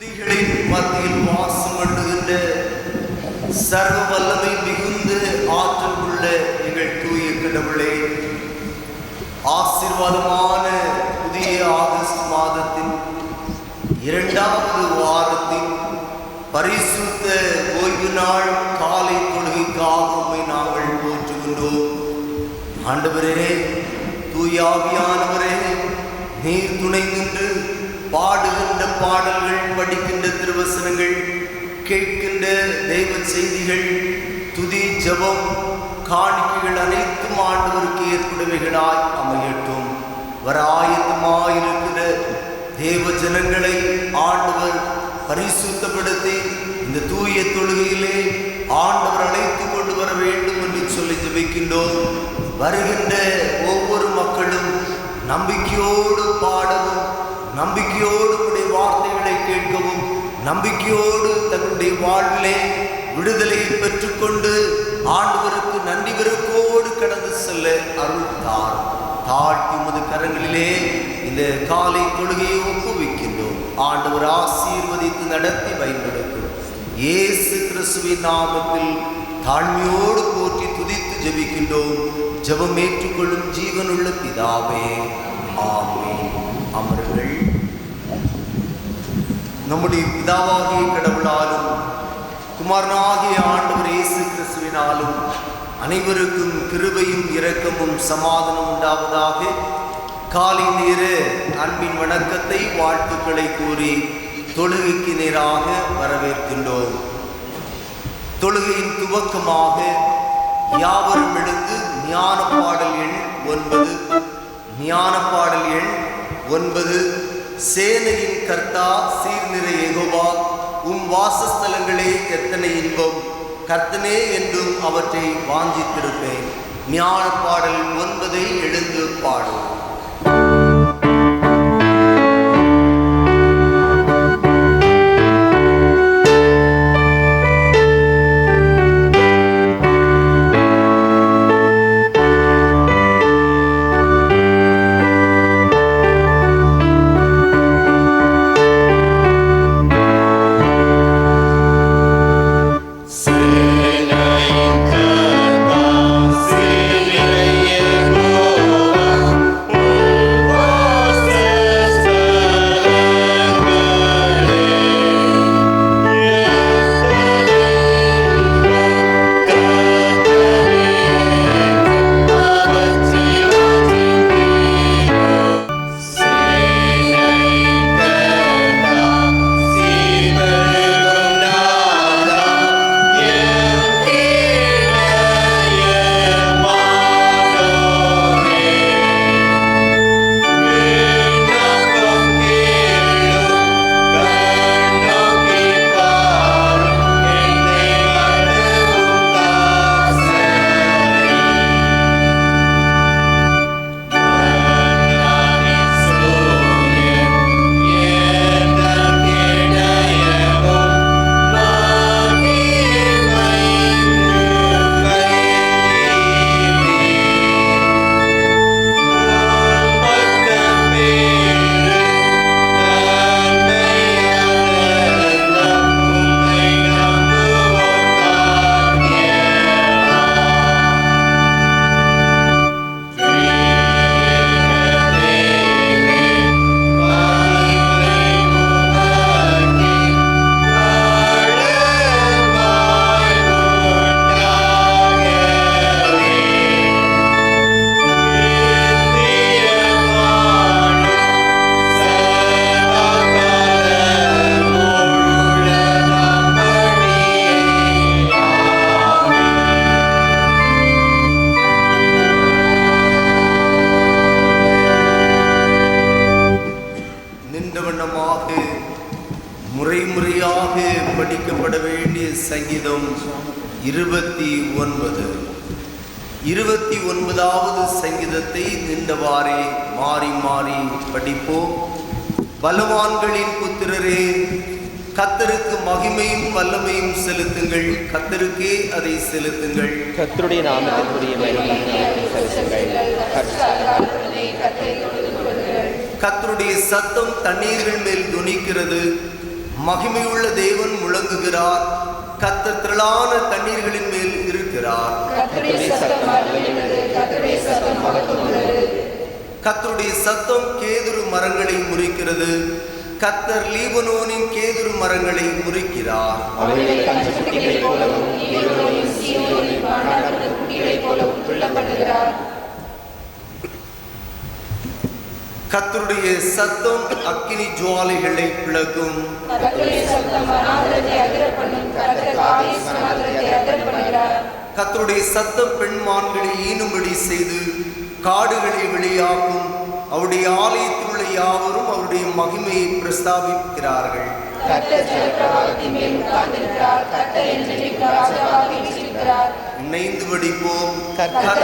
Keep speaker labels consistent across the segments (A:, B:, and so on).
A: துதிகளின் மத்தியில் வாசம் பண்ணுகின்ற சர்வ வல்லமை மிகுந்த ஆற்றல் உள்ள எங்கள் தூய கடவுளே, ஆசீர்வாதமான புதிய ஆகஸ்ட் மாதத்தின் 2வது வாரத்தின் பரிசுத்த ஓய்வு நாள் காலை தொழுகைக்காக நாங்கள் போற்றுகின்றோம். ஆண்டவரே, தூய ஆவியானவரே, நீர் துணை நின்று பாடுகின்ற பாடல்கள், படிக்கின்ற திருவசனங்கள், கேட்கின்ற தெய்வ செய்திகள், துதி, ஜபம், காணிக்கைகள் அனைத்தும் ஆண்டவருக்கு ஏற்புடையவைகளாய் அமையட்டும். வர ஆயத்தமாயிருக்கிற தேவ ஜனங்களை ஆண்டவர் பரிசுத்தப்படுத்தி இந்த தூய தொழுகையிலே ஆண்டவர் அழைத்து கொண்டு வர வேண்டும் என்று சொல்லி ஜெபிக்கின்றோம். வருகின்ற ஒவ்வொரு மக்களும் நம்பிக்கையோடு பாடவும், நம்பிக்கையோடு உடைய வார்த்தைகளை கேட்கவும், நம்பிக்கையோடு தன்னுடைய வாழ்விலே விடுதலையை பெற்றுக்கொண்டு ஆண்டவருக்கு நன்றி பெருக்கோடு கடந்து செல்ல அருள் தார். தாழ்த்தி உமது கரங்களிலே இந்த காலை தொழுகையை ஒப்புவிக்கின்றோம். ஆண்டவர் ஆசீர்வதித்து நடத்தி பயன்படுத்தும். இயேசு கிறிஸ்துவின் நாமத்தில் தாழ்மையோடு போற்றி துதித்து ஜெபிக்கின்றோம். ஜெபம் ஏற்றுக்கொள்ளும் ஜீவனுள்ள பிதாவே, ஆமென். அமர்கள். நம்முடைய பிதாவாகிய கடவுளாலும் குமாரனாகிய ஆண்டவர் இயேசு கிறிஸ்துவினாலும் அனைவருக்கும் கிருபையும் இரக்கமும் சமாதானம் உண்டாவதாக. காலை நேர அன்பின் வணக்கத்தை, வாழ்த்துக்களை கூறி தொழுகைக்கு நேராக வரவேற்கின்றோம். தொழுகையின் துவக்கமாக யாவரும் எழுந்து ஞான பாடல் எண் 9, ஞான பாடல் எண் 9. சேனையின் கர்த்தா, சீர்நிறை யெகோவா, உம் வாசஸ்தலங்களே எத்தனை இன்பம், கர்த்தனே என்றும் அவற்றை வாஞ்சித்திருப்பேன். ஞான பாடல் 9 எழுந்து பாடும். முறைமுறையாக படிக்கப்பட வேண்டிய சங்கீதம் 29. 29வது சங்கீதத்தை நின்றவாறே மாறி மாறி படிப்போம். பலவான்களின் புத்திரரே, கர்த்தருக்கு மகிமையும் வல்லமையும் செலுத்துங்கள், கர்த்தருக்கே அதை செலுத்துங்கள்.
B: கர்த்தருடைய நாமத்திற்குரிய
A: கர்த்தருடைய சத்தம் தண்ணீர்கள் மேல் துணிக்கிறது, மகிமையுள்ள தேவன் முழங்குகிறார். கர்த்தர் திரளான தண்ணீர்களின் மேல் இருக்கிறார். கர்த்தருடைய சத்தம் கேதுரு மரங்களை முறிக்கிறது. கர்த்தர் லீபனோனின் கேதுரு மரங்களை முறிக்கிறார். கர்த்தருடைய சத்தம் அக்கினி ஜுவாலைகளை பிளக்கும். கர்த்தருடைய சத்தம் பெண்மான்களை ஈனும்படி செய்து காடுகளை வெளியாக்கும். அவருடைய ஆலயத்தில் உள்ள யாவரும் அவருடைய மகிமையை பிரஸ்தாபிக்கிறார்கள். இணைந்து படிப்போம். கர்த்தர்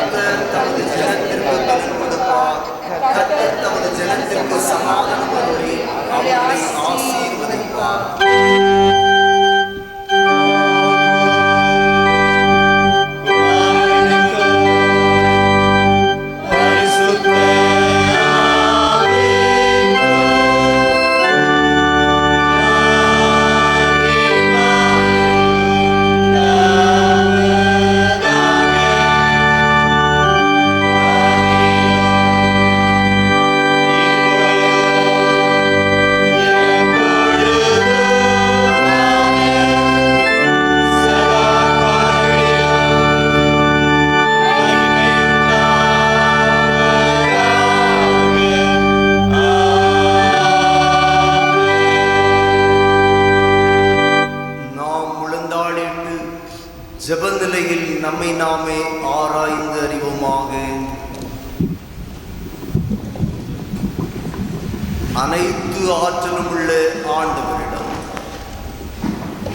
A: தமது ஜனத்திற்கு பலன் கொடுப்பார். கர்த்தர் தமது ஜனத்திற்கு சமாதானம் அருளி அவர்களை ஆசீர்வதிப்பார். ஜெபநிலையில் நம்மை நாமே ஆராய்ந்து அறிவோமாக. அனைத்து ஆற்றலும் உள்ள ஆண்டவரிடம்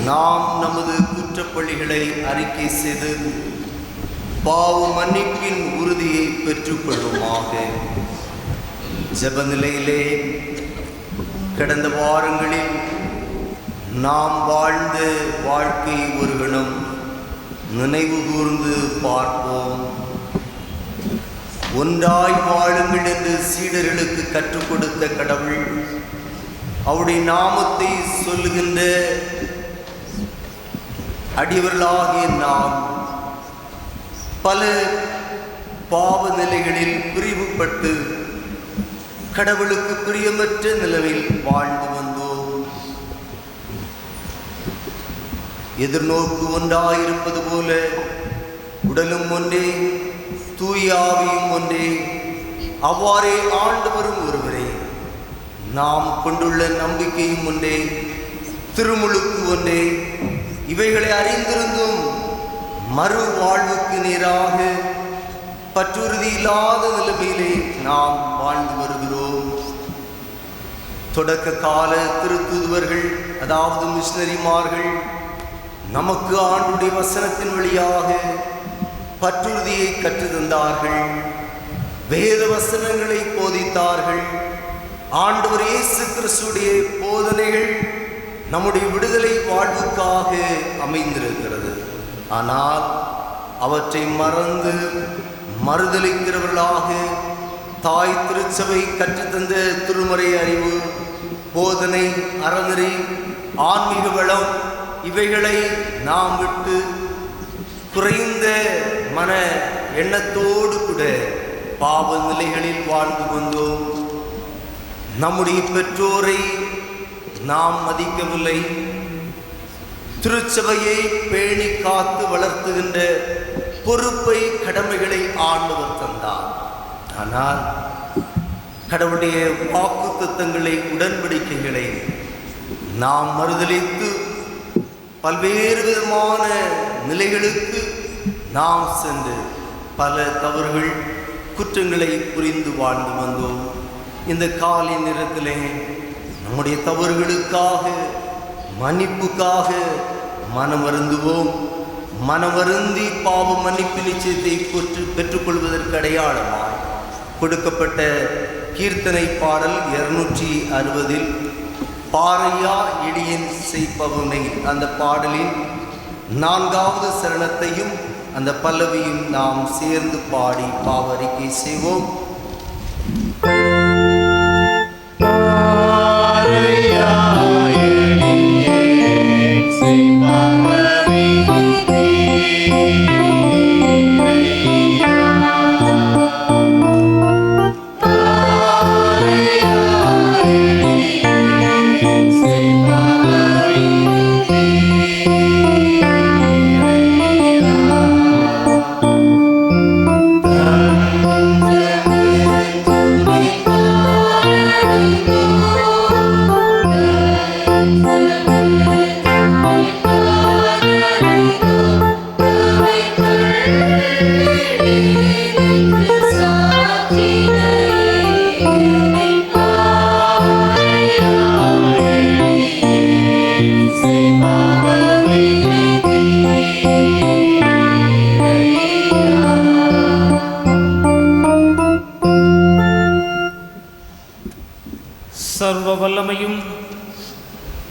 A: நாம் நமது குற்றப்பழிகளை அறிக்கை செய்து பாவ மன்னிப்பின் உறுதியை பெற்றுக்கொள்வோமாக. ஜெபநிலையிலே கடந்த வாரங்களில் நாம் வாழ்ந்த வாழ்க்கை ஒரு கணம் நினைவு கூர்ந்து பார்ப்போம். ஒன்றாய் வாழுங்கள் என்று சீடர்களுக்கு கற்றுக் கொடுத்த கடவுள் அவருடைய நாமத்தை சொல்லுகின்ற அடியவர்களாகிய நாம் பல பாவ நிலைகளில் பிரிவுபட்டு கடவுளுக்கு பிரியமற்ற நிலையில் வாழ்ந்து வந்தோம். எதிர்நோக்கு ஒன்றாயிருப்பது போல உடலும் ஒன்றே, தூயாவியும் ஒன்றே, அவ்வாறே ஆண்டவரும் ஒருவரே. நாம் கொண்டுள்ள நம்பிக்கையும் ஒன்றே, திருமுழுக்கு ஒன்றே. இவைகளை அறிந்திருந்தும் மறு வாழ்வுக்கு நேராக பற்றுறுதி இல்லாத நிலைமையிலே நாம் வாழ்ந்து வருகிறோம். தொடக்க கால திருத்தூதுவர்கள், அதாவது மிஷனரிமார்கள், நமக்கு ஆண்டுடைய வசனத்தின் வழியாக பற்றுறுதியை கற்றுத்தந்தார்கள். வேத வசனங்களை போதித்தார்கள். ஆண்டவர் இயேசு கிறிஸ்துடைய போதனைகள் நம்முடைய விடுதலை வாழ்வுக்காக அமைந்திருக்கிறது. ஆனால் அவற்றை மறந்து மறுதலிக்கிறவர்களாக தாய் திருச்சபை கற்றுத்தந்த திருமறை அறிவு, போதனை, அறநெறி, ஆன்மீக வளம் இவைகளை நாம் விட்டு குறைந்த மன எண்ணத்தோடு கூட பாவ நிலைகளில் வாழ்ந்து வந்தோம். நம்முடைய பெற்றோரை நாம் மதிக்கவில்லை. திருச்சபையை பேணி காத்து வளர்த்துகின்ற பொறுப்பை, கடமைகளை ஆண்டவர் தந்தார். ஆனால் கடவுளுடைய வாக்கு தத்தங்களை, உடன்படிக்கைகளை நாம் மறுதலித்து பல்வேறு விதமான நிலைகளுக்கு நாம் சென்று பல தவறுகள், குற்றங்களை புரிந்து வாழ்ந்து வந்தோம். இந்த காலை நேரத்திலே நம்முடைய தவறுகளுக்காக, மன்னிப்புக்காக மனமருந்துவோம். மனமருந்தி பாவ மன்னிப்பு நிச்சயத்தை பெற்றுக்கொள்வதற்கு அடையாளமாய் கொடுக்கப்பட்ட கீர்த்தனை பாடல் 260 பாறையா இடியன் செய்பவனை, அந்த பாடலின் 4வது சரணத்தையும் அந்த பல்லவியும் நாம் சேர்ந்து பாடி பாவ அறிக்கை செய்வோம். பாறையா இடியன்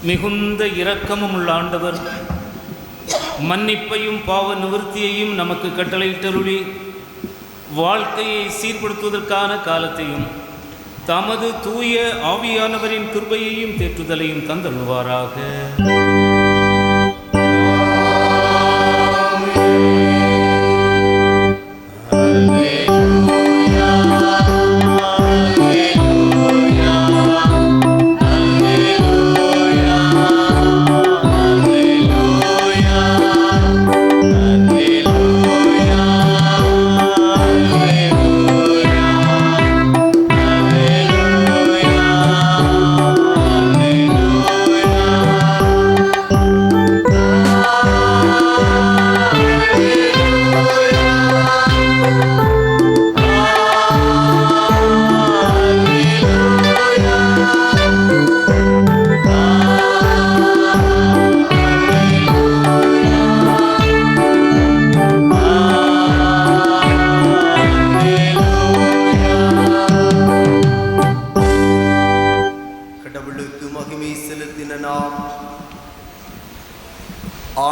B: மிகுந்த இரக்கமும் உள்ள ஆண்டவர் மன்னிப்பையும் பாவ நிவர்த்தியையும் நமக்கு கட்டளையிட்டருளி வாழ்க்கையை சீர்படுத்துவதற்கான காலத்தையும் தமது தூய ஆவியானவரின் கிருபையையும் தேற்றுதலையும் தந்தருள்வாராக.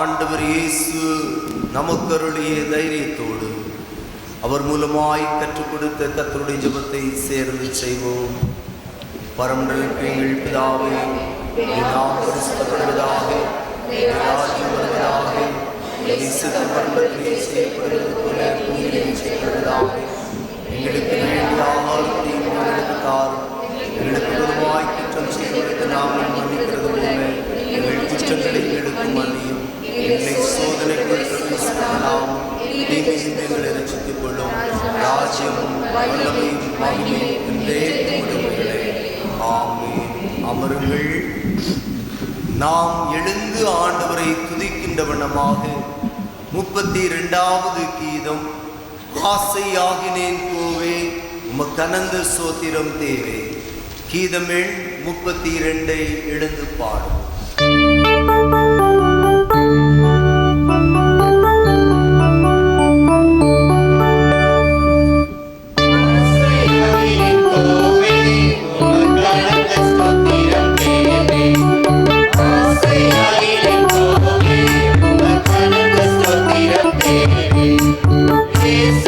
A: ஆண்டவர் இயேசு நமக்கருளிய தைரியத்தோடு அவர் மூலமாய் கற்றுக் கொடுத்த கர்த்தருடைய ஜெபத்தை சேர்ந்து செய்வோம். பரமண்டலத்தின் எங்கள் பிதாவே, நாம் பரிசுத்தப்படுவதாக, ராஜ்யம் வருவதாக, சித்தம் பரமத்திலே செய்யப்படுவது போல பூமியிலும் செய்யப்படுவதாக. எங்களுக்கு வேண்டிய ஆகாரத்தை எங்களுக்கு தாரும். எங்களுக்கு விரோதமாய் குற்றம் செய்வதற்கு நாங்கள் மன்னிக்கிறது போல எங்கள் குற்றங்களை எங்களுக்கு மன்னியும். எங்களை சோதனைக்குள் பிரவேசிக்கலாம், தீமையிலிருந்து எங்களை ரட்சித்துக் கொள்ளும். ராஜ்யமும் வல்லமையும் மகிமையும் என்றே உம்முடையவைகளே. ஆமென். அமருங்கள். நாம் எழுந்து ஆண்டவரை துதிக்கின்ற வண்ணமாக 32வது கீதம், ஆசையாகினேன் கோவே உமக்கனந்த சோத்திரம் தேவே. கீதம் எண் 32 எழுந்து பாடும்.
C: Yes,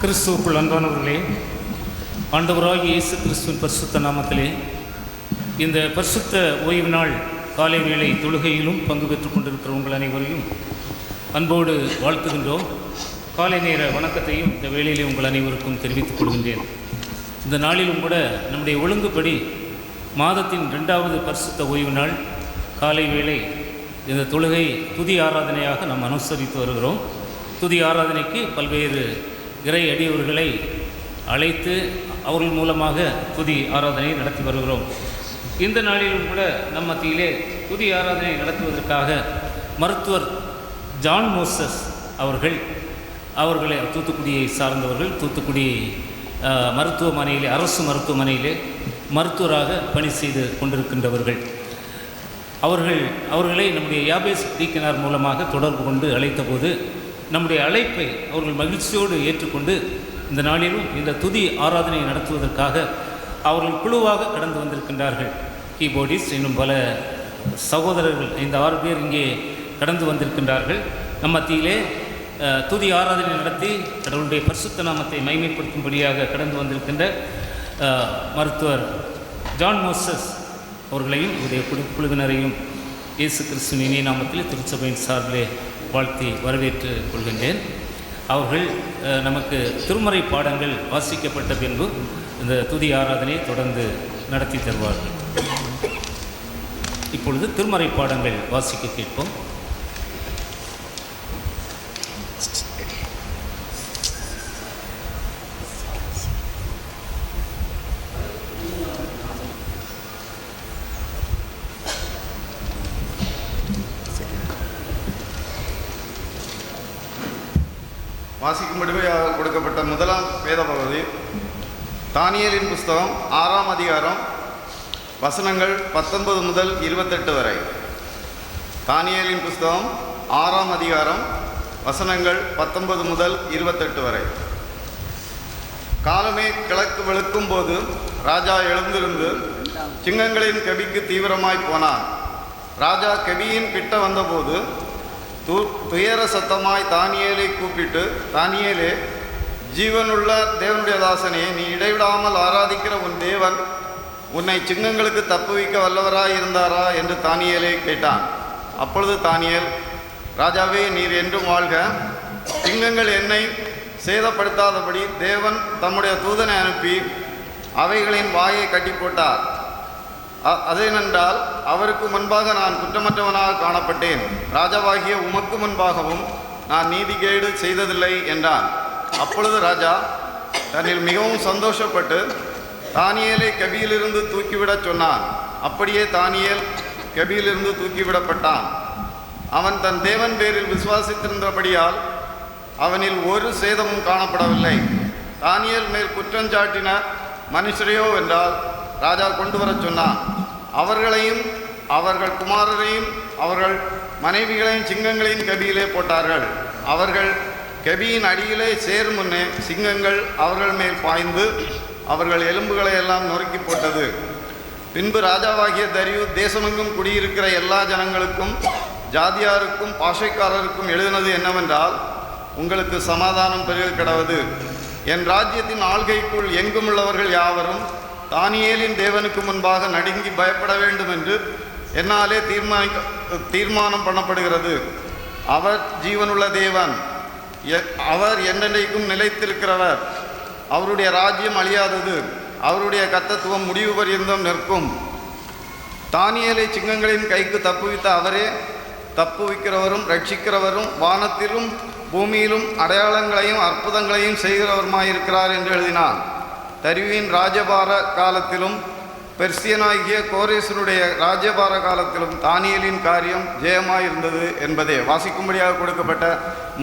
B: கிறிஸ்துவுக்குள் அன்பானவர்களே, ஆண்டவராகிய இயேசு கிறிஸ்துவின் பரிசுத்த நாமத்திலே இந்த பரிசுத்த ஓய்வு நாள் காலை வேளை தொழுகையிலும் பங்கு பெற்றுக் கொண்டிருக்கிற உங்கள் அனைவரையும் அன்போடு வாழ்த்துகின்றோம். காலை நேர வணக்கத்தையும் இந்த வேளையிலே உங்கள் அனைவருக்கும் தெரிவித்துக் கொள்கின்றேன். இந்த நாளிலும் கூட நம்முடைய ஒழுங்குப்படி மாதத்தின் 2வது பரிசுத்த ஓய்வு நாள் காலை வேளை இந்த தொழுகை துதி ஆராதனையாக நாம் அனுசரித்து வருகிறோம். துதி ஆராதனைக்கு பல்வேறு இறை அடியவர்களை அழைத்து அவர்கள் மூலமாக துதி ஆராதனை நடத்தி வருகிறோம். இந்த நாளிலும் கூட நம் மத்தியிலே துதி ஆராதனை நடத்துவதற்காக மருத்துவர் ஜான் மோசஸ் அவர்களை தூத்துக்குடியை சார்ந்தவர்கள், தூத்துக்குடி மருத்துவமனையிலே, அரசு மருத்துவமனையிலே மருத்துவராக பணி செய்து கொண்டிருக்கின்றவர்கள். அவர்களை நம்முடைய யாபேஸ் டீக்கனார் மூலமாக தொடர்பு கொண்டு அழைத்தபோது நம்முடைய அழைப்பை அவர்கள் மகிழ்ச்சியோடு ஏற்றுக்கொண்டு இந்த நாளிலும் இந்த துதி ஆராதனை நடத்துவதற்காக அவர்கள் குழுவாக கடந்து வந்திருக்கின்றார்கள். கீபோர்டிஸ்ட் இன்னும் பல சகோதரர்கள் 5-6 பேர் இங்கே கடந்து வந்திருக்கின்றார்கள். நம் மத்தியிலே துதி ஆராதனை நடத்தி கடவுளுடைய பரிசுத்த நாமத்தை மைமைப்படுத்தும்படியாக கடந்து வந்திருக்கின்ற மருத்துவர் ஜான் மோசஸ் அவர்களையும் இவருடைய குழுவினரையும் இயேசு கிறிஸ்துவின் இனிய நாமத்தில் திருச்சபையின் சார்பிலே வாழ்த்தி வரவேற்று கொள்கின்றேன். அவர்கள் நமக்கு திருமறை பாடங்கள் வாசிக்கப்பட்ட பின்பு இந்த துதி ஆராதனையை தொடர்ந்து நடத்தி தருவார்கள். இப்பொழுது திருமறை பாடங்கள் வாசிக்க கேட்போம்.
C: வாசிக்கும்படியாக கொடுக்கப்பட்ட முதலாம் வேத பகுதி தானியேலின் புஸ்தகம் 6ஆம் அதிகாரம் வசனங்கள் 19 முதல் 28 வரை. தானியேலின் புஸ்தகம் 6ஆம் அதிகாரம் வசனங்கள் 19 முதல் 28 வரை. காலமே கிழக்கு வெளுக்கும் போது ராஜா எழுந்திருந்து சிங்கங்களின் கெபிக்கு தீவிரமாய் போனான். ராஜா கெபியின் கிட்ட வந்தபோது துயர சத்தமாய் தானியேலை கூப்பிட்டு, தானியேலே, ஜீவனுள்ள தேவனுடைய தாசனே, நீ இடைவிடாமல் ஆராதிக்கிற உன் தேவன் உன்னை சிங்கங்களுக்கு தப்புவிக்க வல்லவராய் இருந்தாரா என்று தானியேலை கேட்டான். அப்பொழுது தானியேல், ராஜாவே, நீர் என்றும் வாழ்க. சிங்கங்கள் என்னை சேதப்படுத்தாதபடி தேவன் தம்முடைய தூதனை அனுப்பி அவைகளின் வாயை கட்டி போட்டார். அதேனென்றால் அவருக்கு முன்பாக நான் குற்றமற்றவனாக காணப்பட்டேன். ராஜாவாகிய உமக்கு முன்பாகவும் நான் நீதிகேடு செய்ததில்லை என்றான். அப்பொழுது ராஜா தன்னில் மிகவும் சந்தோஷப்பட்டு தானியேலை கெபியிலிருந்து தூக்கிவிடச் சொன்னான். அப்படியே தானியேல் கெபியிலிருந்து தூக்கிவிடப்பட்டான். அவன் தன் தேவன் பேரில் விசுவாசித்திருந்தபடியால் அவனில் ஒரு சேதமும் காணப்படவில்லை. தானியேல் மேல் குற்றஞ்சாட்டின மனுஷரையோ என்றால் ராஜா கொண்டு வரச் சொன்னான். அவர்களையும் அவர்கள் குமாரரையும் அவர்கள் மனைவிகளையும் சிங்கங்களின் கெபியிலே போட்டார்கள். அவர்கள் கெபியின் அடியிலே சேரும் முன்னே சிங்கங்கள் அவர்கள் மேல் பாய்ந்து அவர்கள் எலும்புகளை எல்லாம் நொறுக்கி போட்டது. பின்பு ராஜாவாகிய தரியு தேசமெங்கும் குடியிருக்கிற எல்லா ஜனங்களுக்கும் ஜாதியாருக்கும் பாஷைக்காரருக்கும் எழுதினது என்னவென்றால், உங்களுக்கு சமாதானம் பெருக கிடவது. என் ராஜ்யத்தின் ஆள்கைக்குள் எங்கும் உள்ளவர்கள் யாவரும் தானியேலின் தேவனுக்கு முன்பாக நடுங்கி பயப்பட வேண்டும் என்று என்னாலே தீர்மானம் பண்ணப்படுகிறது. அவர் ஜீவனுள்ள தேவன், அவர் என்றென்றைக்கும் நிலைத்திருக்கிறவர். அவருடைய ராஜ்யம் அழியாதது, அவருடைய கர்த்தத்துவம் முடிவு பரியந்தம் நிற்கும். தானியேலை சிங்கங்களின் கைக்கு தப்புவித்த அவரே தப்புவிக்கிறவரும் ரட்சிக்கிறவரும் வானத்திலும் பூமியிலும் அடையாளங்களையும் அற்புதங்களையும் செய்கிறவருமாயிருக்கிறார் என்று எழுதினான். தரிவின் ராஜபார காலத்திலும் பெர்சியனாகிய கோரேசனுடைய ராஜபார காலத்திலும் தானியேலின் காரியம் ஜெயமாயிருந்தது என்பதே வாசிக்கும்படியாக கொடுக்கப்பட்ட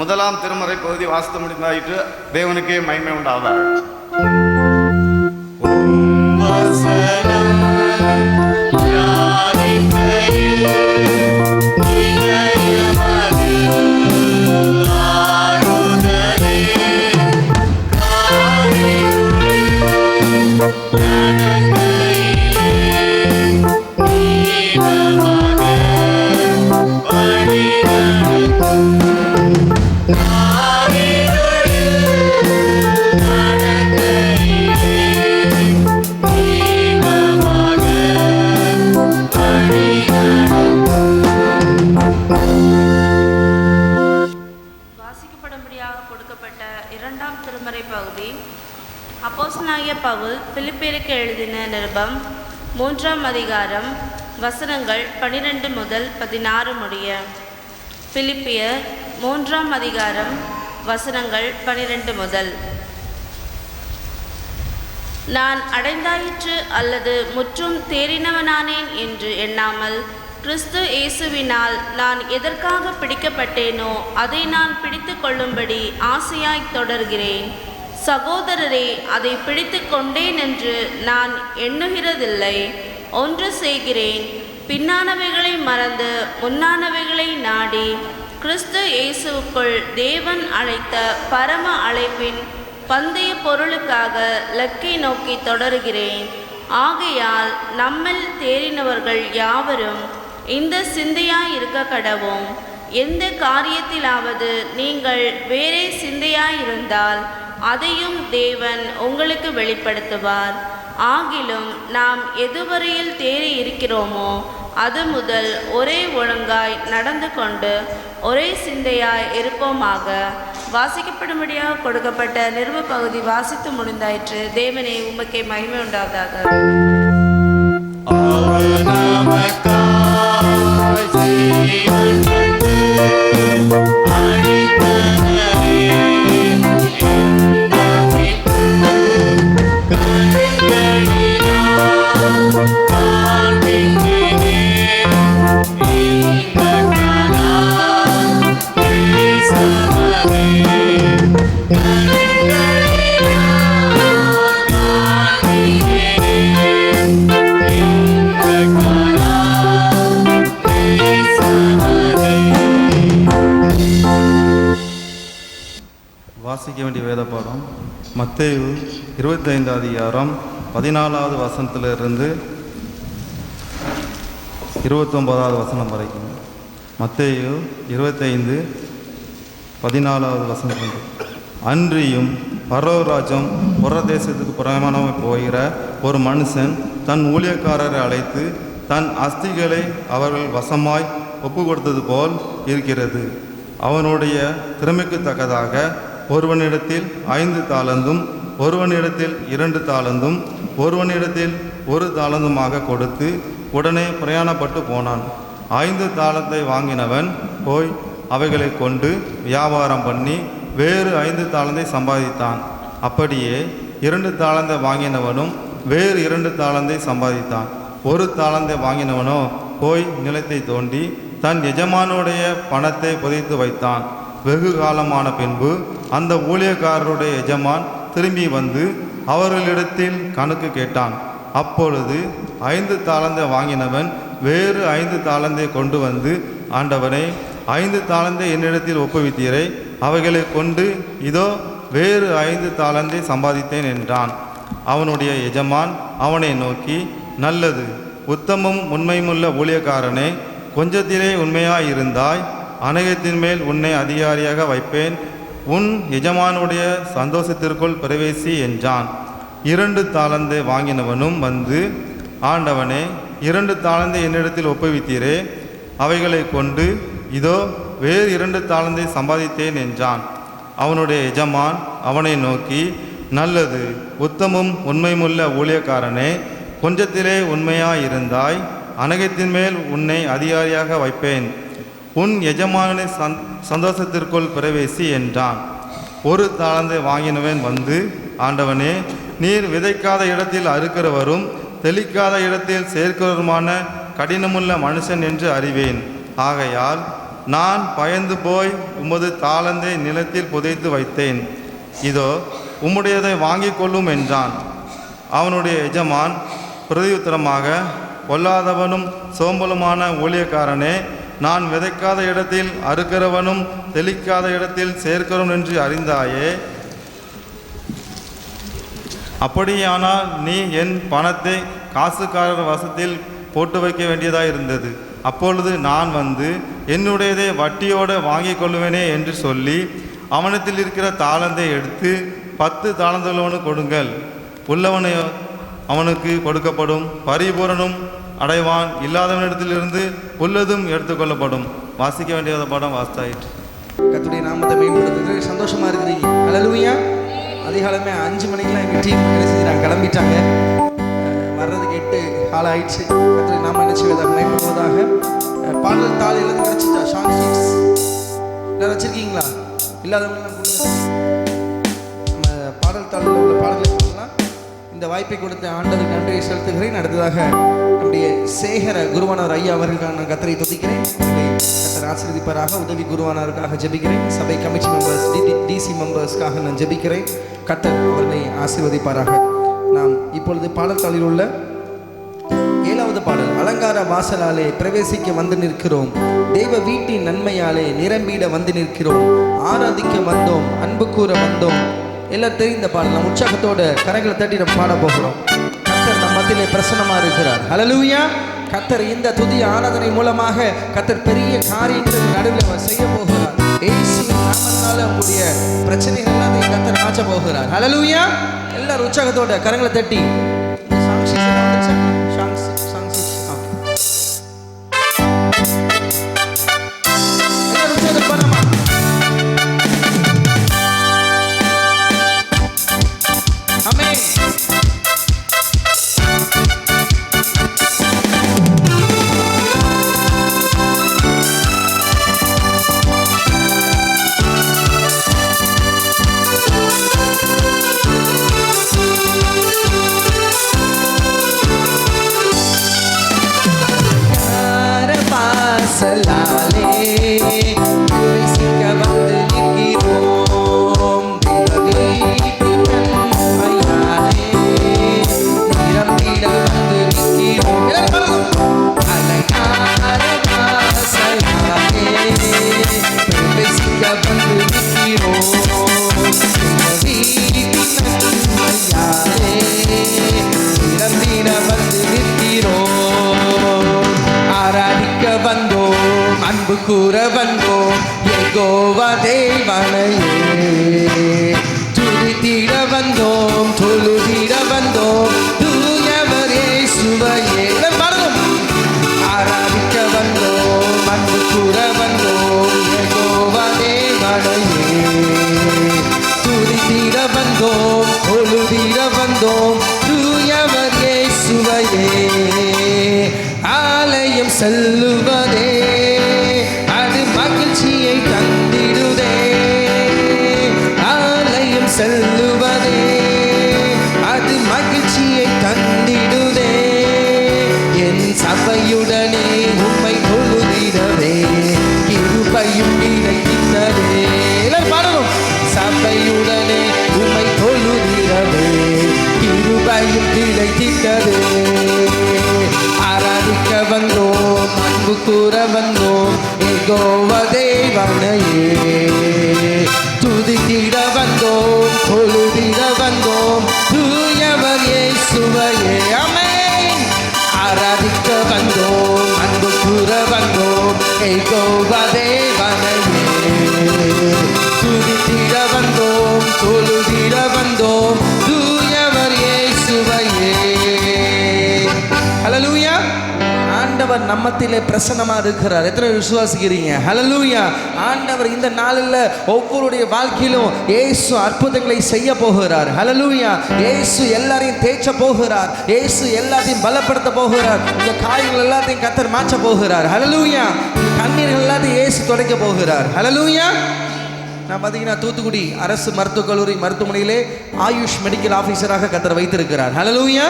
C: முதலாம் திருமறை பகுதி வாசித்து முடிந்தாயிற்று. தேவனுக்கே மகிமை உண்டாவார்.
D: அப்போஸ்தலனாகிய பவுல் பிலிப்பியருக்கு எழுதின நிருபம் 3ஆம் அதிகாரம் வசனங்கள் 12 முதல் 16 முடிய. பிலிப்பியர் 3ஆம் அதிகாரம் வசனங்கள் 12 முதல். நான் அடைந்தாயிற்று அல்லது முற்றும் தேறினவனானேன் என்று எண்ணாமல், கிறிஸ்து இயேசுவினால் நான் எதற்காக பிடிக்கப்பட்டேனோ அதை நான் பிடித்து கொள்ளும்படி ஆசையாய் தொடர்கிறேன். சகோதரரே, அதை பிடித்து கொண்டேன் என்று நான் எண்ணுகிறதில்லை. ஒன்று செய்கிறேன், பின்னானவைகளை மறந்து முன்னானவைகளை நாடி கிறிஸ்து இயேசுவுக்குள் தேவன் அழைத்த பரம அழைப்பின் பந்தய பொருளுக்காக இலக்கை நோக்கி தொடர்கிறேன். ஆகையால் நம்மில் தேறினவர்கள் யாவரும் இந்த சிந்தையாயிருக்க கடவோம். எந்த காரியத்திலாவது நீங்கள் வேறே சிந்தையாயிருந்தால் அதையும் தேவன் உங்களுக்கு வெளிப்படுத்துவார். ஆகிலும் நாம் எதுவரையில் தேறி இருக்கிறோமோ அது முதல் ஒரே ஒழுங்காய் நடந்து கொண்டு ஒரே சிந்தையாய் இருப்போமாக. வாசிக்கப்படும்படியாக கொடுக்கப்பட்ட நிருப பகுதி வாசித்து முடிந்தாயிற்று. தேவனே, உமக்கே மகிமை உண்டாவதாக.
E: வாசிக்க வேண்டிய வேத பாடம் மத்தேயு 25 அதிகாரம் 14வது வசனத்திலிருந்து 29வது வசனம் வரைக்கும். மத்தேயு 25 14வது வசனம். அன்றியும் பரலோகராஜ்யம் புறதேசத்துக்கு பிரயாணமாய் போகிற ஒரு மனுஷன் தன் ஊழியக்காரரை அழைத்து தன் அஸ்திகளை அவர்கள் வசமாய் ஒப்பு கொடுத்தது போல் இருக்கிறது. அவனுடைய திறமைக்கு தக்கதாக ஒருவனிடத்தில் 5 தாலந்தும் ஒருவனிடத்தில் 2 தாலந்தும் ஒருவனிடத்தில் 1 தாலந்துமாக கொடுத்து உடனே பிரயாணப்பட்டு போனான். 5 தாளத்தை வாங்கினவன் போய் அவைகளை கொண்டு வியாபாரம் பண்ணி வேறு 5 தாளந்தை சம்பாதித்தான். அப்படியே 2 தாளந்தை வாங்கினவனும் வேறு 2 தாளந்தை சம்பாதித்தான். 1 தாளந்தை வாங்கினவனோ போய் நிலத்தை தோண்டி தன் எஜமானுடைய பணத்தை புதைத்து வைத்தான். வெகு காலமான பின்பு அந்த ஊழியக்காரருடைய எஜமான் திரும்பி வந்து அவர்களிடத்தில் கணக்கு கேட்டான். அப்பொழுது 5 தாளந்தை வாங்கினவன் வேறு 5 தாளந்தை கொண்டு வந்து, ஆண்டவனே, 5 தாளந்தை என்னிடத்தில் ஒப்புவித்தீரை, அவைகளை கொண்டு இதோ வேறு 5 தாளந்தை சம்பாதித்தேன் என்றான். அவனுடைய எஜமான் அவனை நோக்கி, நல்லது, உத்தமும் உண்மையுமுள்ள ஊழியக்காரனே, கொஞ்சத்திலே உண்மையாயிருந்தாய், அநேகத்தின் மேல் உன்னை அதிகாரியாக வைப்பேன், உன் எஜமானுடைய சந்தோஷத்திற்குள் பிரவேசி என்றான். 2 தாளந்தை வாங்கினவனும் வந்து, ஆண்டவனே, 2 தாளந்தை என்னிடத்தில் ஒப்புவித்தீரே, அவைகளை கொண்டு இதோ வேறு 2 தாளந்தை சம்பாதித்தேன் என்றான். அவனுடைய எஜமான் அவனை நோக்கி, நல்லது, உத்தமும் உண்மையுமுள்ள ஊழியக்காரனே, கொஞ்சத்திலே உண்மையாயிருந்தாய், அநேகத்தின் மேல் உன்னை அதிகாரியாக வைப்பேன், உன் எஜமானனை சந்தோஷத்திற்குள் பிரவேசி என்றான். 1 தாளந்தை வாங்கினவன் வந்து, ஆண்டவனே, நீர் விதைக்காத இடத்தில் அறுக்கிறவரும் தெளிக்காத இடத்தில் சேர்க்கிறவருமான கடினமுள்ள மனுஷன் என்று அறிவேன். ஆகையால் நான் பயந்து போய் உமது தாளந்தை நிலத்தில் புதைத்து வைத்தேன். இதோ உம்முடையதை வாங்கி கொள்ளும் என்றான். அவனுடைய எஜமான் பிரதியுத்தரமாக, பொல்லாதவனும் சோம்பலுமான ஊழியக்காரனே, நான் விதைக்காத இடத்தில் அறுக்கிறவனும் தெளிக்காத இடத்தில் சேர்க்கிறவன் என்று அறிந்தாயே. அப்படியானால் நீ என் பணத்தை காசுக்காரர் வசத்தில் போட்டு வைக்க வேண்டியதாக இருந்தது. அப்பொழுது நான் வந்து என்னுடையதை வட்டியோடு வாங்கி கொள்ளுவேனே என்று சொல்லி அவனத்தில் இருக்கிற தாளந்தை எடுத்து 10 தாளந்துள்ளவனு கொடுங்கள். உள்ளவனை அவனுக்கு கொடுக்கப்படும், பரிபூரணம் அடைவான். இல்லாதவனிடத்திலிருந்து உள்ளதும் எடுத்துக்கொள்ளப்படும். வாசிக்க வேண்டிய படம் வாசித்தாயிற்று.
F: கர்த்தருடைய நாமத்தை மேம்படுத்துறது சந்தோஷமா இருக்குது. அல்லேலூயா. அதிகாலமே 5 மணிக்கெலாம் எங்கள் டீம் என்ன செஞ்சுட்டாங்க, கிளம்பிட்டாங்க. வர்றதுக்கு 8 காலம் ஆயிடுச்சு. கர்த்தரை நாம நினைச்சுவதாக மேம்படுவதாக. பாடல் தாள் எழுதி கிடச்சிட்டா? சாங் ஷீட்ஸ் எல்லாம் வச்சுருக்கீங்களா? இல்லாதவங்களாம் கொடுங்க. நம்ம பாடல் தாளில் உள்ள பாடலை சொல்லலாம். இந்த வாய்ப்பை கொடுத்த ஆண்டவருக்கு நன்றியை செலுத்துகிறேன். அடுத்ததாக நம்முடைய சேகர குருவானவர் ஐயா அவர்களுக்காக நான் கர்த்தரை துதிக்கிறேன். கர்த்தர் ஆசீர்வதிப்பாராக. உதவி குருவானவருக்காக ஜெபிக்கிறேன். சபை கமிட்டி மெம்பர்ஸ், டிசி மெம்பர்ஸ்க்காக நான் ஜெபிக்கிறேன். கர்த்தர் அவர்களை ஆசீர்வதிப்பாராக. நாம் இப்பொழுது பாடல்தாளில் உள்ள 7வது பாடல், அலங்கார வாசலாலே பிரவேசிக்க வந்து நிற்கிறோம், தெய்வ வீட்டின் நன்மையாலே நிரம்பிட வந்து நிற்கிறோம், ஆராதிக்க வந்தோம், அன்பு கூற வந்தோம். எல்லாம் தெரிந்த பாடல். நம்ம உற்சாகத்தோட கரங்களை தட்டி நம்ம பாட போகிறோம். கர்த்தர் நம் மத்தியிலே பிரசன்னமா இருக்கிறார். ஹல்லேலூயா. கர்த்தர் இந்த துதி ஆராதனை மூலமாக கர்த்தர் பெரிய காரியங்களை நடுவில் அவர் செய்ய போகிறார். இயேசுவின் நாமத்தினால உங்களுடைய பிரச்சனைகள் எல்லாம் கர்த்தர் மாற்ற போகிறார். ஹல்லேலூயா. எல்லாரும் உற்சாகத்தோட கரங்களை தட்டி அன்பு கூற வந்தோம், யெகோவா தேவனையே துதித்திட வந்தோம், தொழுதிட வந்தோம், தூயவர் இயேசுவையே ஆராதிக்க வந்தோம், அன்பு கூற வந்தோம், யெகோவா தேவனையே துதித்திட வந்தோம், தொழுதிட வந்தோம், தூயவர் இயேசுவையே. ஆலயம் செல்லுவதே அது மகிழ்ச்சியை தந்திடுதே, ஆலயம் செல்லுவதே அது மகிழ்ச்சியை தந்திடுதே, என் சபையுடனே உம்மை தொழுதிடவே கிருபையும் கிடைத்ததே. எல்லாரும் பாடணும். சபையுடனே உம்மை தொழுதிடவே கிருபையும் கிடைத்ததே. ஆராதிக்க வந்தோம், அன்பு கூற வந்தோம், யெகோவா தேவனையே துதித்திட வந்தோம், தொழுதிட வந்தோம், தூயவர் இயேசுவையே. ஆமென். ஆராதிக்க வந்தோம், அன்பு கூற வந்தோம், யெகோவா தேவனையே துதித்திட வந்தோம், தொழுதிட வந்தோம், தூயவர் இயேசுவையே. ஹல்லேலூயா. ஆண்டவர் நம்மத்திலே பிரசன்னமா இருக்கிறார். எத்தனை விசுவாசிக்கிறீங்க? ஹல்லேலூயா. ஆண்டவர் இந்த நாளில் ஒவ்வொருடைய வாழ்க்கையிலும் இயேசு அற்புதங்களை செய்ய போகிறார். ஹல்லேலூயா. இயேசு எல்லாரையும் தேய்ச்ச போகிறார். இயேசு எல்லாத்தையும் பலப்படுத்த போகிறார். இந்த காரியங்கள் எல்லாத்தையும் கர்த்தர் மாற்ற போகிறார். ஹல்லேலூயா. கண்ணீர்கள் எல்லாத்தையும் இயேசு துடைக்க போகிறார். ஹல்லேலூயா. நான் பார்த்தீங்கன்னா தூத்துக்குடி அரசு மருத்துவக் கல்லூரி மருத்துவமனையிலே ஆயுஷ் மெடிக்கல் ஆஃபீஸராக கர்த்தர் வைத்திருக்கிறார். ஹல்லேலூயா.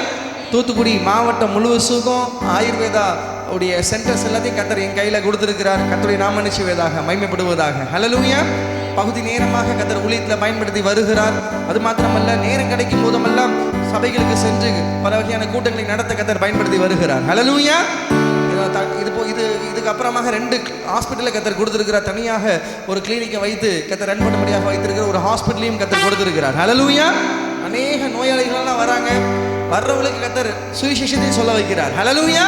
F: தூத்துக்குடி மாவட்டம் முழுவதுக்கும் ஆயுர்வேதா உடைய சென்டர்ஸ் எல்லாத்தையும் கர்த்தர் என் கையில் கொடுத்துருக்கிறார். கர்த்தருடைய நாம நிச்சயமாக மகிமைப்படுவதாக. ஹல்லேலூயா. பகுதி நேரமாக கர்த்தர் ஊழியத்தில் பயன்படுத்தி வருகிறார். அது மாத்திரமல்ல, நேரம் கிடைக்கும் போதெல்லாம் சபைகளுக்கு சென்று பல வகையான கூட்டங்களை நடத்த கர்த்தர் பயன்படுத்தி வருகிறார். ஹல்லேலூயா. இதுக்கு அப்புறமாக 2 ஹாஸ்பிட்டலை கர்த்தர் கொடுத்திருக்கிறார். தனியாக ஒரு கிளினிக்கை வைத்து கர்த்தர் ரன் பண்ணும்படியாக வைத்திருக்கிற ஒரு ஹாஸ்பிட்டலையும் கர்த்தர் கொடுத்திருக்கிறார். ஹல்லேலூயா. அநேக நோயாளிகள்லாம் வராங்க. வர்றவங்களுக்கு கர்த்தர் சுவிசேஷத்தையும் சொல்ல வைக்கிறார். ஹல்லேலூயா.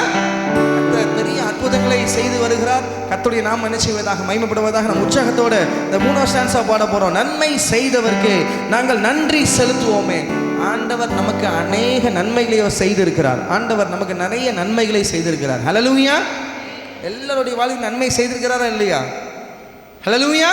F: கர்த்தர் பெரிய அற்புதங்களை செய்து வருகிறார். கர்த்தருடைய நாம நிச்சயமாக மகிமைப்படுவதாக. நம்ம உற்சாகத்தோட இந்த 3வது ஸ்டான்ஸா பாட போறோம். நன்மை செய்தவருக்கு நாங்கள் நன்றி செலுத்துவோமே. ஆண்டவர் நமக்கு அநேக நன்மைகளை செய்திருக்கிறார். ஆண்டவர் நமக்கு நிறைய நன்மைகளை செய்திருக்கிறார். ஹல்லேலூயா. எல்லாருடைய வாழ்வில் நன்மை செய்திருக்கிறாரா இல்லையா? ஹல்லேலூயா.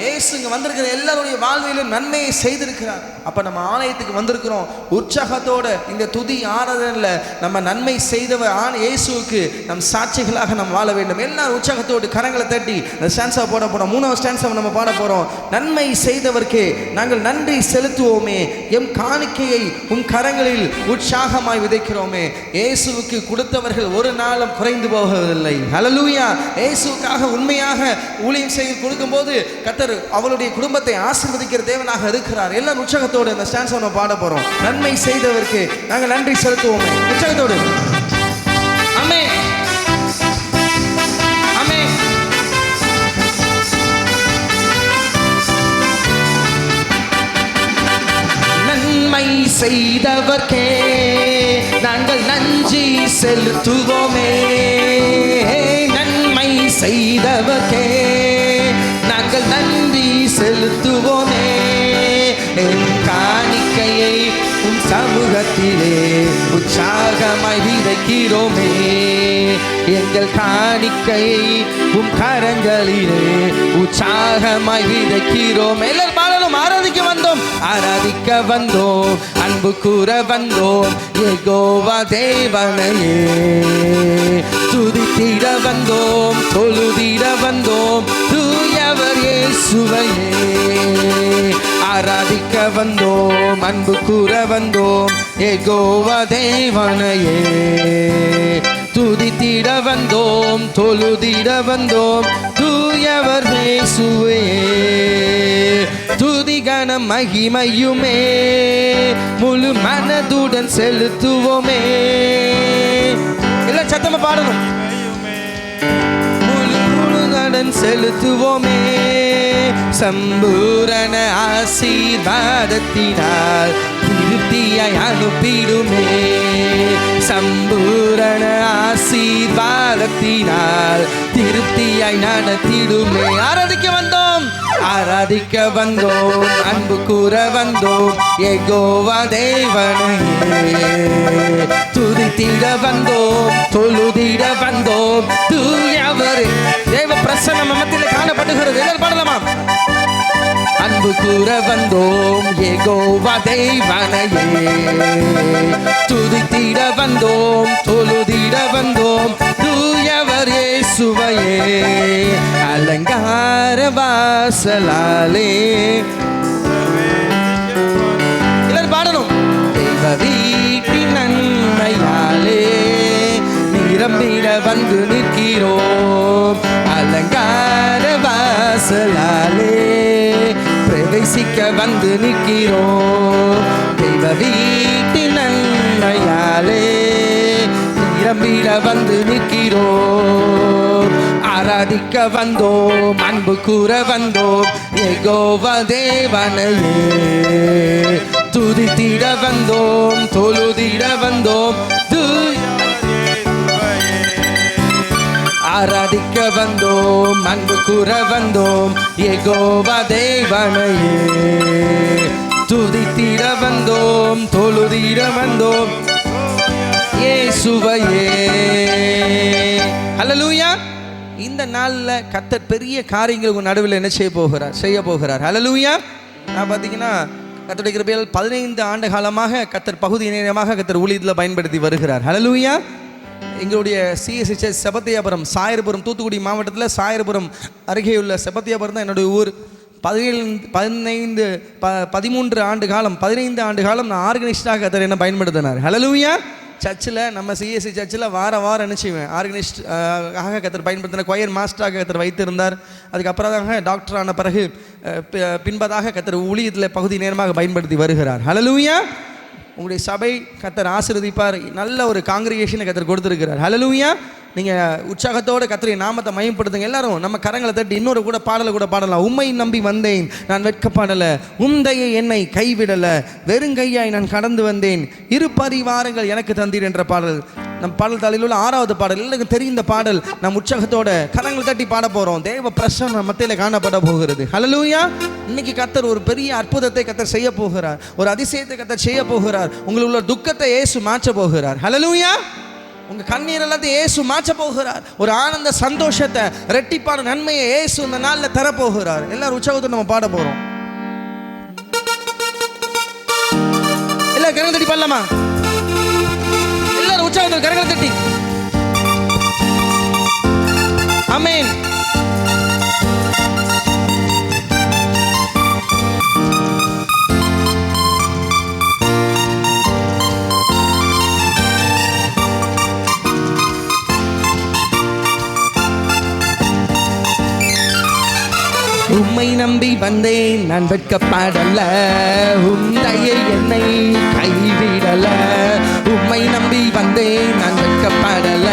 F: இயேசு இங்கே வந்திருக்கிற எல்லாருடைய வாழ்விலும் நன்மையை செய்திருக்கிறார். அப்போ நம்ம ஆலயத்துக்கு வந்திருக்கிறோம் உற்சாகத்தோட இந்த துதி ஆராதனையில் நம்ம நன்மை செய்தவர் இயேசுவுக்கு நம் சாட்சிகளாக நம்ம வாழ வேண்டும். எல்லாரும் உற்சாகத்தோடு கரங்களை தட்டி அந்த ஸ்டான்ஸா போட போகிறோம். 3வது ஸ்டான்ஸா நம்ம பாட போகிறோம். நன்மை செய்தவர்க்கு நாங்கள் நன்றி செலுத்துவோமே, எம் காணிக்கையை உம் கரங்களில் உற்சாகமாய் விதைக்கிறோமே. இயேசுவுக்கு கொடுத்தவர்கள் ஒரு நாளும் குறைந்து போவதில்லை. ஹல்லேலூயா. இயேசுவுக்காக உண்மையாக ஊழியம் செய்து கொடுக்கும்போது கர்த்தர் அவளுடைய குடும்பத்தை ஆசீர்வதிக்கிற தேவனாக இருக்கிறார். எல்லாரும் உற்சாகத்தோடு அந்த ஸ்டான்ஸை நம்ம பாட போறோம். நன்மை செய்தவருக்கு நாங்கள் நன்றி செலுத்துவோமே. உற்சாகத்தோடு ஆமென் ஆமென். நன்மை செய்தவர்க்கே நாங்கள் நன்றி செலுத்துவோமே. நன்மை செய்தவர்க்கே நாங்கள் நன்றி செலுத்துவோமே. என் காணிக்கையை உம் சமூகத்திலே உற்சாகமாய் விதைக்கிறோமே. எங்கள் காணிக்கையை உம் கரங்களிலே உற்சாகமாய் விதைக்கிறோம். எல்லாரும் பாடலும். ஆராதிக்க வந்தோம், ஆராதிக்க வந்தோம், அன்பு கூற வந்தோம் யெகோவா தேவனையே. துதித்திட வந்தோம், தொழுதிட வந்தோம் தூயவர் இயேசுவையே. ஆராதிக்க வந்தோம், அன்பு கூற வந்தோம் யெகோவா தேவனையே. துதித்திட வந்தோம், தொழுதிட வந்தோம் தூயவர் இயேசுவையே. துதி கனம் மகிமையுமே முழு மனதுடன் செலுத்துவோமே. எல்லாம் சத்தமா பாடணும். முழுமுடன் செலுத்துவோமே. சம்பூரண ஆசீர்வாதத்தினால் திருப்தியாய் அனுப்பிடுமே. சம்பூரண ஆசீர்வாதத்தினால் திருப்தியாய் நடத்திடுமே. ஆராதிக்க வந்தோம், ஆராதிக்க வந்தோம், அன்பு கூற வந்தோம் யெகோவா தேவனையே. துதித்திட வந்தோம், தொழுதிட வந்தோம் தூயவர் தேவ பிரசன்னம் மத்தியில் காணப்படுகிறது. எல்லாரும் பாடலாமா? அன்பு கூற வந்தோம் யெகோவா தேவனையே. துதித்திட வந்தோம், தொழுதிட வந்தோம் தூயவர் இயேசுவையே. அலங்கார வாசலாலே எல்லாரும் பாடணும். தெய்வ வீட்டின் நன்மையாலே நிரம்பிட வந்து நிற்கிறோம். அலங்கார வாசலாலே பிரவேசிக்க வந்து நிற்கிறோம். தெய்வ வீட்டின் நன்மையாலே நிரம்பிட வந்து நிற்கிறோம். ஆராதிக்க வந்தோம், அன்பு கூற வந்தோம் யெகோவா தேவனையே. துதித்திட வந்தோம், தொழுதிட வந்தோம் ஆராதிக்க வந்தோம், அன்பு கூற வந்தோம் யெகோவா தேவனையே. துதித்திட வந்தோம், தொழுதிட வந்தோம் இயேசுவையே. ஹல்லேலூயா. இந்த நாளில் கர்த்தர் பெரிய காரியங்கள் உங்கள் நடுவில் என்ன செய்ய போகிறார். ஹல்லேலூயா. நான் பார்த்தீங்கன்னா கர்த்தருடைய கிருபையால் 15 ஆண்டு காலமாக கர்த்தர் பகுதி நேரமாக கர்த்தர் ஊழியத்தில் பயன்படுத்தி வருகிறார். ஹல்லேலூயா. எங்களுடைய சிஎஸ்சி சர்ச் செபத்தியாபுரம், சாயர்புரம், தூத்துக்குடி மாவட்டத்தில் சாயர்புரம் அருகே உள்ள செபத்தியாபுரம் தான் என்னுடைய ஊர். 15 ஆண்டு காலம் நான் ஆர்கனைஸ்டாக கர்த்தர் என்ன பயன்படுத்தினார். ஹல்லேலூயா. சர்ச்சில் நம்ம சிஎஸ்சி சர்ச்சில் வாரம் என்ன செய்வேன், ஆர்கனைஸ்ட் ஆக கர்த்தர் பயன்படுத்தின கொயர் மாஸ்டராக கர்த்தர் வைத்திருந்தார். அதுக்கப்புறமாக டாக்டர் ஆன பிறகு பின்பதாக கர்த்தர் ஊழியத்தில் பகுதி நேரமாக பயன்படுத்தி வருகிறார். ஹல்லேலூயா. உங்களுடைய சபை கர்த்தர் ஆசீர்வதிப்பார். நல்ல ஒரு காங்கிரிகேஷனை கர்த்தர் கொடுத்துருக்கிறார். ஹல்லேலூயா. நீங்கள் உற்சாகத்தோடு கர்த்தருடைய நாமத்தை மையப்படுத்துங்க. எல்லாரும் நம்ம கரங்களை தட்டி இன்னொரு பாடலை பாடலாம். உம்மை நம்பி வந்தேன் நான் வெட்கப்படலை, உம்தையை என்னை கைவிடலை, வெறுங்கையாய் நான் கடந்து வந்தேன், இரு பரிவாரங்கள் எனக்கு தந்தீர் என்ற பாடல் நம் பாடல் தாளில் உள்ள 6வது பாடல். எல்லாருக்கும் தெரிந்த பாடல். நம் உற்சாகத்தோட கரங்களை தட்டி பாட போகிறோம். தேவ பிரசன்னம் மத்தியில் காணப்பட போகிறது. ஹல்லேலூயா. இன்னைக்கு கர்த்தர் ஒரு பெரிய அற்புதத்தை கர்த்தர் செய்ய போகிறார். ஒரு அதிசயத்தை கர்த்தர் செய்ய போகிறார். உங்களுக்கு உள்ள துக்கத்தை இயேசு மாற்ற போகிறார். ஹல்லேலூயா. உங்க கண்ணீர் எல்லாத்தையும் இயேசு மாற்ற போகிறார். ஒரு ஆனந்த சந்தோஷத்தை, ரெட்டிப்பான நன்மையை இயேசு இந்த நாளில் தரப்போகிறார். எல்லாரும் உற்சாகத்தோடு நம்ம பாட போகிறோம். பண்ணலாமா? எல்லாரும் உற்சாகத்தில் கரங்களை தட்டி ஆமென். உம்மை நம்பி வந்தேன் நான் வெட்கப்படல, உந்தையை என்னை கைவிடல. உம்மை நம்பி வந்தேன் நான் வெட்கப்படல,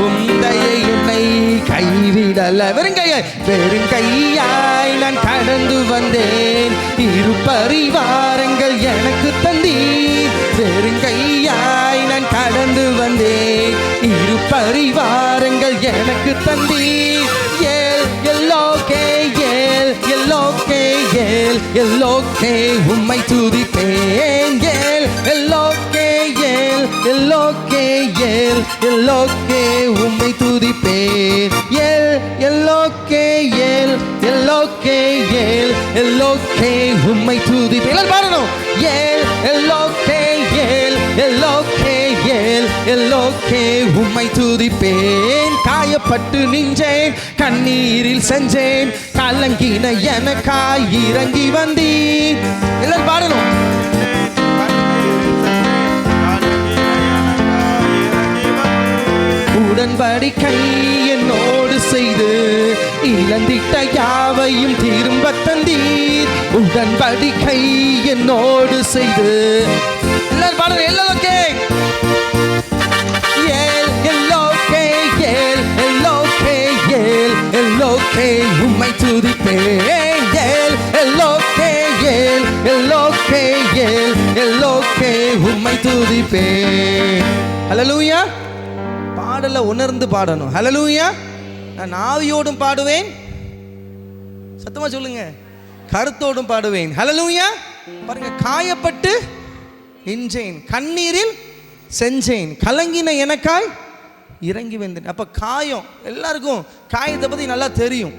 F: உந்தையை என்னை கைவிடல. வெறுங்கையாய் நான் கடந்து வந்தேன், இரு பரிவாரங்கள் எனக்கு தந்தீர். வெறுங்கையாய் நான் கடந்து வந்தேன், இரு பரிவாரங்கள் எனக்கு தந்தீர். எல்லோக்கே உம்மை துதிப்பேன். எல்லோக்கே உம்மை துதிப்பேன். எல்லோக்கே உம்மை துதிப்பேன். எல்லாரும் பாடணும். எல்லோக்கே உம்மை துதிப்பேன். காயப்பட்டு நின்றேன், கண்ணீரில் செஞ்சேன், கலங்கின எனக்காய் இறங்கி வந்தீர். எல்லாரும் பாடணும். உடன்படிக்கை என்னோடு செய்து இழந்திட்ட யாவையும் திரும்ப தந்தீர். உடன்படிக்கை என்னோடு செய்து எல்லாரும் பாடணும். எல்லோக்கே உம்மை துதிப்பேன். எல்லோக்கே உம்மை துதிப்பேன். ஹல்லேலூயா. பாடல உணர்ந்து பாடணும். ஹல்லேலூயா. நான் ஆவியோடும் பாடுவேன், சத்தமா சொல்லுங்க, கருத்தோடும் பாடுவேன். ஹல்லேலூயா. பாருங்க, காயப்பட்டு நின்றேன், கண்ணீரில் செஞ்சேன், கலங்கின எனக்காய் இறங்கி வந்தேன். அப்ப காயம், எல்லாருக்கும் காயத்தை பத்தி நல்லா தெரியும்.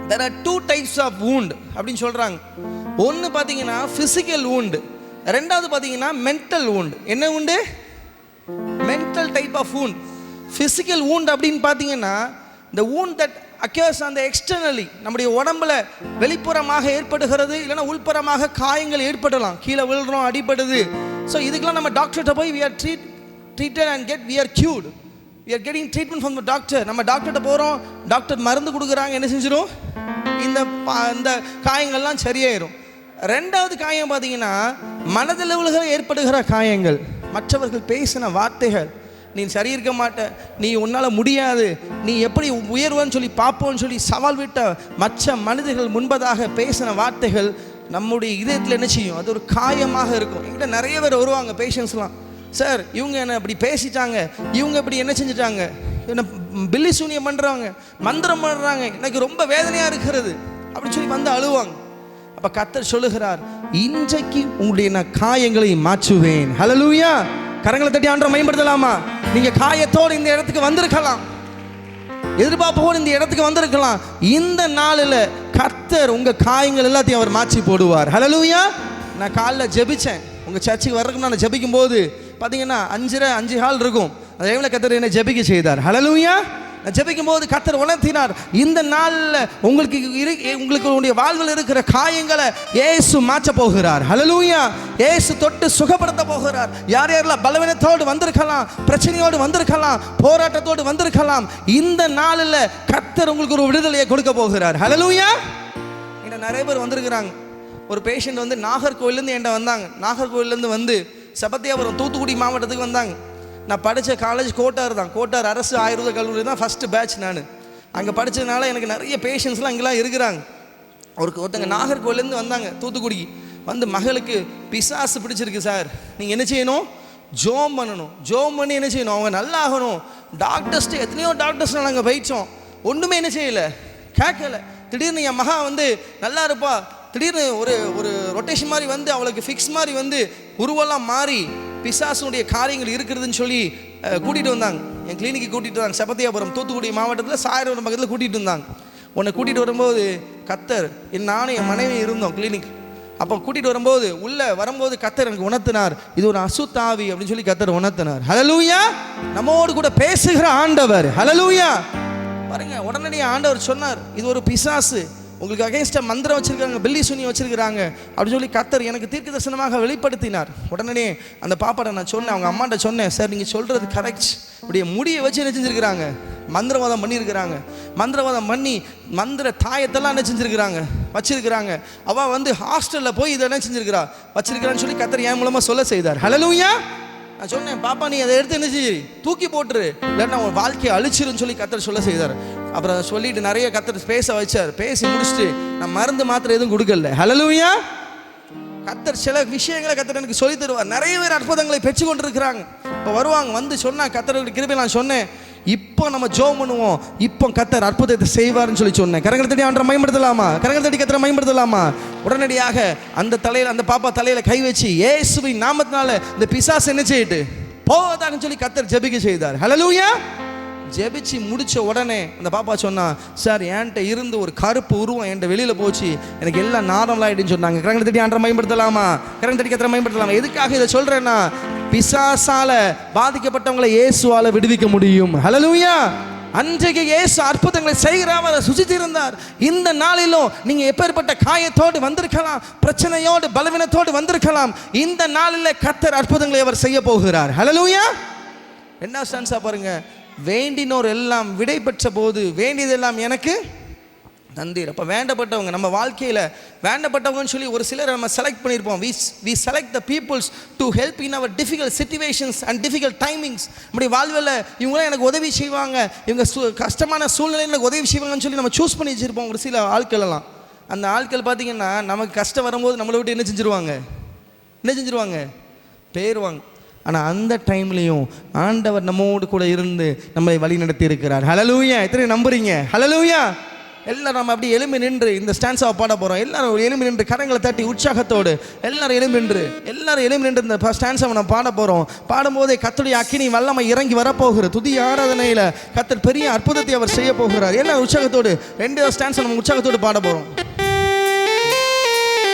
F: there are two types of wound அப்படின்னு சொல்றாங்க. ஒன்று பார்த்தீங்கன்னா physical wound, ரெண்டாவது பார்த்தீங்கன்னா mental wound. என்ன wound? mental type of wound. physical wound அப்படின்னு பார்த்தீங்கன்னா the wound that occurs on the externally, நம்முடைய உடம்புல வெளிப்புறமாக ஏற்படுகிறது, இல்லைன்னா உள்புறமாக காயங்கள் ஏற்படலாம். கீழே விழுறோம், அடிபடுது. ஸோ இதுக்கெல்லாம் நம்ம டாக்டர்கிட்ட போய் we are treated and we are cured. we are getting treatment from the doctor. நம்ம டாக்டர்கிட்ட போகிறோம், டாக்டர் மருந்து கொடுக்குறாங்க, என்ன செஞ்சிடும், இந்த காயங்கள்லாம் சரியாயிரும். ரெண்டாவது காயம் பார்த்தீங்கன்னா மனதளவுல ஏற்படுகிற காயங்கள், மற்றவர்கள் பேசின வார்த்தைகள், நீ சரி இருக்க மாட்ட, நீ உன்னால் முடியாது, நீ எப்படி உயர்வன்னு சொல்லி பார்ப்போன்னு சொல்லி சவால் விட்ட மற்ற மனிதர்கள் முன்பதாக பேசின வார்த்தைகள் நம்முடைய இதயத்தில் என்ன செய்யும், அது ஒரு காயமாக இருக்கும். என்கிட்ட நிறைய பேர் வருவாங்க பேஷண்ட்ஸ்லாம், சார் இவங்க என்ன இப்படி பேசிட்டாங்க, இவங்க இப்படி என்ன செஞ்சிட்டாங்க, என்ன பில்லி சூனியம் பண்ணுறாங்க, மந்திரம் பண்ணுறாங்க, எனக்கு ரொம்ப வேதனையாக இருக்கிறது அப்படின்னு சொல்லி வந்து அழுவாங்க. அப்போ கர்த்தர் சொல்லுகிறார், இன்றைக்கு உங்களுடைய நான் காயங்களை மாற்றுவேன். ஹல்லேலூயா. கரங்களை தட்டி ஆண்டவரை மகிமைப்படுத்தலாமா? நீங்கள் காயத்தோடு இந்த இடத்துக்கு வந்திருக்கலாம், எதிர்பார்ப்போடு இந்த இடத்துக்கு வந்திருக்கலாம். இந்த நாளில் கர்த்தர் உங்கள் காயங்கள் எல்லாத்தையும் அவர் மாற்றி போடுவார். ஹல்லேலூயா. நான் காலைல ஜெபிச்சேன், உங்கள் சர்ச்சுக்கு வர்றதுக்கு நான் ஜெபிக்கும் போது பார்த்தீங்கன்னா 5:30 ஹால் இருக்கும். அந்த டைமில் கர்த்தர் என்ன ஜெபிக்க செய்தார். ஹல்லேலூயா. நான் ஜெபிக்கும் போது கர்த்தர் உணர்த்தினார், இந்த நாளில் உங்களுக்கு வாழ்வில் இருக்கிற காயங்களை இயேசு மாற்ற போகிறார். ஹல்லேலூயா. இயேசு தொட்டு சுகப்படுத்த போகிறார். யார் யாரெல்லாம் பலவீனத்தோடு வந்திருக்கலாம், பிரச்சனையோடு வந்திருக்கலாம், போராட்டத்தோடு வந்திருக்கலாம், இந்த நாளில் கர்த்தர் உங்களுக்கு ஒரு விடுதலையை கொடுக்க போகிறார். ஹல்லேலூயா. இன்னும் நிறைய பேர் வந்திருக்கிறாங்க. ஒரு பேஷண்ட் வந்து நாகர்கோவிலேருந்து என்கிட்ட வந்தாங்க. நாகர்கோவிலேருந்து வந்து செபத்தியாபுரம் தூத்துக்குடி மாவட்டத்துக்கு வந்தாங்க. நான் படித்த காலேஜ் கோட்டார் தான், கோட்டார் அரசு ஆயுர்வேத கல்லூரி தான் ஃபஸ்ட்டு பேட்ச். நான் அங்கே படித்ததுனால எனக்கு நிறைய பேஷண்ட்ஸ்லாம் இங்கெல்லாம் இருக்கிறாங்க. ஒருத்தங்க நாகர்கோவிலேருந்து வந்தாங்க தூத்துக்குடிக்கு வந்து, மகளுக்கு பிசாசு பிடிச்சிருக்கு சார், நீங்கள் என்ன செய்யணும், ஜோம் பண்ணணும், ஜோம் பண்ணி என்ன செய்யணும், அவங்க நல்லா ஆகணும். டாக்டர்ஸ்ட்டு எத்தனையோ டாக்டர்ஸ் நாங்கள் போயிட்டோம், ஒன்றுமே என்ன செய்யலை, கேட்கலை. திடீர்னு என் மகா வந்து நல்லா இருப்பா, திடீர்னு ஒரு ரொட்டேஷன் மாதிரி வந்து அவளுக்கு ஃபிக்ஸ் மாதிரி வந்து உருவெல்லாம் மாறி பிசாசுடைய காரியங்கள் இருக்கிறதுன்னு சொல்லி கூட்டிகிட்டு வந்தாங்க. என் கிளினிக்கு கூட்டிகிட்டு வந்தாங்க. செபத்தியாபுரம் தூத்துக்குடி மாவட்டத்தில் சாயரவரம் பக்கத்தில் கூட்டிகிட்டு வந்தாங்க. உன்னை கூட்டிகிட்டு வரும்போது கர்த்தர், நானும் என் மனைவி இருந்தோம் கிளினிக். அப்போ கூட்டிகிட்டு வரும்போது உள்ளே வரும்போது கர்த்தர் எனக்கு உணர்த்தினார், இது ஒரு அசுத்தாவி அப்படின்னு சொல்லி கர்த்தர் உணர்த்தினார். ஹல்லேலூயா. நம்மோடு கூட பேசுகிற ஆண்டவர். ஹல்லேலூயா. பாருங்க, உடனடியாக ஆண்டவர் சொன்னார், இது ஒரு பிசாசு, உங்களுக்கு அகைன்ஸ்டாக மந்திரம் வச்சிருக்காங்க, பில்லி சுனி வச்சிருக்கிறாங்க அப்படின்னு சொல்லி கர்த்தர் எனக்கு தீர்க்க தரிசனமாக வெளிப்படுத்தினார். உடனே அந்த பாப்பாட்ட நான் சொன்னேன், அவங்க அம்மாட்ட சொன்னேன், சார் நீங்கள் சொல்கிறது கரெக்ட், இப்படியே முடியை வச்சு என்ன செஞ்சுருக்கிறாங்க, மந்திரவாதம் பண்ணியிருக்கிறாங்க. மந்திரவாதம் பண்ணி மந்திர தாயத்தெல்லாம் என்ன செஞ்சுருக்கிறாங்க, வச்சிருக்கிறாங்க. அவள் வந்து ஹாஸ்டலில் போய் இதை என்ன செஞ்சுருக்கிறா, வச்சிருக்கிறான்னு சொல்லி கர்த்தர் என் மூலமாக சொல்ல செய்தார். ஹல்லேலூயா. நான் சொன்னேன், பாப்பா நீ அதை எடுத்து என்ன செய்ய, தூக்கி போட்டுரு, இல்லைன்னா உன் வாழ்க்கையை அழிச்சிருன்னு சொல்லி கர்த்தர் சொல்ல செய்தார். அப்புறம் சொல்லிட்டு நிறைய கர்த்தர் பேச வச்சார். பேசி முடிச்சுட்டு நான் மருந்து மாத்திரை எதுவும் கொடுக்கல. ஹல்லேலூயா. கர்த்தர் சில விஷயங்களை கர்த்தர் எனக்கு சொல்லி தருவார். நிறைய பேர் அற்புதங்களை பெற்று கொண்டு இருக்கிறாங்க. இப்போ வருவாங்க, வந்து சொன்னா கர்த்தருடைய கிருபை. நான் சொன்னேன், இப்போ நம்ம ஜெபம் பண்ணுவோம், இப்போ கர்த்தர் அற்புதத்தை செய்வார்னு சொல்லி சொன்னேன். கரங்களை தட்டி ஆண்டவரை மகிமைப்படுத்தலாமா? கரங்களை தட்டி கர்த்தரை மகிமைப்படுத்தலாமா? உடனடியாக அந்த தலையில், அந்த பாப்பா தலையில் கை வச்சு இயேசுவின் நாமத்தினால இந்த பிசாசு என்ன செய்யிட்டு போவதான்னு சொல்லி கர்த்தர் ஜெபிக்க செய்தார். ஹல்லேலூயா. ஜெபிச்சு முடிச்ச உடனே அந்த பாப்பா சொன்னா, சார் என்கிட்ட இருந்து ஒரு கருப்பு உருவம் என்கிட்ட வெளியில் போச்சு, எனக்கு எல்லாம் நார்மல் ஆகிடுன்னு சொன்னாங்க. கரங்களை தட்டி ஆண்டவரை மகிமைப்படுத்தலாமா? கரங்களை தட்டி கர்த்தரை மகிமைப்படுத்தலாமா? எதுக்காக இதை சொல்கிறேன்னா, பிசாசால பாதிக்கப்பட்டவங்களை இயேசுவால விடுவிக்க முடியும். ஹல்லேலூயா. அன்றைக்கு இயேசு அற்புதங்களை செய்கிறவர் சுசித்திருந்தார். இந்த நாளிலும் நீங்க எப்பேற்பட்ட காயத்தோடு வந்திருக்கலாம், பிரச்சனையோடு பலவீனத்தோடு வந்திருக்கலாம், இந்த நாளில் கர்த்தர் அற்புதங்களை அவர் செய்ய போகிறார். ஹல்லேலூயா. என்ன சான்ஸா பாருங்க, வேண்டினோர் எல்லாம் விடை பெற்ற போது வேண்டியதெல்லாம் எனக்கு தந்தீர். அப்போ வேண்டப்பட்டவங்க நம்ம வாழ்க்கையில் வேண்டப்பட்டவங்கன்னு சொல்லி ஒரு சிலர் நம்ம செலக்ட் பண்ணியிருப்போம். We select the peoples to help in our difficult situations and difficult timings. நம்முடைய வாழ்வில் இவங்களாம் எனக்கு உதவி செய்வாங்க, இவங்க கஷ்டமான சூழ்நிலையில் எனக்கு உதவி செய்வாங்கன்னு சொல்லி நம்ம சூஸ் பண்ணி வச்சுருப்போம் ஒரு சில ஆட்களெல்லாம். அந்த ஆட்கள் பார்த்திங்கன்னா நமக்கு கஷ்டம் வரும்போது நம்மளை விட்டு என்ன செஞ்சுருவாங்க, போயிடுவாங்க. ஆனால் அந்த டைம்லையும் ஆண்டவர் நம்மோடு கூட இருந்து நம்மை வழி நடத்தி இருக்கிறார். ஹல்லேலூயா. எத்தனை நம்புறீங்க? ஹல்லேலூயா. எல்லாரும் நம்ம அப்படி எலும்பி நின்று இந்த ஸ்டான்ஸாவை பாட போகிறோம். எல்லாரும் எலும்பி நின்று கரங்களை தட்டி உற்சாகத்தோடு எல்லாரும் எலும்பி நின்று இந்த ஸ்டான்ஸாவை நம்ம பாட போகிறோம். பாடும்போதே கர்த்தருடைய அக்கினி வல்லமை இறங்கி வரப்போகிறது. துதி ஆராதனையில் கர்த்தர் பெரிய அற்புதத்தை அவர் செய்ய போகிறார். எல்லாரும் உற்சாகத்தோடு 2 ஸ்டான்ஸை நம்ம உற்சாகத்தோடு பாட போகிறோம்.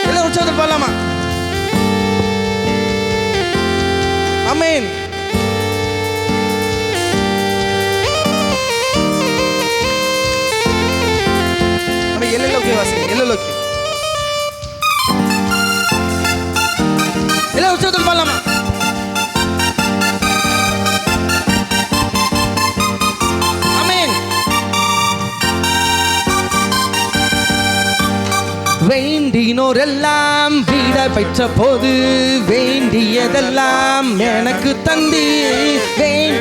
F: எல்லாரும் உற்சாகத்தோடு பாடலாமா? ஆமென். எல்லோக்கே வாசிங்க, எல்லோக்கே. எல்லா உற்சாகத்தோடு பாடலாமா? ஆமென். வேண்டினோர் எல்லாம் விட பெற்ற போது வேண்டியதெல்லாம் எனக்கு தந்தீர்.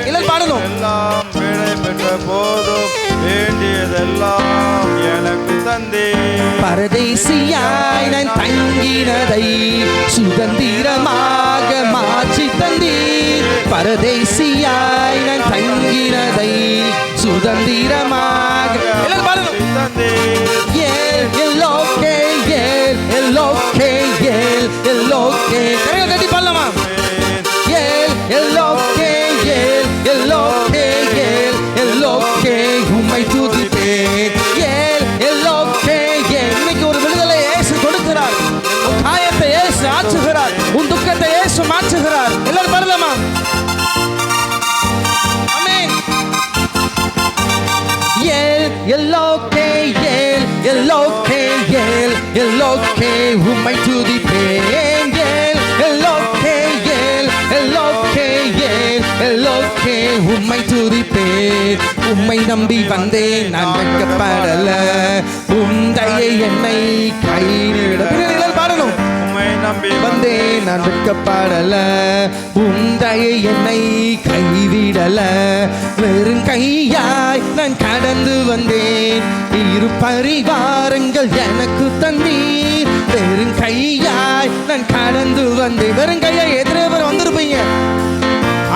F: எல்லாரும் பாடணும்.
C: எல்லாம் விடை பெற்ற போதும் வேண்டியதெல்லாம் எனக்கு தந்தீர்.
F: பரதேசியாய் நான் தங்கினதை சுதந்திரமாக மாற்றி தந்தீர். பரதேசியாய் நான் தங்கினதை சுதந்திரமாக எல்லாரும் பாடணும். எல்லோக்கே ஏல் எல்லோக்கே ஏல் எல்லோக்கே. கரங்களை தட்டி பாடலாமா? ஏல் எல்லோக்கே ஏல் எல்லோக்கே ஏல் எல்லோக்கே உம்மை துதிப்பேன். ஏல் எல்லோக்கே ஏல். இன்னைக்கு ஒரு விடுதலை இயேசு கொடுக்கிறார். உன் காயத்தை இயேசு ஆற்றுகிறார். உன் துக்கத்தை இயேசு மாற்றுகிறார். எல்லாரும் பாடலாமா? ஆமென். ஏல் எல்லோக்கே ஏல் எல்லோக்கே ஏல் எல்லோக்கே உம்மை துதிப்பேன். ஏல் எல்லோக்கே ஏல் எல்லோக்கே ஏல் எல்லோக்கே உம்மை துதிப்பேன். உம்மை நம்பி வந்தேன் நான் வெட்கப்படல, உந்தையை என்னை கைவிட. பாடணும். உம்மை நம்பி வந்தேன் நான் வெட்கப்படல, உந்தையை என்னை கைவிடல. வெறும் கையாய் நான் கடந்து வந்தேன், இரு பரிவாரங்கள் எனக்கு தந்தீர். வெறும் கையாய் நான் கடந்து வந்தேன். வெறும் கையாய் எத்தனை பேர் வந்திருப்பீங்க?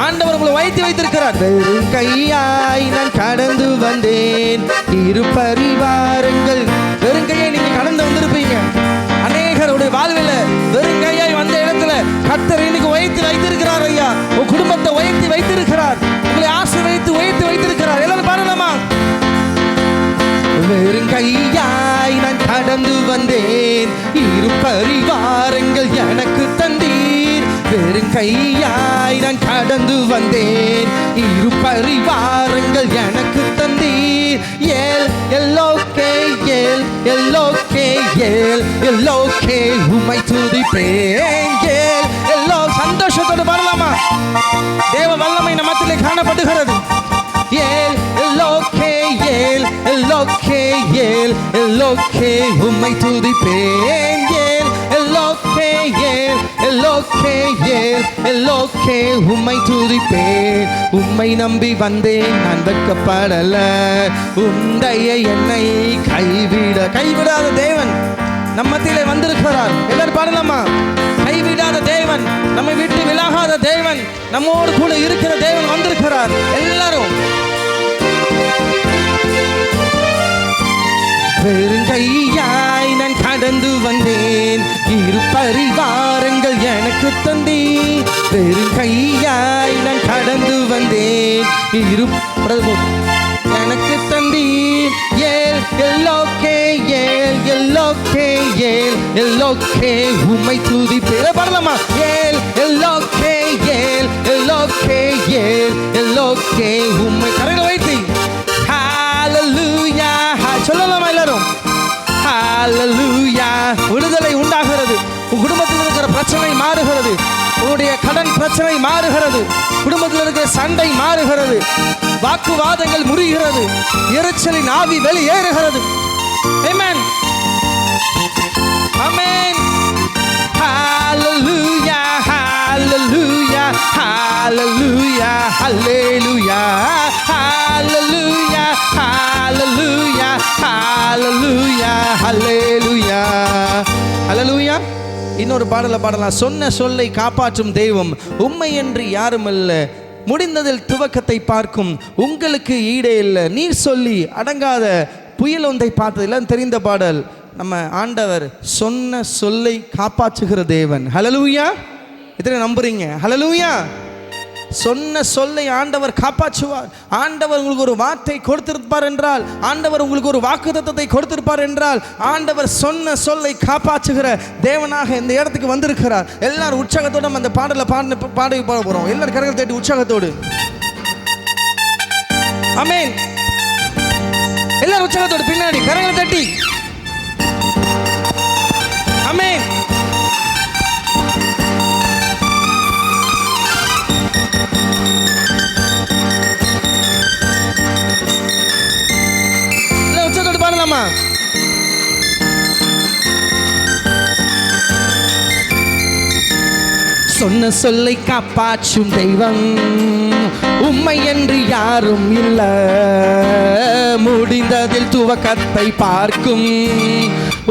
F: ஆண்டவர் உங்களை வைத்து வைத்திருக்கிறார். வெறும் கையாய் நான் கடந்து வந்தேன், இரு பரிவாரங்கள். வெறும் கையாய் நீங்க கடந்து வந்திருப்பீங்க. அநேகருடைய வாழ்வில் வெறும் கையாய் வந்த இடத்துல கர்த்தர் இன்னைக்கு உயர்த்தி வைத்திருக்கிறார். ஐயா, உன் குடும்பத்தை உயர்த்தி வைத்திருக்கிறார். உங்களை ஆசீர்வதித்து உயர்த்தி வைத்திருக்கிறார். எல்லாரும் பாடலாமா? வெறும் கையாய் நான் கடந்து வந்தேன், இரு பரிவாரங்கள் எனக்கு தந்தீர். வெறும் கையாய் நான் கடந்து வந்தேன், இரு பரிவாரங்கள் எனக்கு தந்தீர். ஏல் எல்லோக்கே ஏல் எல்லோக்கே ஏல் எல்லோக்கே உம்மை துதிப்பேன். ஏல் எல்லோ சந்தோஷத்தோடு பாடலாமா? தேவ வல்லமை நம்மத்திலே காணப்படுகிறது. ஏல் எல்லோக்கே ஏல் எல்லோக்கே ஏல் எல்லோக்கே உம்மை துதிப்பேன். ஏல் எல்லோக்கே ஏல் எல்லோக்கே ஏல் எல்லோக்கே உம்மை துதிப்பேன். உம்மை நம்பி வந்தேன் நான் வெட்கப்படல, உண்டைய என்னை கைவிடாத தேவன் நம்மத்திலே வந்திருக்கிறார். எல்லாரும் பாடலாமா? கைவிடாத தேவன், நம்மை விட்டு விலகாத தேவன், நம்மோடு கூட இருக்கிற தேவன் வந்திருக்கிறார். எல்லாரும் பெருங்கையாய் நான் கடந்து வந்தேன், இரு பரிவாரங்கள் எனக்கு தந்தீர். பெருங்கையாய் நான் கடந்து வந்தேன், இரு எனக்கு தந்தீர். ஏல் எல்லோக்கே ஏல் எல்லோக்கே ஏல் எல்லோக்கே உம்மை துதிப்பேன். பாடலாமா? ஏல் எல்லோக்கே ஏல் எல்லோக்கே ஏல் எல்லோக்கே உம்மை கரையில் வைத்து ஹalleluya சொல்லலாமா? எல்லாரும் ஹalleluya. விடுதலை உண்டாகிறது. உன் குடும்பத்தில் இருக்கிற பிரச்சனை மாறுகிறது, உன்னுடைய கடன் பிரச்சனை மாறுகிறது, குடும்பத்தில் இருக்கிற சண்டை மாறுகிறது, வாக்குவாதங்கள் முறிகிறது, எரிச்சலின் ஆவி வெளியேறுகிறது. ஆமென் ஆமென். ஹalleluya ஹalleluya ஹalleluya ஹalleluya ஹalleluya ஹalleluya ஹalleluya ஹalleluya ஹalleluya. இன்னொரு பாடலை பாடலாம். சொன்ன சொல்லை காப்பாற்றும் தெய்வம் உம்மை என்று யாரும் அல்ல, முடிந்ததில் துவக்கத்தை பார்க்கும் உங்களுக்கு ஈடே இல்லை. நீர் சொல்லி அடங்காத புயல் ஒன்றை பார்த்ததெல்லாம் தெரிந்த பாடல். நம்ம ஆண்டவர் சொன்ன சொல்லை காப்பாற்றுகிற தேவன். ஹல்லேலூயா. இத்தனை நம்புறீங்க? ஹல்லேலூயா. சொன்ன சொல்லை ஆண்டவர் காப்பாற்றுவார். ஆண்டவர் உங்களுக்கு ஒரு வார்த்தை கொடுத்திருப்பார் என்றால், ஆண்டவர் உங்களுக்கு ஒரு வாக்குத்தத்தத்தை கொடுத்திருப்பார் என்றால், ஆண்டவர் சொன்ன சொல்லை காப்பாற்றுகிற தேவனாக இந்த இடத்துக்கு வந்திருக்கிறார். எல்லாரும் உற்சாகத்தோடு அந்த பாடலை பாட போறோம். எல்லாரும் கரங்கள் தட்டி உற்சாகத்தோடு ஆமென். எல்லாரும் உற்சாகத்தோடு பின்னாடி கரங்களை தட்டி ஆமென். உற்சாகத்தோடு பாடலாமா? சொன்ன சொல்லை காப்பாற்றும் தெய்வம் உம்மை என்று யாரும் இல்ல, முடிந்ததில் துவக்கத்தை பார்க்கும்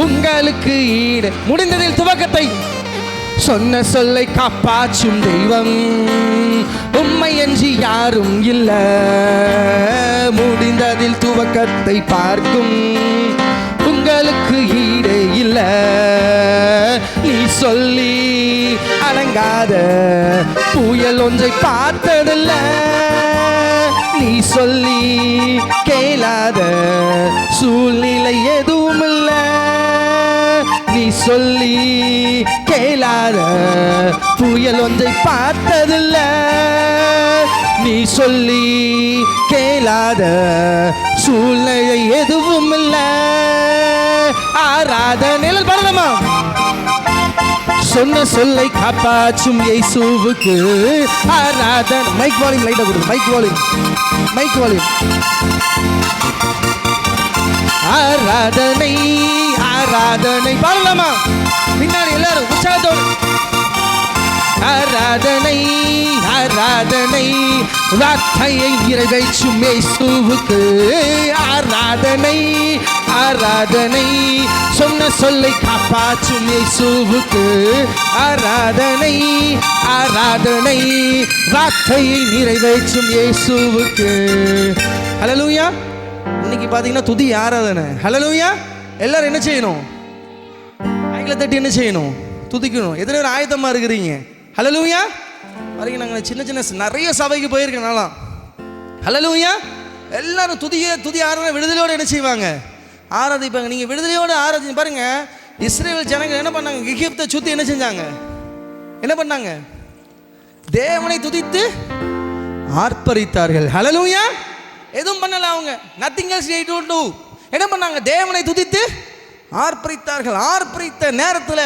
F: உங்களுக்கு ஈடு. முடிந்ததில் துவக்கத்தை சொன்ன சொல்லை காப்பாற்றும் தெய்வம் உம்மை என்று யாரும் இல்ல, முடிந்ததில் துவக்கத்தை பார்க்கும் உங்களுக்கு ஈடே இல்ல. நீ சொல்லி அடங்காத புயல் ஒன்றை பார்த்ததில்ல, நீ சொல்லி கேளாத சூழ்நிலை எதுவும் இல்ல. நீ சொல்லி கேளாத புயல் ஒன்றை பார்த்ததில்ல, நீ சொல்லி கேளாத சூழ்நிலை எதுவும் இல்ல. ஆராதனையில் பாடலாமா? சொன்ன சொல்லை காப்பாற்றும் இயேசுவுக்கு ஆராதனை. மைக் வால்யூம் லைட்டா கொடுங்க. Mic volume. ஆராதனை ஆராதனை பாடலாமா? பின்னாடி எல்லாரும் உற்சாகத்தோடு ஆராதனை ஆராதனை வார்த்தையை நிறைவேற்றும் இயேசுவுக்கு ஆராதனை ஆராதனை. சொன்ன சொல்லை காப்பாற்றும் இயேசுவுக்கு ஆராதனை ஆராதனை. வார்த்தையை நிறைவேற்றும் இயேசுவுக்கு. ஹல்லேலூயா. இன்னைக்கு பார்த்தீங்கன்னா துதி ஆராதனை. ஹல்லேலூயா. எல்லாரும் என்ன செய்யணும்? கைகளை தட்டி என்ன செய்யணும்? துதிக்கணும். எத்தனை பேர் ஆயத்தமாக இருக்கிறீங்க? ஹல்லேலூயா. பாருங்க, நாங்கள் சின்ன நிறைய சபைக்கு போயிருக்கேன் நான்லாம். ஹல்லேலூயா. எல்லாரும் துதி ஆராதனை விடுதலையோடு என்ன செய்வாங்க? ஆராதிப்பாங்க. நீங்கள் விடுதலையோடு ஆராதி பாருங்க. இஸ்ரேல் ஜனங்கள் என்ன பண்ணாங்க? எகிப்தை சுற்றி என்ன செஞ்சாங்க? என்ன பண்ணாங்க? தேவனை துதித்து ஆர்ப்பரித்தார்கள். ஹல்லேலூயா. எதுவும் பண்ணல அவங்க. Nothing else they don't do. என்ன பண்ணாங்க? தேவனை துதித்து ஆர்ப்பரித்தார்கள். ஆர்ப்பரித்த நேரத்தில்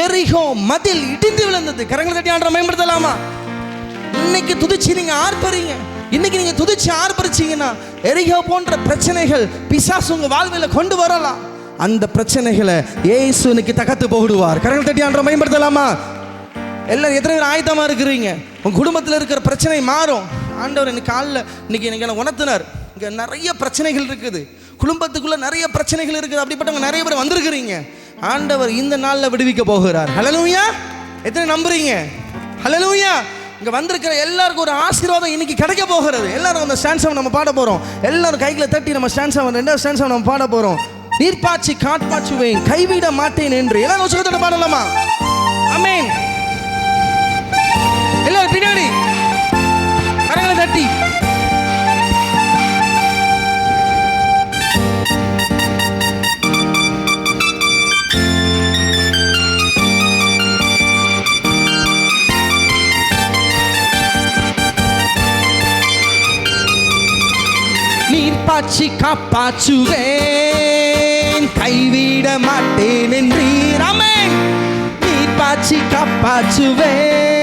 F: எரிகோ மதில் இடிந்து விழுந்தது. கரங்களை தட்டி ஆண்டவரை மேம்படுத்தலாமா? இன்னைக்கு துதிச்சு நீங்க ஆர்ப்பரிங்க. இன்னைக்கு நீங்க துதிச்சு ஆர்ப்பரிச்சீங்கன்னா எரிகோ போன்ற பிரச்சனைகள் பிசாசு உங்க வாழ்வில் கொண்டு வரலாம். அந்த பிரச்சனைகளை இயேசு இன்னைக்கு தகர்த்து போடுவார். கரங்களை தட்டி ஆண்டவரை மேம்படுத்தலாமா? எல்லாரும் எத்தனை பேர் ஆயத்தமாக இருக்கிறீங்க? உங்கள் குடும்பத்தில் இருக்கிற பிரச்சனை மாறும். ஆண்டவர் இன்னைக்கு காலில் இன்னைக்கு எனக்கு உணர்த்தினார். இங்கே நிறைய பிரச்சனைகள் இருக்குது, குடும்பத்துக்குள்ளே நிறைய பிரச்சனைகள் இருக்குது. அப்படிப்பட்டவங்க நிறைய பேர் வந்திருக்கிறீங்க. ஆண்டவர் இந்த நாளில் விடுவிக்க போகிறார். ஹல்லேலூயா. எத்தனை நம்புறீங்க? ஹல்லேலூயா. இங்கே வந்திருக்கிற எல்லாருக்கும் ஒரு ஆசீர்வாதம் இன்னைக்கு கிடைக்க போகிறது. எல்லாரும் அந்த ஸ்டான்ஸை நம்ம பாட போகிறோம். எல்லாரும் கைகளை தட்டி நம்ம ஸ்டான்ஸை 2வது ஸ்டான்ஸை நம்ம பாட போகிறோம். நீர்ப்பாய்ச்சி காட்பாய்ச்சுவேன், கைவிட மாட்டேன் என்று. எல்லாரும் உற்சாகத்தோட பாடலாமா? ஆமென். எல்லாரும் பின்னாடி கரங்களை தட்டி நீர்ப்பாய்ச்சி காப்பாற்றுவேன், கைவிட மாட்டேன் என்றீர். ஆமென். நீர்ப்பாய்ச்சி காப்பாற்றுவேன்,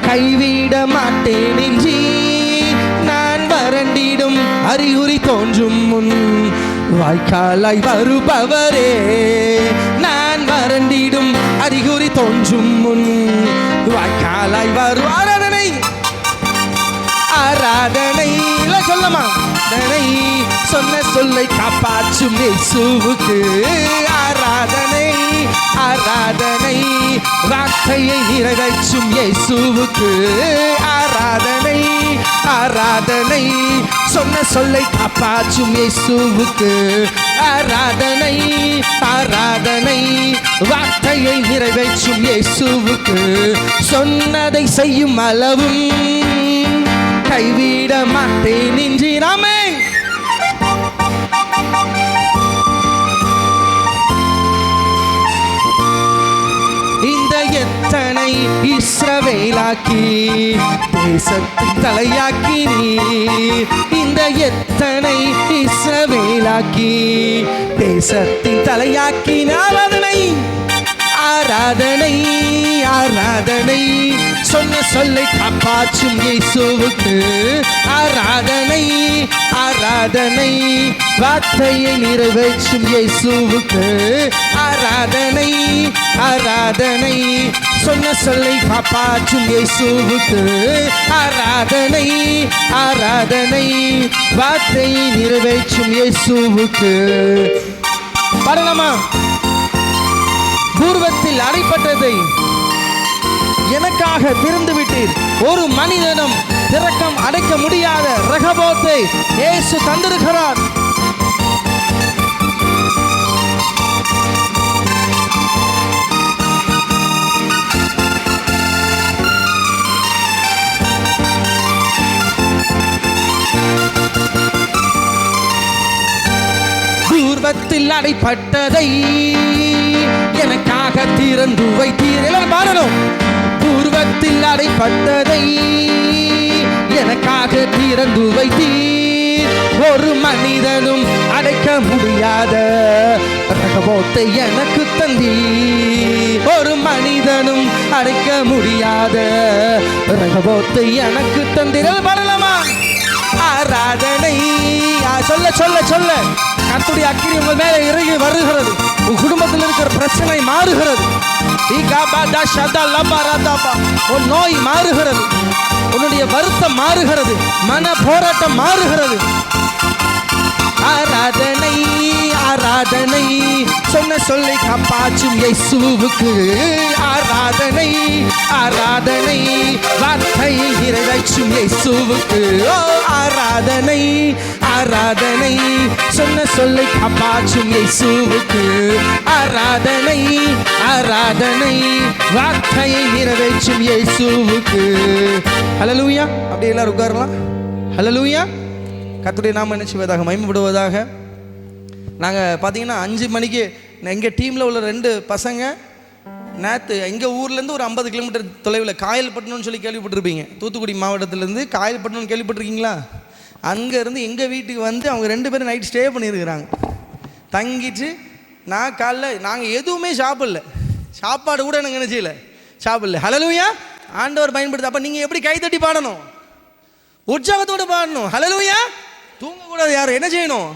F: கைவிட மாட்டேன் என்றீர். நான் வறண்டிடும் அறிகுறி தோன்றும் முன் வாய்க்காலாய் வருபவரே. நான் வறண்டிடும் அறிகுறி தோன்றும் முன் வாய்க்காலாய் வரு. ஆராதனை ஆராதனை சொல்லமா? சொன்ன சொல்லை காப்பாற்றும் இயேசுவுக்கு ஆராதனை. ஆராதனை வார்த்தையை நிறைவேற்றும் இயேசுவுக்கு ஆராதனை. ஆராதனை சொன்ன சொல்லை காப்பாற்றும் இயேசுவுக்கு ஆராதனை. ஆராதனை வார்த்தையை நிறைவேற்றும் இயேசுவுக்கு. சொன்னதை செய்யும் அளவும் கைவிட மாட்டேன் என்றாமே. இந்த எத்தனை இஸ்ரவேலாக்கி தேசத்தின் தலையாக்கி நீர். இந்த எத்தனை இஸ்ரவேலாக்கி தேசத்தின் தலையாக்கி. ஆராதனை ஆராதனை ஆராதனை சொன்ன சொல்லை காப்பாற்றும் இயேசுவுக்கு ஆராதனை. ஆராதனை வார்த்தையை நிறைவேற்றும் இயேசுவுக்கு ஆராதனை. ஆராதனை சொன்ன சொல்லை காப்பாற்றும் இயேசுவுக்கு ஆராதனை. ஆராதனை வார்த்தையை நிறைவேற்றும் இயேசுவுக்கு. பாடலாமா? பூர்வத்தில் அடைப்பட்டதை எனக்காக திறந்து விட்டீர். ஒரு மனிதனும் திறக்கம் அடைக்க முடியாத ரகபோத்தை இயேசு தந்திருக்கிறார். பூர்வத்தில் அடைப்பட்டதை எனக்காக திறந்து வைத்தீர். எல்லாரும் பாடணும். பூர்வத்தில் அடைப்பட்டதை எனக்காக திறந்து வைத்தீர். ஒரு மனிதனும் அடைக்க முடியாத ரகபோத்தை எனக்கு தந்தீர். ஒரு மனிதனும் அடைக்க முடியாத ரகபோத்தை எனக்கு தந்தீர். பாடலாமா? ஆராதனை சொல்ல சொல்ல சொல்ல கர்த்தருடைய அக்கினி உங்கள் மேலே இறங்கி வருகிறது. உன் குடும்பத்தில் இருக்கிற பிரச்சனை மாறுகிறது. உன் நோய் மாறுகிறது. உன்னுடைய வருத்தம் மாறுகிறது. மன போராட்டம் மாறுகிறது. ஆராதனை ஆராதனை சொன்ன சொல்லை காப்பாற்றும் இயேசுவுக்கு ஆராதனை. ஆராதனை வார்த்தையை நிறைவேற்றும் இயேசுவுக்கு ஆராதனை. ஆராதனை சொன்ன சொல்லை காப்பாற்றும் இயேசுவுக்கு ஆராதனை. ஆராதனை வார்த்தையை நிறைவேற்றும் இயேசுவுக்கு. ஹல்லேலூயா. அப்படியே எல்லாரும் உட்காரலாம். ஹல்லேலூயா. கர்த்தருடைய நாமம் என்ன செய்வதாக? மகிமைப்படுவதாக. நாங்கள் பார்த்தீங்கன்னா 5 மணிக்கு எங்கள் டீமில் உள்ள 2 பசங்க நேற்று எங்கள் ஊர்லேருந்து ஒரு 50 கிலோமீட்டர் தொலைவில் காயல்பட்டினம்னு சொல்லி கேள்விப்பட்டிருப்பீங்க. தூத்துக்குடி மாவட்டத்திலேருந்து காயல்பட்டினம்னு கேள்விப்பட்டிருக்கீங்களா? அங்கேருந்து எங்கள் வீட்டுக்கு வந்து அவங்க 2 பேரும் நைட் ஸ்டே பண்ணியிருக்கிறாங்க. தங்கிட்டு நான் காலைல நாங்கள் எதுவுமே சாப்பிடல, சாப்பாடு கூட எனக்கு என்ன செய்யலை, சாப்பிடல. ஹல்லேலூயா, ஆண்டவர் பயன்படுத்த. அப்போ நீங்கள் எப்படி கைத்தட்டி பாடணும்? உற்சாகத்தோடு பாடணும். ஹல்லேலூயா, தூங்கக்கூடாது. யார் என்ன செய்யணும்?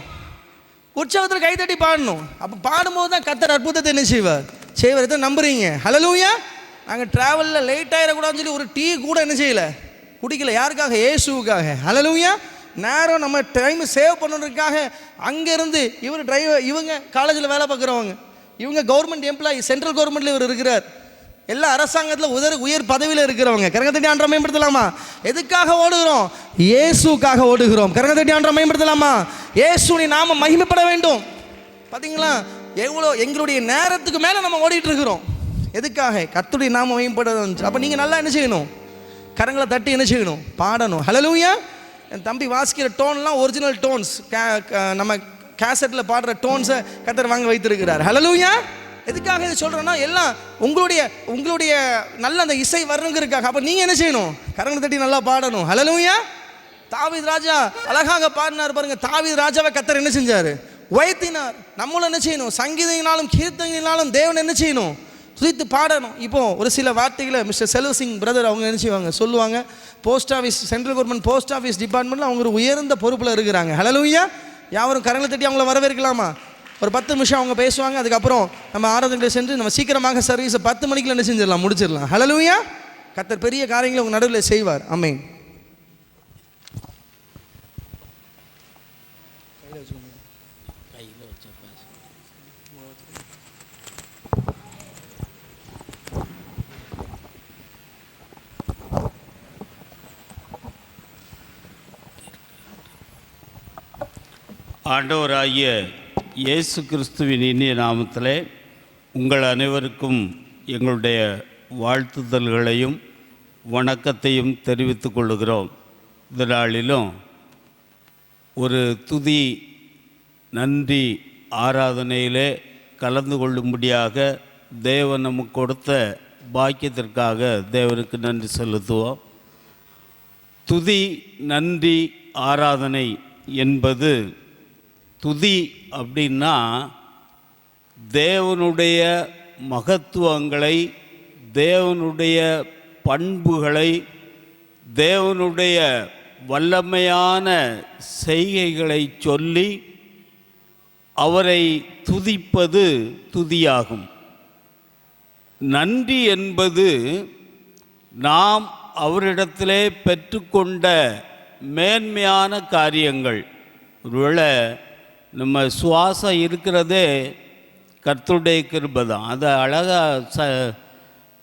F: உற்சாகத்தில் கைத்தட்டி பாடணும். அப்போ பாடும்போது தான் கர்த்தர் அற்புதத்தை என்ன செய்வார், செய்வதை நம்புறீங்க. ஹல்லேலூயா. நாங்கள் ட்ராவலில் லேட் ஆகிடக்கூடாதுன்னு சொல்லி ஒரு டீ கூட என்ன செய்யலை, குடிக்கல. யாருக்காக? இயேசுவுக்காக. ஹல்லேலூயா. நேரம் நம்ம டைம் சேவ் பண்ணுறதுக்காக அங்கேருந்து இவர் டிரைவர், இவங்க காலேஜில் வேலை பார்க்குறவங்க, இவங்க கவர்மெண்ட் எம்ப்ளாயி, சென்ட்ரல் கவர்மெண்ட்டில் இவர் இருக்கிறார். எல்லா அரசாங்கத்தில் உயர் பதவியில் இருக்கிறவங்க. கரங்கத்தட்டி ஆண்டவரை மேம்படுத்தலாமா? எதுக்காக ஓடுகிறோம்? இயேசுக்காக ஓடுகிறோம். கரங்கத்தட்டி ஆண்டவரை மேம்படுத்தலாமா? இயேசுவை நாம மகிமைப்பட வேண்டும். பார்த்தீங்களா எவ்வளோ எங்களுடைய நேரத்துக்கு மேலே நம்ம ஓடிட்டு இருக்கிறோம். எதுக்காக? கர்த்தருடைய நாம மகிமைப்பட. அப்போ நீங்கள் நல்லா என்ன செய்யணும்? கரங்களை தட்டி என்ன செய்யணும்? பாடணும். ஹல்லேலூயா. என் தம்பி வாசிக்கிற டோன்லாம் ஒரிஜினல் டோன்ஸ், நம்ம கேசட்டில் பாடுற டோன்ஸை கர்த்தர் வாங்க வைத்திருக்கிறார். ஹல்லேலூயா. எதுக்காக இதை சொல்கிறேன்னா, எல்லாம் உங்களுடைய நல்ல அந்த இசை வரணுங்கிறதுக்காக. அப்போ நீங்கள் என்ன செய்யணும்? கரங்களை தட்டி நல்லா பாடணும். ஹல்லேலூயா. தாவீது ராஜா அழகாக பாடினார் பாருங்க. தாவீது ராஜாவை கர்த்தர் என்ன செஞ்சார்? உயர்த்தினார். நம்மளும் என்ன செய்யணும்? சங்கீதங்களாலும் கீர்த்தனையினாலும் தேவன் என்ன செய்யணும்? துதித்து பாடணும். இப்போ ஒரு சில வார்த்தைகளை மிஸ்டர் செல்வ சிங் பிரதர் அவங்க என்ன செய்வாங்க, சொல்லுவாங்க. Post office, central government post office டிபார்ட்மெண்ட்டில் அவங்க ஒரு உயர்ந்த பொறுப்பில் இருக்கிறாங்க. ஹல்லேலூயா. யாவரும் கரங்களை தட்டி அவங்கள வரவேற்கலாமா? ஒரு 10 நிமிஷம் அவங்க பேசுவாங்க. அதுக்கப்புறம் நம்ம ஆராதனைகளை சென்று நம்ம சீக்கிரமாக சர்வீஸை 10 மணிக்குள்ள என்ன செஞ்சிடலாம், முடிச்சிடலாம். ஹல்லேலூயா. கர்த்தர் பெரிய காரியங்களை உங்கள் நடுவில் செய்வார். ஆமென்.
G: ஆண்டவராகிய இயேசு கிறிஸ்துவின் இனிய நாமத்திலே உங்கள் அனைவருக்கும் எங்களுடைய வாழ்த்துதல்களையும் வணக்கத்தையும் தெரிவித்துக் கொள்கிறோம். இந்த நாளிலும் ஒரு துதி நன்றி ஆராதனையிலே கலந்து கொள்ளும்படியாக தேவன் நமக்கு கொடுத்த பாக்கியத்திற்காக தேவனுக்கு நன்றி செலுத்துவோம். துதி நன்றி ஆராதனை என்பது, துதி அப்படின்னா தேவனுடைய மகத்துவங்களை, தேவனுடைய பண்புகளை, தேவனுடைய வல்லமையான செய்கைகளை சொல்லி அவரை துதிப்பது துதியாகும். நன்றி என்பது நாம் அவரிடத்திலே பெற்றுக்கொண்ட மேன்மையான காரியங்கள். ஒருவேளை நம்ம சுவாசம் இருக்கிறதே கர்த்தருடைய கிருபை தான். அதை அழகாக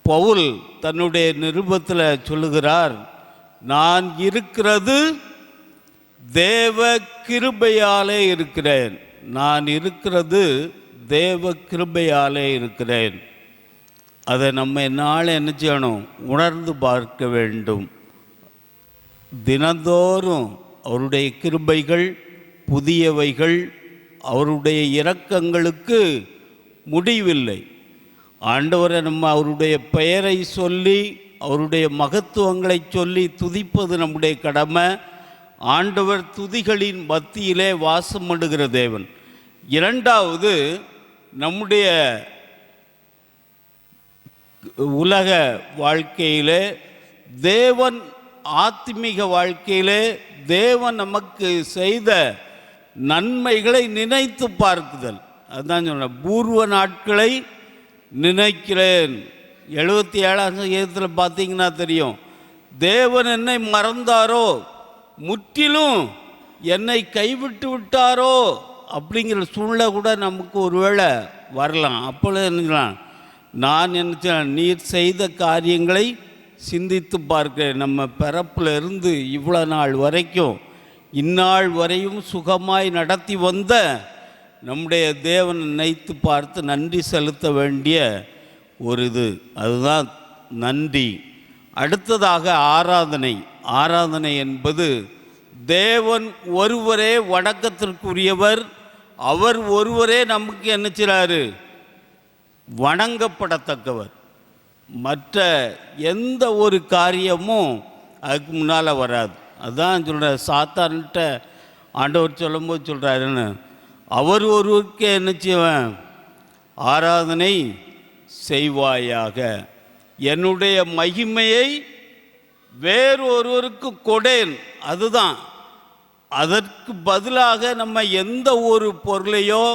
G: பவுல் தன்னுடைய நிருபத்தில் சொல்லுகிறார், நான் இருக்கிறது தேவ கிருபையாலே இருக்கிறேன். நான் இருக்கிறது தேவ கிருபையாலே இருக்கிறேன். அதை நம்ம என்னால் என்ன செய்யணும்? உணர்ந்து பார்க்க வேண்டும். தினந்தோறும் அவருடைய கிருபைகள் புதியவைகள், அவருடைய இரக்கங்களுக்கு முடிவில்லை. ஆண்டவரை நம்ம அவருடைய பெயரை சொல்லி அவருடைய மகத்துவங்களை சொல்லி துதிப்பது நம்முடைய கடமை. ஆண்டவர் துதிகளின் மத்தியிலே வாசம் பண்ணுகிற தேவன். இரண்டாவது, நம்முடைய உலக வாழ்க்கையிலே தேவன், ஆத்மீக வாழ்க்கையிலே தேவன் நமக்கு செய்த நன்மைகளை நினைத்து பார்க்குதல். அதுதான் சொன்ன, பூர்வ நாட்களை நினைக்கிறேன். 77ஆம் சங்கீதத்தில் பார்த்தீங்கன்னா தெரியும், தேவன் என்னை மறந்தாரோ, முற்றிலும் என்னை கைவிட்டு விட்டாரோ அப்படிங்கிற சூழ்நிலை கூட நமக்கு ஒருவேளை வரலாம். அப்பொழுது என்னலாம், நான் என்ன நீர் செய்த காரியங்களை சிந்தித்து பார்க்கிறேன். நம்ம பிறப்பில் இருந்து இவ்வளோ நாள் வரைக்கும், இந்நாள் வரையும் சுகமாய் நடத்தி வந்த நம்முடைய தேவனை நினைத்து பார்த்து நன்றி செலுத்த வேண்டிய ஒரு இது, அதுதான் நன்றி. அடுத்ததாக ஆராதனை. ஆராதனை என்பது தேவன் ஒருவரே வணக்கத்திற்குரியவர், அவர் ஒருவரே நமக்கு என்ன செய்கிறாரு? வணங்கப்படத்தக்கவர். மற்ற எந்த ஒரு காரியமும் அதுக்கு முன்னால் வராது. அதுதான் சொல்கிற சாத்தான்கிட்ட ஆண்டவர் சொல்லும்போது சொல்கிறாருன்னு, அவர் ஒருவருக்கே என்ன செய்வேன்? ஆராதனை செய்வாயாக, என்னுடைய மகிமையை வேறு ஒருவருக்கு கொடேன். அதுதான். அதற்கு பதிலாக நம்ம எந்த ஒரு பொருளையோ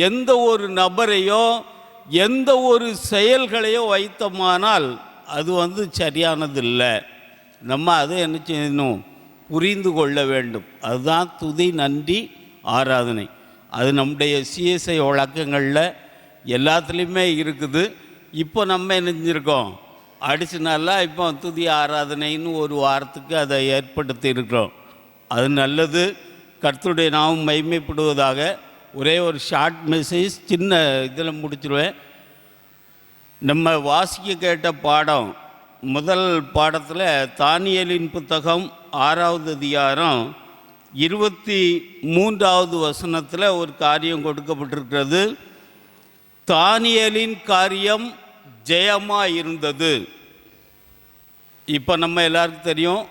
G: எந்த ஒரு நபரையோ எந்த ஒரு செயல்களையோ வைத்தோமானால் அது சரியானதில்லை. நம்ம அதை என்ன செய்யணும்? புரிந்து கொள்ள வேண்டும். அதுதான் துதி, நன்றி, ஆராதனை. அது நம்முடைய சிஎஸ்ஐ வழக்கங்களில் எல்லாத்துலேயுமே இருக்குது. இப்போ நம்ம என்ன செஞ்சுருக்கோம்? அடிஷ்னலாக இப்போ துதி ஆராதனைன்னு ஒரு வாரத்துக்கு அதை ஏற்படுத்தி இருக்கிறோம். அது நல்லது. கர்த்தருடைய நாமம் மகிமைப்படுவதாக. ஒரே ஒரு ஷார்ட் மெசேஜ் சின்ன இதில் முடிச்சிடுவேன். நம்ம வாசிக்க கேட்ட பாடம், முதல் பாடத்தில் தானியேலின் புத்தகம் 6வது அதிகாரம் 23வது வசனத்தில் ஒரு காரியம் கொடுக்கப்பட்டிருக்கிறது. தானியேலின் காரியம் ஜெயமாக இருந்தது. இப்போ நம்ம எல்லாருக்கும் தெரியும்,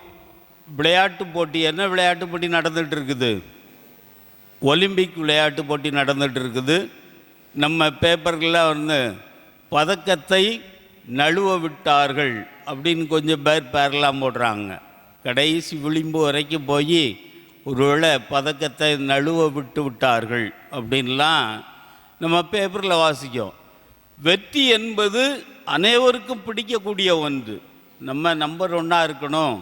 G: விளையாட்டு போட்டி, என்ன விளையாட்டு போட்டி நடந்துகிட்டு இருக்குது? ஒலிம்பிக் விளையாட்டு போட்டி நடந்துகிட்டு இருக்குது. நம்ம பேப்பர்களில் பதக்கத்தை நழுவ விட்டார்கள் அப்படின்னு கொஞ்சம் பேரெலாம் போடுறாங்க. கடைசி விளிம்பு வரைக்கும் போய் ஒருவேளை பதக்கத்தை நழுவ விட்டு விட்டார்கள் அப்படின்லாம் நம்ம பேப்பரில் வாசிக்கும். வெற்றி என்பது அனைவருக்கும் பிடிக்கக்கூடிய ஒன்று. நம்ம நம்பர் 1 இருக்கணும்,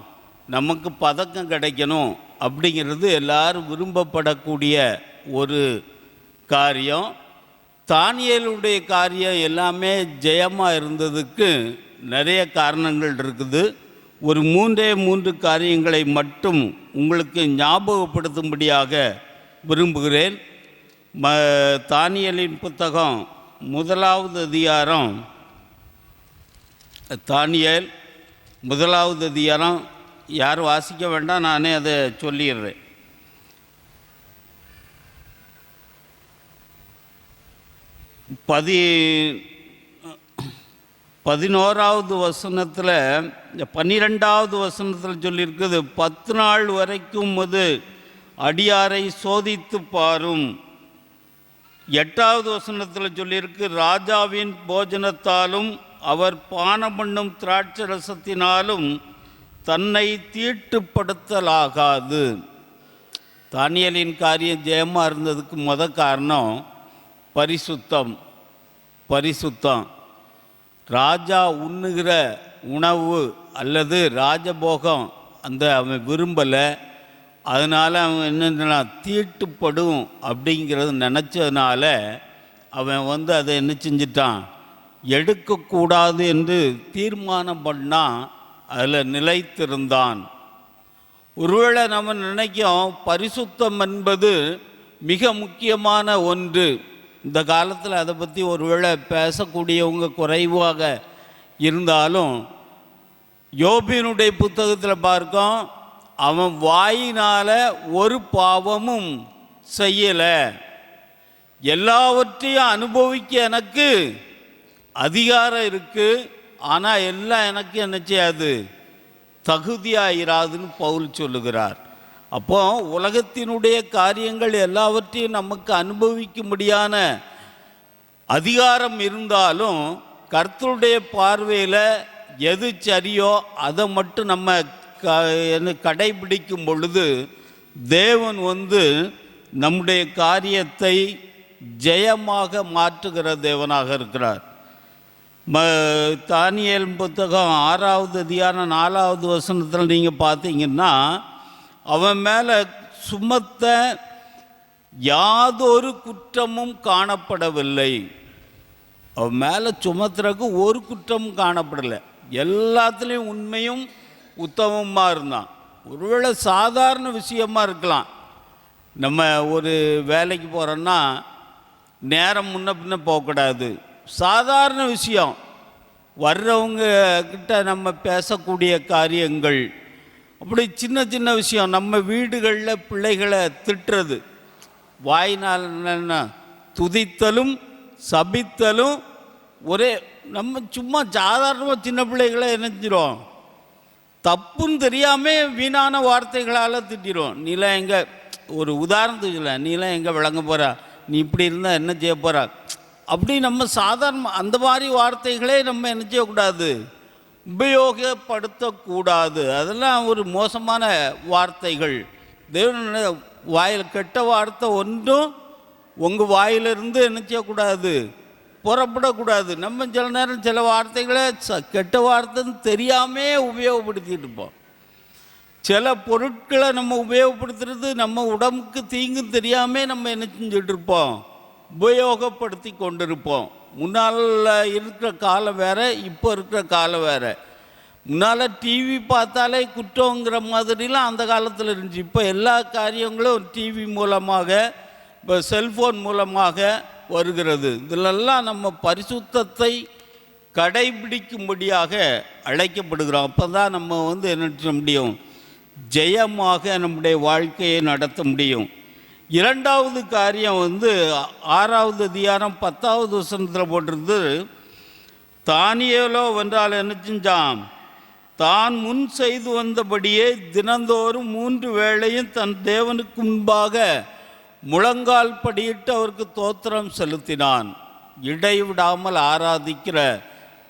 G: நமக்கு பதக்கம் கிடைக்கணும் அப்படிங்கிறது எல்லாரும் விரும்பப்படக்கூடிய ஒரு காரியம். தானியேலுடைய காரியம் எல்லாமே ஜெயமாக இருந்ததுக்கு நிறைய காரணங்கள் இருக்குது. ஒரு 3 காரியங்களை மட்டும் உங்களுக்கு ஞாபகப்படுத்தும்படியாக விரும்புகிறேன். தானியேலின் புத்தகம் 1வது அதிகாரம், தானியேல் 1வது அதிகாரம், யாரும் வாசிக்க வேண்டாம், நானே அதை சொல்லிடுறேன். பதினோராவது வசனத்தில் 12வது வசனத்தில் சொல்லியிருக்குது, 10 நாள் வரைக்கும் அது அடியாரை சோதித்து பாரும். 8வது வசனத்தில் சொல்லியிருக்கு, ராஜாவின் போஜனத்தாலும் அவர் பானம் பண்ணும் திராட்சை ரசத்தினாலும் தன்னை தீட்டுப்படுத்தலாகாது. தானியேலின் காரியம் ஜெயமாக இருந்ததுக்கு காரணம் பரிசுத்தம். ராஜா உண்ணுகிற உணவு அல்லது ராஜபோகம் அவன் விரும்பலை. அதனால் அவன் என்ன தீட்டுப்படும் அப்படிங்கிறது நினச்சதுனால அவன் அதை என்ன செஞ்சிட்டான்? எடுக்கக்கூடாது என்று தீர்மானம் பண்ணால் அதில் நிலைத்திருந்தான். ஒருவேளை நம்ம நினைக்கும் பரிசுத்தம் என்பது மிக முக்கியமான ஒன்று. இந்த காலத்தில் அதை பற்றி ஒருவேளை பேசக்கூடியவங்க குறைவாக இருந்தாலும், யோபினுடைய புத்தகத்தில் பார்க்கோம், அவன் வாயினால் ஒரு பாவமும் செய்யலை, எல்லாவற்றையும் அனுபவிக்க எனக்கு அதிகாரம் இருக்குது, ஆனால் எல்லாம் எனக்கு என்ன செய்யாது? தகுதியாயிராதுன்னு பவுல் சொல்லுகிறார். அப்போ உலகத்தினுடைய காரியங்கள் எல்லாவற்றையும் நமக்கு அனுபவிக்கும்படியான அதிகாரம் இருந்தாலும் கர்த்தருடைய பார்வையில் எது சரியோ அதை மட்டும் நம்ம கடைபிடிக்கும் பொழுது தேவன் நம்முடைய காரியத்தை ஜெயமாக மாற்றுகிற தேவனாக இருக்கிறார். தானியேல் புத்தகம் 6வது அதிகாரம் 4வது வசனத்தில் நீங்கள் பார்த்தீங்கன்னா, அவன் மேலே சுமத்த யாதொரு குற்றமும் காணப்படவில்லை. அவன் மேலே சுமத்துறதுக்கு ஒரு குற்றமும் காணப்படலை. எல்லாத்துலேயும் உண்மையும் உத்தமமாக இருந்தான். ஒருவேளை சாதாரண விஷயமாக இருக்கலாம். நம்ம ஒரு வேலைக்கு போகிறோன்னா நேரம் முன்ன பின்ன போகக்கூடாது. சாதாரண விஷயம், வர்றவங்க கிட்ட நம்ம பேசக்கூடிய காரியங்கள், அப்படி சின்ன சின்ன விஷயம். நம்ம வீடுகளில் பிள்ளைகளை திட்டுறது, வாயினால் என்ன துதித்தலும் சபித்தலும் ஒரே. நம்ம சும்மா சாதாரணமாக சின்ன பிள்ளைகளை நினைச்சிரும், தப்புன்னு தெரியாமல் வீணான வார்த்தைகளால் திட்டிடும். நீலாம் எங்கே, ஒரு உதாரணத்துக்கு இல்லை, நீலாம் எங்கே விளங்க போகிறா, நீ இப்படி இருந்தால் என்ன செய்ய போகிறா, அப்படி நம்ம சாதாரண அந்த மாதிரி வார்த்தைகளே நம்ம என்ன செய்யக்கூடாது, உபயோகப்படுத்தக்கூடாது. அதெல்லாம் ஒரு மோசமான வார்த்தைகள். தேவனுடைய வாயில் கெட்ட வார்த்தை ஒன்றும் உங்கள் வாயிலிருந்து என்ன செய்யக்கூடாது, புறப்படக்கூடாது. நம்ம சில நேரம் சில வார்த்தைகளை கெட்ட வார்த்தைன்னு தெரியாமே உபயோகப்படுத்திட்டு இருப்போம். சில பொருட்களை நம்ம உபயோகப்படுத்துறது நம்ம உடம்புக்கு தீங்கு தெரியாமல் நம்ம என்ன செஞ்சுட்டு இருப்போம், உபயோகப்படுத்தி கொண்டிருப்போம். முன்னால் இருக்கிற காலம் வேறு, இப்போ இருக்கிற காலம் வேறு. முன்னால் டிவி பார்த்தாலே குற்றங்கிற மாதிரிலாம் அந்த காலத்தில் இருந்துச்சு. இப்போ எல்லா காரியங்களும் டிவி மூலமாக, இப்போ செல்ஃபோன் மூலமாக வருகிறது. இதிலெல்லாம் நம்ம பரிசுத்தத்தை கடைபிடிக்கும்படியாக அழைக்கப்படுகிறோம். அப்போ தான் நம்ம என்ன செய்ய முடியும், ஜெயமாக நம்முடைய வாழ்க்கையை நடத்த முடியும். இரண்டாவது காரியம் 6வது அதிகாரம் 10வது வசனத்தில் போட்டிருந்து, தானியேலோ வென்றால் என்ன செஞ்சான், தான் முன் செய்து வந்தபடியே தினந்தோறும் 3 வேளையும் தன் தேவனுக்கு முன்பாக முழங்கால் படியிட்டு அவருக்கு தோத்திரம் செலுத்தினான். இடைவிடாமல் ஆராதிக்கிற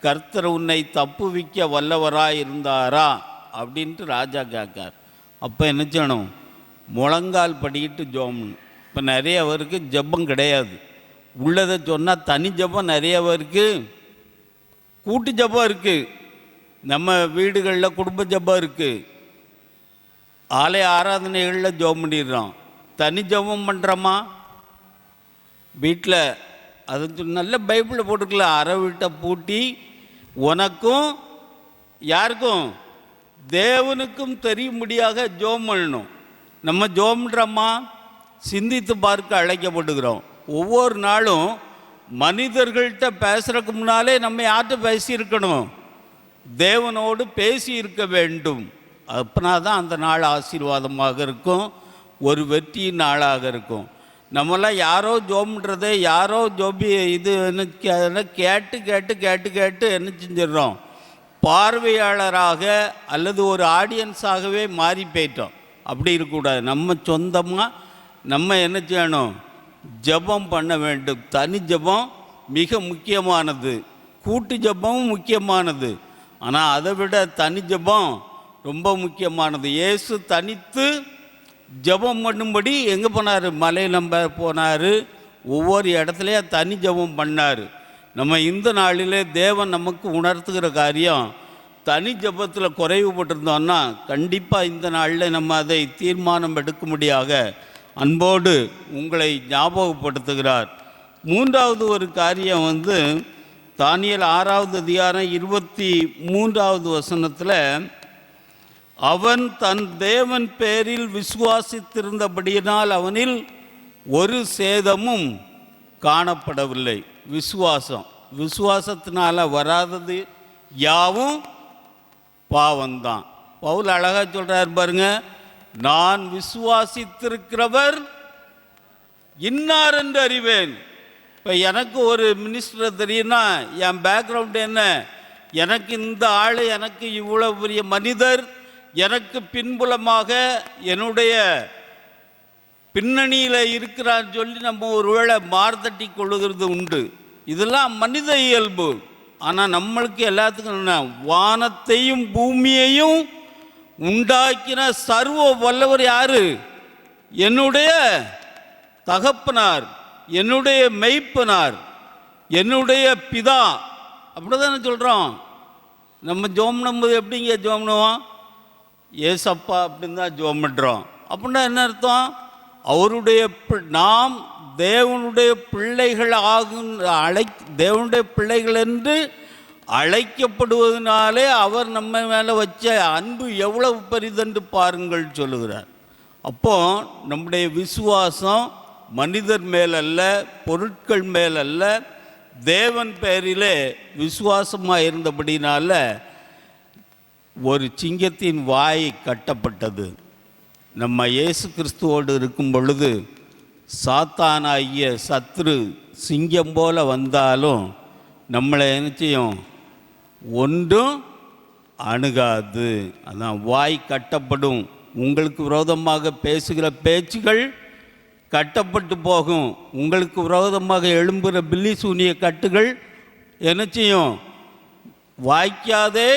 G: கர்த்தர் உன்னை தப்புவிக்க வல்லவராய் இருந்தாரா அப்படின்ட்டு ராஜா கேட்கார். அப்போ என்ன செய்யணும், முழங்கால் படிக்கிட்டு ஜோம்னு. இப்போ நிறைய பேருக்கு ஜெபம் கிடையாது. உள்ளதை சொன்னால் தனி ஜெபம் நிறைய பேருக்கு, கூட்டு ஜெபம் இருக்குது, நம்ம வீடுகளில் குடும்ப ஜெபம் இருக்குது, ஆலய ஆராதனைகளில் ஜெபம் பண்ணிடுறோம். தனி ஜெபம் பண்ணுறோமா வீட்டில், அது நல்ல பைபிளில் போட்டுக்கலாம், அரை வீட்டை பூட்டி உனக்கும் யாருக்கும் தேவனுக்கும் தெரியும்படியாக ஜெபம் பண்ணணும். நம்ம ஜெபம்ன்றோமா, சிந்தித்து பார்க்க அழைக்கப்படுகிறோம். ஒவ்வொரு நாளும் மனிதர்கள்ட்ட பேசுகிறதுக்கு முன்னாலே நம்ம யார்கிட்ட பேசியிருக்கணும், தேவனோடு பேசி இருக்க வேண்டும். அப்படின்னா தான் அந்த நாள் ஆசீர்வாதமாக இருக்கும், ஒரு வெற்றியின் நாளாக இருக்கும். நம்மளாம் யாரோ ஜோம்ன்றதை யாரோ ஜோபி இது என்ன கேட்டு கேட்டு கேட்டு கேட்டு என்ன செஞ்சிடறோம், பார்வையாளராக அல்லது ஒரு ஆடியன்ஸாகவே மாறி போயிட்டோம். அப்படி இருக்கக்கூடாது. நம்ம சொந்தமாக நம்ம என்ன செய்யணும், ஜெபம் பண்ண வேண்டும். தனி ஜெபம் மிக முக்கியமானது, கூட்டு ஜெபமும் முக்கியமானது. ஆனால் அதை விட தனி ஜெபம் ரொம்ப முக்கியமானது. இயேசு தனித்து ஜெபம் பண்ணும்படி எங்கே போனார், மலையில் போனார், ஒவ்வொரு இடத்துலையும் தனி ஜெபம் பண்ணார். நம்ம இந்த நாளிலே தேவன் நமக்கு உணர்த்துகிற காரியம், தனி ஜெபத்தில் குறைவுபட்டிருந்தோன்னா கண்டிப்பாக இந்த நாளில் நம்ம அதை தீர்மானம் எடுக்கும்படியாக அன்போடு உங்களை ஞாபகப்படுத்துகிறார். மூன்றாவது ஒரு காரியம் தானியேல் 6வது அதிகாரம் 23வது வசனத்தில், அவன் தன் தேவன் பேரில் விசுவாசித்திருந்தபடியினால் அவனில் ஒரு சேதமும் காணப்படவில்லை. விசுவாசத்தினால் வராதது யாவும் பாவம்தான். பவுல் அழகாக சொல்கிறார் பாருங்க, நான் விசுவாசித்திருக்கிறவர் இன்னார் என்று அறிவேன். இப்போ எனக்கு ஒரு மினிஸ்டர் தெரியும்னா என் பேக்ரவுண்டு என்ன, எனக்கு இந்த ஆள், எனக்கு இவ்வளோ பெரிய மனிதர், எனக்கு பின்புலமாக என்னுடைய பின்னணியில் இருக்கிறான்னு சொல்லி நம்ம ஒருவேளை மார்தட்டி கொள்ளுகிறது உண்டு. இதெல்லாம் மனித இயல்பு. ஆனால் நம்மளுக்கு எல்லாத்துக்கும் என்ன, வானத்தையும் பூமியையும் உண்டாக்கின சர்வ வல்லவர் யாரு, என்னுடைய தகப்பனார், என்னுடைய மெய்ப்பனார், என்னுடைய பிதா. அப்படி தானே சொல்கிறோம். நம்ம ஜோம் பண்ணும்போது எப்படிங்க ஜோம் பண்ணுவோம், ஏசப்பா அப்படின்னு தான் ஜோம் பண்ணுறோம். அப்படின்னா என்ன அர்த்தம், அவருடைய நாம் தேவனுடைய பிள்ளைகள் தேவனுடைய பிள்ளைகள் என்று அழைக்கப்படுவதனாலே அவர் நம்ம மேலே வச்ச அன்பு எவ்வளவு பெரிதென்று பாருங்கள் சொல்லுகிறார். அப்போ நம்முடைய விசுவாசம் மனிதர் மேலல்ல, பொருட்கள் மேலல்ல, தேவன் பெயரிலே விசுவாசமாக இருந்தபடினால ஒரு சிங்கத்தின் வாய் கட்டப்பட்டது. நம்ம இயேசு கிறிஸ்துவோடு இருக்கும் பொழுது சாத்தானாகிய சத்ரு சிங்கம் போல வந்தாலும் நம்மளை என்ன செய்யும்? ஒன்றும் அணுகாது. அதான் வாய் கட்டப்படும். உங்களுக்கு விரோதமாக பேசுகிற பேச்சுகள் கட்டப்பட்டு போகும். உங்களுக்கு விரோதமாக எழும்புகிற பில்லி சூனிய கட்டுகள் என்ன செய்யும்? வாய்க்காதே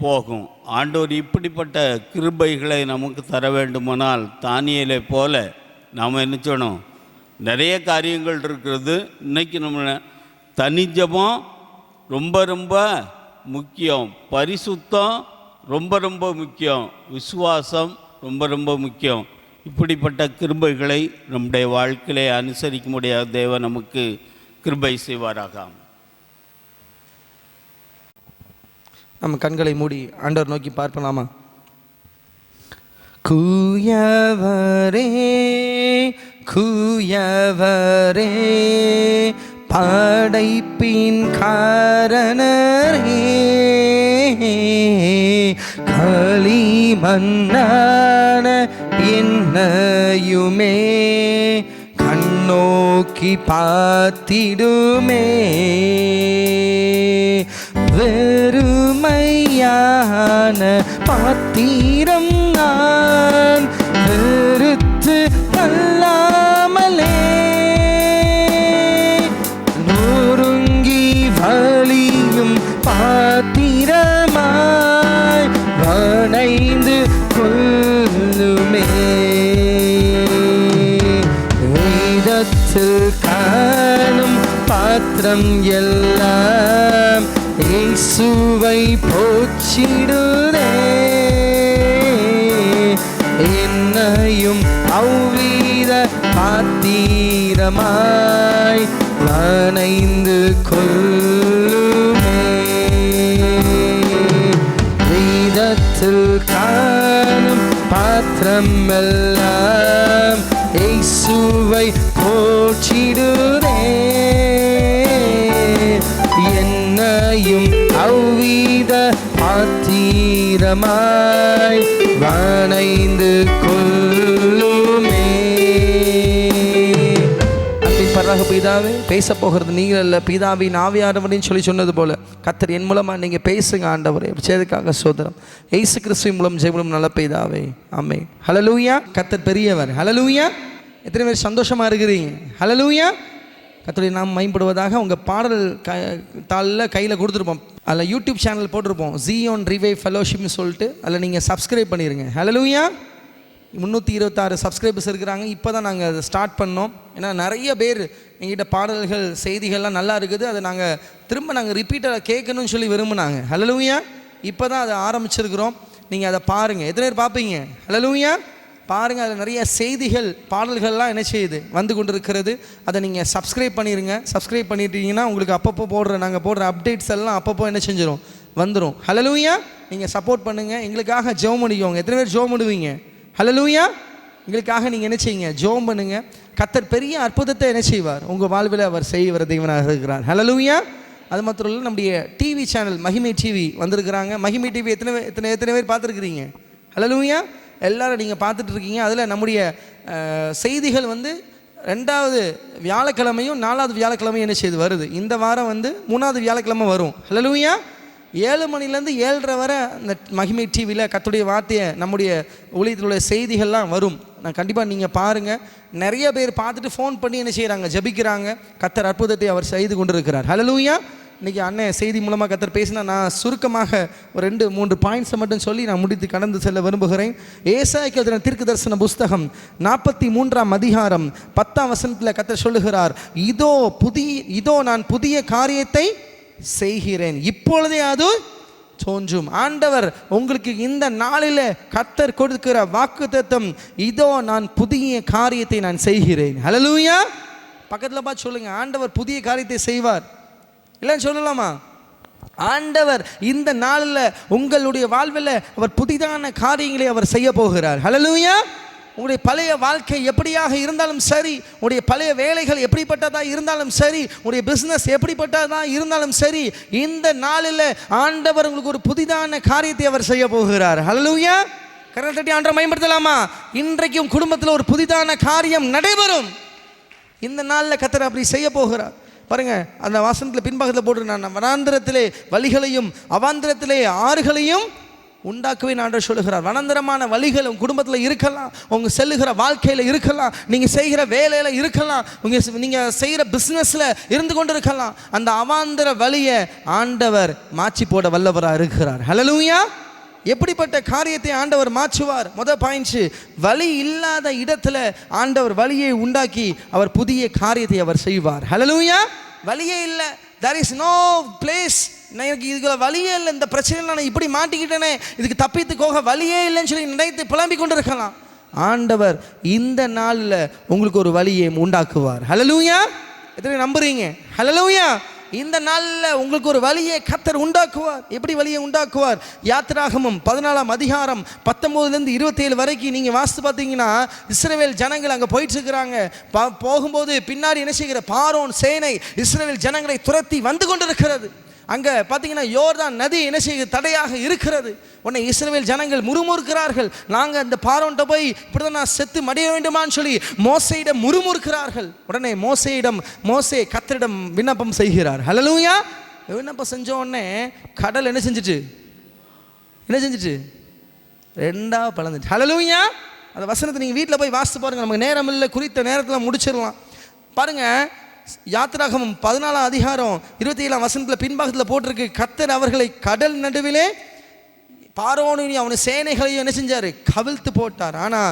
G: போகும். ஆண்டவர் இப்படிப்பட்ட கிருபைகளை நமக்கு தர வேண்டுமானால் தானியேலை போல நாம் என்ன செய்யணும்? நிறைய காரியங்கள் இருக்கிறது. இன்றைக்கி நம்ம தனிஜபம் ரொம்ப ரொம்ப முக்கியம், பரிசுத்தம் ரொம்ப ரொம்ப முக்கியம், விசுவாசம் ரொம்ப ரொம்ப முக்கியம். இப்படிப்பட்ட கிருபைகளை நம்முடைய வாழ்க்கையிலே அனுசரிக்க முடியாத தேவன் நமக்கு கிருபை செய்வாராக.
F: நம்ம கண்களை மூடி ஆண்டவர் நோக்கி பார்க்கலாமா? கூயவரே கூயவரே படைப்பின் காரணரே, களிமண்ணான என்னையுமே கண்ணோக்கி பார்த்திடுமே. வெறுமையான பாத்திரம் நான் வெறுத்து தள்ளாமலே, நொறுங்கி வலியும் பாத்திரமாய் வணைந்து கொள்ளுமே. வேதத்தில் காணும் பாத்திரம் எல்லாம் இயேசுவை போற்றிடுதே. என்னையும் அவ்வித பாத்திரமாய் வணைந்து கொள்ளுமே. வேதத்தில் காணும் பாத்திரம் எல்லாம் இயேசுவை போற்றிடுதே. என்னையும் அவ்வித பாத்திரமாய் வணைந்து கொள்ளுமே. அன்பின் பரலோக பிதாவே, பேச போகிறது நீங்கள் அல்ல, பிதாவின் ஆவியானவரின் சொல்லி சொன்னது போல கர்த்தர் என் மூலமாக நீங்கள் பேசுங்க ஆண்டவரே. செய்ததுக்காக சோதரம் இயேசு கிறிஸ்துவின் மூலம் ஜெபம் நல்ல பிதாவே, ஆமென். ஹல்லேலூயா. கர்த்தர் பெரியவர். ஹல்லேலூயா. எத்தனை பேர் சந்தோஷமாக இருக்கிறீங்க? ஹல்லேலூயா. கர்த்தருடைய நாம் மைம்படுவதாக. உங்கள் பாடல் தாளில் கையில் கொடுத்துருப்போம். அதில் யூடியூப் சேனல் போட்டிருப்போம், ஜியோன் ரிவைவ் ஃபெலோஷிப்னு சொல்லிட்டு. அதில் நீங்கள் சப்ஸ்கிரைப் பண்ணிடுங்க. ஹல்லேலூயா. 326 சப்ஸ்கிரைபர்ஸ் இருக்கிறாங்க. இப்போ தான் நாங்கள் அதை ஸ்டார்ட் பண்ணோம். ஏன்னா நிறைய பேர் எங்கிட்ட பாடல்கள் செய்திகள்லாம் நல்லா இருக்குது, அதை நாங்கள் திரும்ப ரிப்பீட்டாக கேட்கணும்னு சொல்லி விரும்பினாங்க. ஹல்லேலூயா. இப்போ தான் அதை ஆரம்பிச்சிருக்கிறோம். நீங்கள் அதை பாருங்கள். எத்தனை பேர் பார்ப்பீங்க? ஹல்லேலூயா. பாருங்கள், அதில் நிறைய செய்திகள் பாடல்கள்லாம் என்ன செய்யுது வந்து கொண்டு இருக்கிறது. அதை நீங்கள் சப்ஸ்கிரைப் பண்ணிடுங்க. சப்ஸ்கிரைப் பண்ணிட்டீங்கன்னா உங்களுக்கு அப்பப்போ நாங்கள் போடுற அப்டேட்ஸ் எல்லாம் அப்பப்போ என்ன செஞ்சிடும், வந்துடும். ஹல்லேலூயா. நீங்கள் சப்போர்ட் பண்ணுங்கள். எங்களுக்காக ஜெபம் பண்ணிக்கோங்க. எத்தனை பேர் ஜெபம் பண்ணுவீங்க? ஹல்லேலூயா. எங்களுக்காக நீங்கள் என்ன செய்யுங்க, ஜெபம் பண்ணுங்கள். கர்த்தர் பெரிய அற்புதத்தை என்ன செய்வார் உங்கள் வாழ்வில் அவர் செய்கிற தேவனாக இருக்கிறார். ஹல்லேலூயா. அது மாத்திரம் இல்லை, நம்முடைய டிவி சேனல் மகிமை டிவி வந்திருக்கிறாங்க. மகிமை டிவி எத்தனை பேர் பார்த்துருக்குறீங்க? ஹல்லேலூயா. எல்லோரும் நீங்கள் பார்த்துட்டு இருக்கீங்க. அதில் நம்முடைய செய்திகள் 2வது வியாழக்கிழமையும் 4வது வியாழக்கிழமையும் என்ன செய்து வருது. இந்த வாரம் 3வது வியாழக்கிழமை வரும். ஹல்லேலூயா. 7 மணிலேருந்து 7:30 வரை அந்த மகிமை டிவியில் கர்த்தருடைய வார்த்தையை நம்முடைய ஊழியத்தில் உள்ள செய்திகள்லாம் வரும். நான் கண்டிப்பாக நீங்கள் பாருங்கள். நிறைய பேர் பார்த்துட்டு ஃபோன் பண்ணி என்ன செய்கிறாங்க, ஜெபிக்கிறாங்க. கர்த்தர் அற்புதத்தை அவர் செய்து கொண்டு இருக்கிறார். ஹல்லேலூயா. இன்றைக்கி அண்ணன் செய்தி மூலமாக கர்த்தர் பேசினா, நான் சுருக்கமாக ஒரு 2-3 பாயிண்ட்ஸை மட்டும் சொல்லி நான் முடித்து கடந்து செல்ல விரும்புகிறேன். ஏசாயாக்கு எழுதின தீர்க்க தரிசன புஸ்தகம் 43ஆம் அதிகாரம் 10ஆம் வசனத்தில் கர்த்தர் சொல்லுகிறார், இதோ நான் புதிய காரியத்தை செய்கிறேன், இப்பொழுதே அது தோன்றும். ஆண்டவர் உங்களுக்கு இந்த நாளில் கர்த்தர் கொடுக்கிற வாக்குத்தத்தம், இதோ நான் புதிய காரியத்தை நான் செய்கிறேன். ஹல்லேலூயா. பக்கத்தில் பார்த்து சொல்லுங்க, ஆண்டவர் புதிய காரியத்தை செய்வார். இல்லைன்னு சொல்லலாமா? ஆண்டவர் இந்த நாளில் உங்களுடைய வாழ்வில் அவர் புதிதான காரியங்களை அவர் செய்ய போகிறார். ஹல்லேலூயா. உங்களுடைய பழைய வாழ்க்கை எப்படியாக இருந்தாலும் சரி, உங்களுடைய பழைய வேலைகள் எப்படிப்பட்டதாக இருந்தாலும் சரி, உங்களுடைய பிஸ்னஸ் எப்படிப்பட்டதாக இருந்தாலும் சரி, இந்த நாளில் ஆண்டவர் உங்களுக்கு ஒரு புதிதான காரியத்தை அவர் செய்ய போகிறார். ஹல்லேலூயா. கரங்களை தட்டி ஆண்டவரை மகிமைப்படுத்தலாமா? இன்றைக்கும் குடும்பத்தில் ஒரு புதிதான காரியம் நடைபெறும். இந்த நாளில் கர்த்தர் அப்படி செய்ய போகிறார். பாருங்க, அந்த வசனத்தில் பின்பாகத்தில் போட்டு, நான் வனாந்திரத்திலே வழிகளையும் அவாந்திரத்திலே ஆறுகளையும் உண்டாக்குவேன் ஆண்டவர் சொல்லுகிறார். வனாந்திரமான வழிகள் உங்கள் குடும்பத்தில் இருக்கலாம், உங்கள் செல்லுகிற வாழ்க்கையில் இருக்கலாம், நீங்கள் செய்கிற வேலையில் இருக்கலாம், நீங்கள் செய்கிற பிஸ்னஸில் இருந்து கொண்டு இருக்கலாம். அந்த அவாந்திர வழியை ஆண்டவர் மாற்றி போட வல்லவராக இருக்கிறார். ஹல்லேலூயா. எப்படிப்பட்ட காரியத்தை ஆண்டவர் மாற்றுவார்? பாயிண்ட், வழி இல்லாத இடத்துல ஆண்டவர் வழியை உண்டாக்கி அவர் புதிய காரியத்தை அவர் செய்வார். ஹல்லேலூயா. வழியே இல்லை, there is no place, எனக்கு இதுக்குள்ள வழியே இல்லை, இந்த பிரச்சனையில் நான் இப்படி மாட்டிக்கிட்டேனே, இதுக்கு தப்பித்து போக வழியே இல்லைன்னு சொல்லி நினைத்து புலம்பிக் கொண்டு இருக்கலாம். ஆண்டவர் இந்த நாளில் உங்களுக்கு ஒரு வழியை உண்டாக்குவார். ஹல்லேலூயா. எத்தனை நம்புறீங்க? ஹல்லேலூயா. இந்த நாளில் உங்களுக்கு ஒரு வழியை கர்த்தர் உண்டாக்குவார். எப்படி வழியை உண்டாக்குவார்? யாத்திராகமம் 14ஆம் அதிகாரம் 19 27 வரைக்கும் நீங்கள் வாசித்து பார்த்தீங்கன்னா, இஸ்ரவேல் ஜனங்கள் அங்கே போயிட்டு இருக்கிறாங்க. போகும்போது பின்னாடி என்ன செய்கிற பார்வோன் சேனை இஸ்ரவேல் ஜனங்களை துரத்தி வந்து கொண்டு இருக்கிறது. அங்கே பார்த்தீங்கன்னா யோர்தான் நதி என்ன செய்ய தடையாக இருக்கிறது. உடனே இஸ்ரவேல் ஜனங்கள் முறுமுறுக்கிறார்கள். நாங்கள் அந்த பார்வோன்ட்ட போய் இப்படி தான் நான் செத்து மடிய வேண்டுமான்னு சொல்லி மோசேயிடம் முறுமுறுக்கிறார்கள். உடனே மோசே கர்த்தரிடம் விண்ணப்பம் செய்கிறார். ஹல்லேலூயா. விண்ணப்பம் செஞ்ச உடனே கடல் என்ன செஞ்சிட்டு ரெண்டா பிளந்துச்சு. ஹல்லேலூயா. அந்த வசனத்தை நீங்கள் வீட்டில் போய் வாசித்து பாருங்கள். நமக்கு நேரம் இல்லை, குறித்த நேரத்தில் முடிச்சிடலாம். பாருங்கள், யாத்திராகமம் 14ஆம் அதிகாரம் 27ஆம் வசனத்தில் பின்பாகத்தில் போட்டிருக்கு, கர்த்தர் அவர்களை கடல் நடுவிலே பார்வோனையும் அவன் சேனைகளையும் என்ன செஞ்சார்? கவிழ்த்து போட்டார். ஆனால்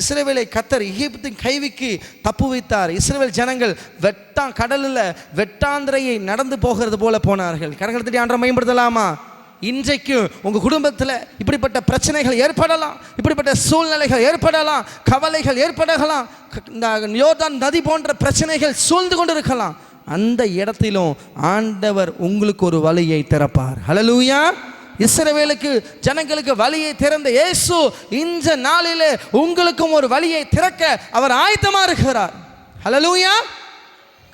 F: இஸ்ரவேலை கர்த்தர் எகிப்தின் கைவிக்கு தப்பு வைத்தார். இஸ்ரவேல் ஜனங்கள் கடலில் வெட்டாந்திரையை நடந்து போகிறது போல போனார்கள். கரங்களை தட்டி ஆண்டவரை மகிமைப்படுத்தலாமா? இன்றைக்கும் உங்கள் குடும்பத்தில் இப்படிப்பட்ட பிரச்சனைகள் ஏற்படலாம், இப்படிப்பட்ட சூழ்நிலைகள் ஏற்படலாம், கவலைகள் ஏற்படலாம், இந்த யோர்தான் நதி போன்ற பிரச்சனைகள் சூழ்ந்து கொண்டு இருக்கலாம். அந்த இடத்திலும் ஆண்டவர் உங்களுக்கு ஒரு வழியை திறப்பார். ஹல்லேலூயா. இஸ்ரவேலுக்கு ஜனங்களுக்கு வழியை திறந்த இயேசு இந்த நாளிலே உங்களுக்கும் ஒரு வழியை திறக்க அவர் ஆயத்தமாக இருக்கிறார். ஹல்லேலூயா.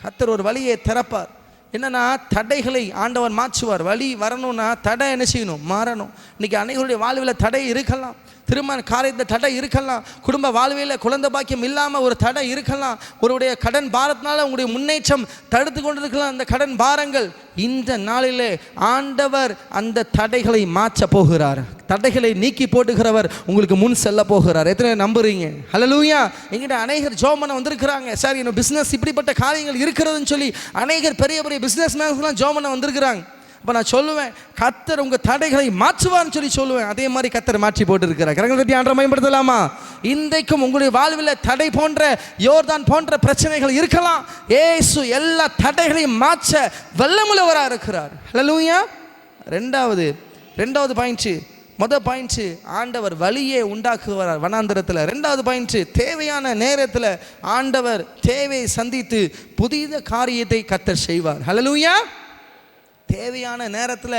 F: கர்த்தர் ஒரு வழியை திறப்பார். என்னன்னா, தடைகளை ஆண்டவர் மாற்றுவார். வழி வரணும்னா தடை என்ன செய்யணும்? மாறணும். இன்றைக்கி அனைவருடைய வாழ்வில் தடை இருக்கலாம், திருமண காரியத்தில் தடை இருக்கலாம், குடும்ப வாழ்வில் குழந்தை பாக்கியம் இல்லாமல் ஒரு தடை இருக்கலாம், ஒருடைய கடன் பாரத்தினால உங்களுடைய முன்னேற்றம் தடுத்து கொண்டிருக்கலாம். அந்த கடன் பாரங்கள் இந்த நாளிலே ஆண்டவர் அந்த தடைகளை மாற்ற போகிறார். தடைகளை நீக்கி போட்டுகிறவர் உங்களுக்கு முன் செல்ல போகிறார். எத்தனை நம்புறீங்க? ஹல்லேலூயா. எங்கிட்ட அநேகர் ஜெபம் பண்ண வந்திருக்கிறாங்க. சார், என்னோட பிஸ்னஸ் இப்படிப்பட்ட காரியங்கள் இருக்கிறதுன்னு சொல்லி அநேகர் பெரிய பெரிய பிஸ்னஸ் மேன்ஸ்லாம் ஜெபம் பண்ண வந்திருக்கிறாங்க. அப்போ நான் சொல்லுவேன், கர்த்தர் உங்கள் தடைகளை மாற்றுவான்னு சொல்லி சொல்லுவேன். அதே மாதிரி கர்த்தர் மாற்றி போட்டு இருக்கிறார். கரங்களை தட்டி ஆண்டவரை மகிமைப்படுத்தலாமா? இன்றைக்கும் உங்களுடைய வாழ்வில் தடை போன்ற யோர்தான் போன்ற பிரச்சனைகள் இருக்கலாம். இயேசு எல்லா தடைகளையும் மாற்ற வல்லமுள்ளவராக இருக்கிறார். ஹல்லேலூயா. ரெண்டாவது பாயிண்ட், ஆண்டவர் வழியை உண்டாக்குவார் வனாந்தரத்தில். ரெண்டாவது பாயிண்ட், தேவையான நேரத்தில் ஆண்டவர் தேவையை சந்தித்து புதிய காரியத்தை கர்த்தர் செய்வார். ஹல்லேலூயா. தேவையான நேரத்தில்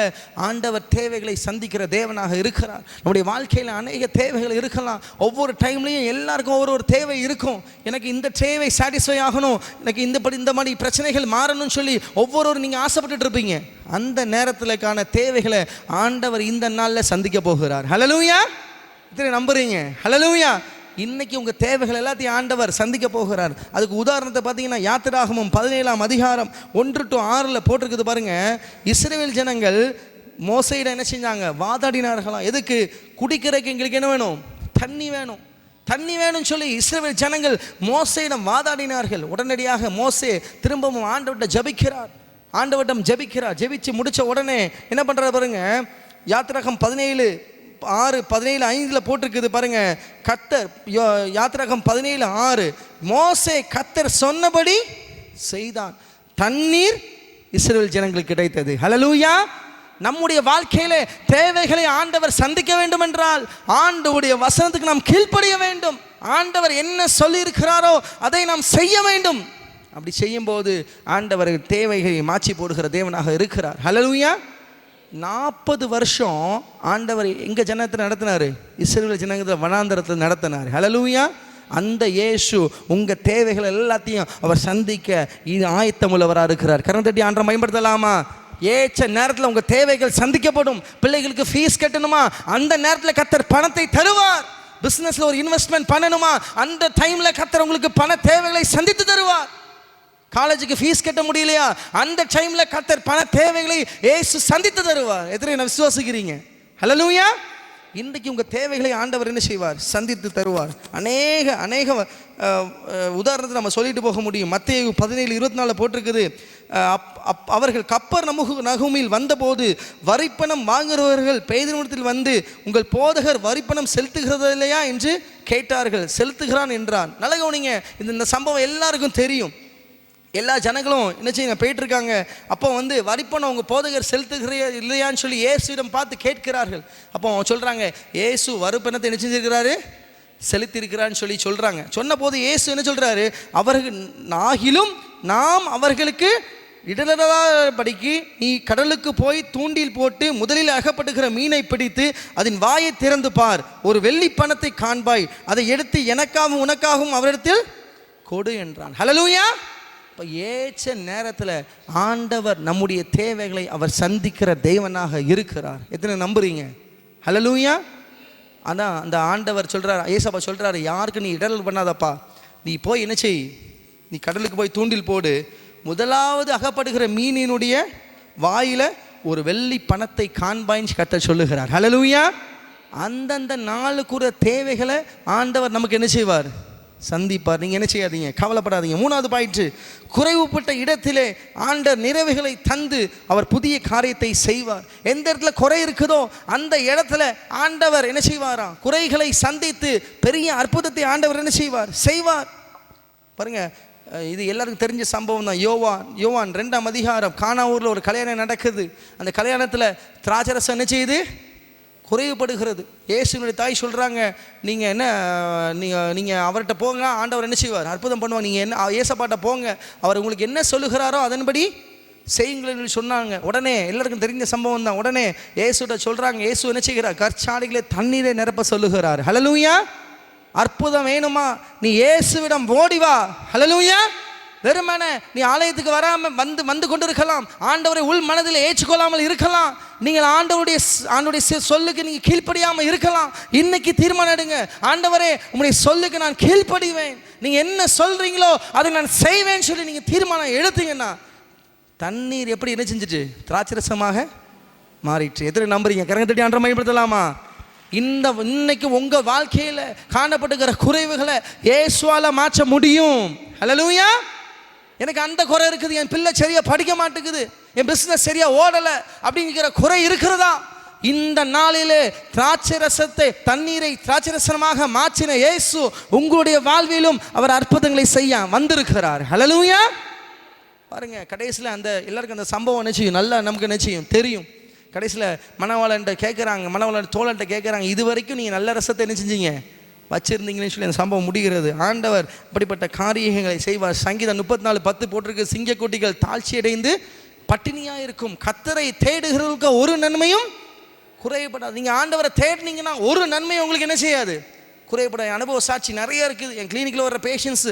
F: ஆண்டவர் தேவைகளை சந்திக்கிற தேவனாக இருக்கிறார். நம்முடைய வாழ்க்கையில் அநேக தேவைகள் இருக்கலாம். ஒவ்வொரு டைம்லையும் எல்லாருக்கும் ஒரு தேவை இருக்கும். எனக்கு இந்த தேவை சாட்டிஸ்ஃபை ஆகணும், எனக்கு இந்த மாதிரி பிரச்சனைகள் மாறணும்னு சொல்லி ஒவ்வொருவரும் நீங்கள் ஆசைப்பட்டுட்டு இருப்பீங்க. அந்த நேரத்திற்கான தேவைகளை ஆண்டவர் இந்த நாளில் சந்திக்க போகிறார். ஹல்லேலூயா. இத்தனை நம்புறீங்க? ஹல்லேலூயா. இன்னைக்கு உங்கள் தேவைகள் எல்லாத்தையும் ஆண்டவர் சந்திக்க போகிறார். அதுக்கு உதாரணத்தை பார்த்தீங்கன்னா, யாத்திராகமம் 17ஆம் அதிகாரம் 1 to 6 போட்டிருக்குது பாருங்க. இஸ்ரவேல் ஜனங்கள் மோசேயிடம் என்ன செஞ்சாங்க? வாதாடினார்களாம். எதுக்கு? குடிக்கிறதுக்கு எங்களுக்கு என்ன வேணும்? தண்ணி வேணும்னு சொல்லி இஸ்ரவேல் ஜனங்கள் மோசேயிடம் வாதாடினார்கள். உடனடியாக மோசே திரும்பவும் ஆண்டவரிடம் ஜெபிக்கிறார். ஜெபிச்சு முடிச்ச உடனே என்ன பண்ணுறாரு பாருங்க. யாத்திராகமம் 17:5 போட்டிருக்குது பாருங்க. கர்த்தர், யாத்திராகமம் 17:6, மோசே கர்த்தர் சொன்னபடி செய்தான், தண்ணீர் இஸ்ரவேல் ஜனங்களுக்கு கிடைத்தது. ஹல்லேலூயா. நம்முடைய வாழ்க்கையிலே தேவைகளை ஆண்டவர் சந்திக்க வேண்டும் என்றால் ஆண்டவருடைய வசனத்துக்கு நாம் கீழ்ப்படிய வேண்டும். ஆண்டவர் என்ன சொல்லியிருக்கிறாரோ அதை நாம் செய்ய வேண்டும். அப்படி செய்யும்போது ஆண்டவர் தேவைகளை மாற்றி போடுகிற தேவனாக இருக்கிறார். ஹல்லேலூயா. 40 வருஷம் ஆண்டவர் எங்கள் ஜனத்தை நடத்தினார்? இஸ்ரவேல் ஜனங்களை வனாந்தரத்தில் நடத்தினார். ஹல்லேலூயா. அந்த இயேசு உங்கள் தேவைகள் எல்லாத்தையும் அவர் சந்திக்க ஆயத்தமுள்ளவராக இருக்கிறார். கரம் தட்டி ஆண்டவரை மகிமைப்படுத்தலாமா? ஏற்ற நேரத்தில் உங்கள் தேவைகள் சந்திக்கப்படும். பிள்ளைகளுக்கு ஃபீஸ் கட்டணுமா? அந்த நேரத்தில் கர்த்தர் பணத்தை தருவார். பிஸ்னஸில் ஒரு இன்வெஸ்ட்மெண்ட் பண்ணணுமா, அந்த டைமில் கர்த்தர் உங்களுக்கு பண தேவைகளை சந்தித்து தருவார். காலேஜுக்கு ஃபீஸ் கட்ட முடியலையா, அந்த டைமில் கர்த்தர் பண தேவைகளை இயேசு சந்தித்து தருவார். எத்தனை நான் விசுவாசிக்கிறீங்க? ஹல்லேலூயா. இன்றைக்கு உங்கள் தேவைகளை ஆண்டவர் என்ன செய்வார்? சந்தித்து தருவார். அநேக உதாரணத்தை நம்ம சொல்லிட்டு போக முடியும். மத்தேயு 17:24 போட்டிருக்குது, அவர்கள் கப்பர் நகூமில் வந்தபோது வரிப்பணம் வாங்குகிறவர்கள் பேதுருவிடத்தில் வந்து, உங்கள் போதகர் வரிப்பணம் செலுத்துகிறது இல்லையா என்று கேட்டார்கள். செலுத்துகிறான் என்றான். நல்ல கவனிங்க, இந்த சம்பவம் எல்லாருக்கும் தெரியும். எல்லா ஜனங்களும் என்ன செய்ய போயிட்டுருக்காங்க. அப்போ வந்து வரிப்பணம் உங்கள் போதகர் செலுத்துகிற இல்லையான்னு சொல்லி இயேசுவிடம் பார்த்து கேட்கிறார்கள். அப்போ சொல்கிறாங்க, இயேசு வரிப்பணத்தை என்ன செஞ்சிருக்கிறாரு? செலுத்தியிருக்கிறான்னு சொல்லி சொல்கிறாங்க. சொன்ன போது இயேசு என்ன சொல்கிறாரு? அவர்கள் ஆகிலும் நாம் அவர்களுக்கு இடராதபடிக்கு நீ கடலுக்கு போய் தூண்டில் போட்டு முதலில் அகப்படுகிற மீனை பிடித்து அதன் வாயை திறந்து பார், ஒரு வெள்ளி பணத்தை காண்பாய், அதை எடுத்து எனக்காகவும் உனக்காகவும் அவரிடத்தில் கொடு என்றான். ஹல்லேலூயா. இப்போ ஏற்ற நேரத்தில் ஆண்டவர் நம்முடைய தேவைகளை அவர் சந்திக்கிற தேவனாக இருக்கிறார். எத்தனை நம்புறீங்க? ஹல்லேலூயா. அதான் அந்த ஆண்டவர் சொல்கிறார், ஏசப்பா சொல்கிறாரு, யாருக்கு நீ இடரல் பண்ணாதப்பா, நீ போய் என்ன செய், நீ கடலுக்கு போய் தூண்டில் போடு, முதலாவது அகப்படுகிற மீனினுடைய வாயில் ஒரு வெள்ளி பணத்தை காண்பாயின்னு கர்த்தர் சொல்லுகிறார். ஹல்லேலூயா. அந்தந்த நாளுக்குற தேவைகளை ஆண்டவர் நமக்கு என்ன செய்வார்? சந்திப்பார். நீங்கள் என்ன செய்யாதீங்க, கவலைப்படாதீங்க. 3வது பாயிண்ட், குறைவுபட்ட இடத்திலே ஆண்டவர் நிறைவுகளை தந்து அவர் புதிய காரியத்தை செய்வார். எந்த இடத்துல குறை இருக்குதோ அந்த இடத்துல ஆண்டவர் என்ன செய்வாராம்? குறைகளை சந்தித்து பெரிய அற்புதத்தை ஆண்டவர் என்ன செய்வார். பாருங்க, இது எல்லாருக்கும் தெரிஞ்ச சம்பவம் தான். யோவான் 2ஆம் அதிகாரம், கானாவூரில் ஒரு கல்யாணம் நடக்குது. அந்த கல்யாணத்தில் திராட்சரசம் என்ன செய்யுது? குறைவுபடுகிறது. இயேசுனுடைய தாய் சொல்கிறாங்க, நீங்கள் என்ன நீங்கள் அவர்கிட்ட போங்க, ஆண்டவர் என்ன செய்வார்? அற்புதம் பண்ணுவாங்க. நீங்கள் என்ன ஏசப்பாட்ட போங்க, அவர் உங்களுக்கு என்ன சொல்லுகிறாரோ அதன்படி செய்யுங்கள் சொன்னாங்க. உடனே எல்லாருக்கும் தெரிஞ்ச சம்பவம் தான். உடனே இயேசுகிட்ட சொல்கிறாங்க, இயேசு என்ன செய்கிறார்? கற்சாடிகளை தண்ணீரை நிரப்ப சொல்லுகிறார். ஹல்லேலூயா. அற்புதம் வேணுமா? நீ இயேசுவிடம் ஓடி வா. ஹல்லேலூயா. வெறுமனே நீ ஆலயத்துக்கு வராமல் வந்து கொண்டு இருக்கலாம், ஆண்டவரை உள் மனதில் ஏற்றுக்கொள்ளாமல் இருக்கலாம், நீங்கள் ஆண்டவருடைய சொல்லுக்கு நீங்கள் கீழ்ப்படியாமல் இருக்கலாம். இன்னைக்கு தீர்மானம் எடுங்க, ஆண்டவரே உங்களுடைய சொல்லுக்கு நான் கீழ்ப்படிவேன், நீங்கள் என்ன சொல்கிறீங்களோ அதை நான் செய்வேன்னு சொல்லி நீங்கள் தீர்மானம் எடுத்தீங்கன்னா தண்ணீர் எப்படி என்ன செஞ்சுட்டு? திராட்சரசமாக மாறிட்டு. எத்தனை நம்புறீங்க? கரங்க தட்டி ஆண்டவரை மகிமைப்படுத்தலாமா? இன்னைக்கு உங்கள் வாழ்க்கையில் காணப்படுகிற குறைவுகளை இயேசுவால மாற்ற முடியும். ஹல்லேலூயா. எனக்கு அந்த குறை இருக்குது, என் பிள்ளை சரியா படிக்க மாட்டேங்குது, என் பிஸ்னஸ் சரியா ஓடலை அப்படிங்கிற குறை இருக்கிறதா? இந்த நாளிலே திராட்சரசத்தை தண்ணீரை திராட்சரசமாக மாற்றின இயேசு உங்களுடைய வாழ்விலும் அவர் அற்புதங்களை செய்ய வந்திருக்கிறார். ஹல்லேலூயா. பாருங்க, கடைசியில் அந்த எல்லாருக்கும் அந்த சம்பவம் என்ன செய்யும்? நல்லா நமக்கு என்ன செய்யும்? தெரியும். கடைசியில் மணவாளன்ட்ட கேட்குறாங்க, மணவாளன் தோழன்ட்ட கேட்குறாங்க, இது வரைக்கும் நீங்கள் நல்ல ரசத்தை என்ன செஞ்சீங்க? வச்சிருந்தீங்கன்னு சொல்லி அந்த சம்பவம் முடிகிறது. ஆண்டவர் அப்படிப்பட்ட காரியங்களை செய்வார். சங்கீதம் 34:10 போட்டிருக்கு, சிங்கக்குட்டிகள் தாழ்ச்சி அடைந்து பட்டினியாக இருக்கும், கர்த்தரை தேடுகிறவர்களுக்கு ஒரு நன்மையும் குறையப்படாது. நீங்கள் ஆண்டவரை தேடினீங்கன்னா ஒரு நன்மையும் உங்களுக்கு என்ன செய்யாது? குறையப்பட. அனுபவ சாட்சி நிறைய இருக்குது. என் கிளினிக்கில் வர பேஷண்ட்ஸ்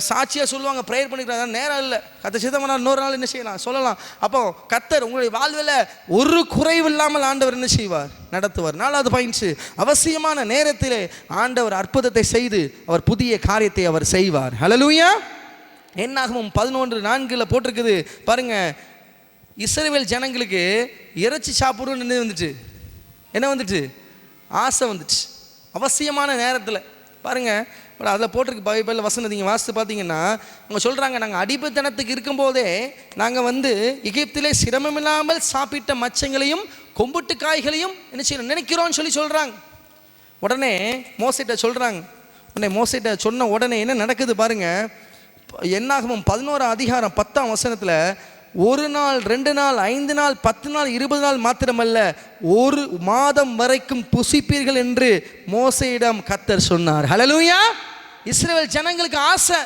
F: சாட்சியாக சொல்லுவாங்க, ப்ரேயர் பண்ணிக்கிறாங்க, நேரம் இல்லை, கத்த சித்தமான இன்னொரு நாள் என்ன செய்யலாம் சொல்லலாம். அப்போ கர்த்தர் உங்களுடைய வாழ்வில் ஒரு குறைவு இல்லாமல் ஆண்டவர் என்ன செய்வார்? நடத்துவார். 4வது பாயிண்ட்ஸ், அவசியமான நேரத்திலே ஆண்டவர் அற்புதத்தை செய்து அவர் புதிய காரியத்தை அவர் செய்வார். ஹல்லேலூயா. என்னாகும் 11:4 போட்டிருக்குது பாருங்க, இஸ்ரவேல் ஜனங்களுக்கு இறைச்சி சாப்பிடணும்னு என்ன வந்துட்டு? ஆசை வந்துச்சு. அவசியமான நேரத்தில் பாருங்கள், அதில் போட்டிருக்கு பைபிளில் வசனம், நீங்கள் வாசித்து பார்த்தீங்கன்னா அவங்க சொல்கிறாங்க, நாங்கள் அடிமைத்தனத்துக்கு இருக்கும்போதே நாங்கள் எகிப்திலே சிரமமில்லாமல் சாப்பிட்ட மச்சங்களையும் கொம்புட்டு காய்களையும் என்ன செய்யணும் நினைக்கிறோன்னு சொல்கிறாங்க. உடனே மோசேட்ட சொல்கிறாங்க. உடனே மோசேட்ட சொன்ன உடனே என்ன நடக்குது பாருங்கள். என்னாகும் 11ஆம் அதிகாரம் 10ஆம் வசனத்தில், 1 நாள் 2 நாள் 5 நாள் 10 நாள் 20 நாள் மாத்திரமல்ல, 1 மாதம் வரைக்கும் புசிப்பீர்கள் என்று மோசேயிடம் கர்த்தர் சொன்னார். ஹல்லேலூயா. இஸ்ரவேல் ஜனங்களுக்கு ஆசை,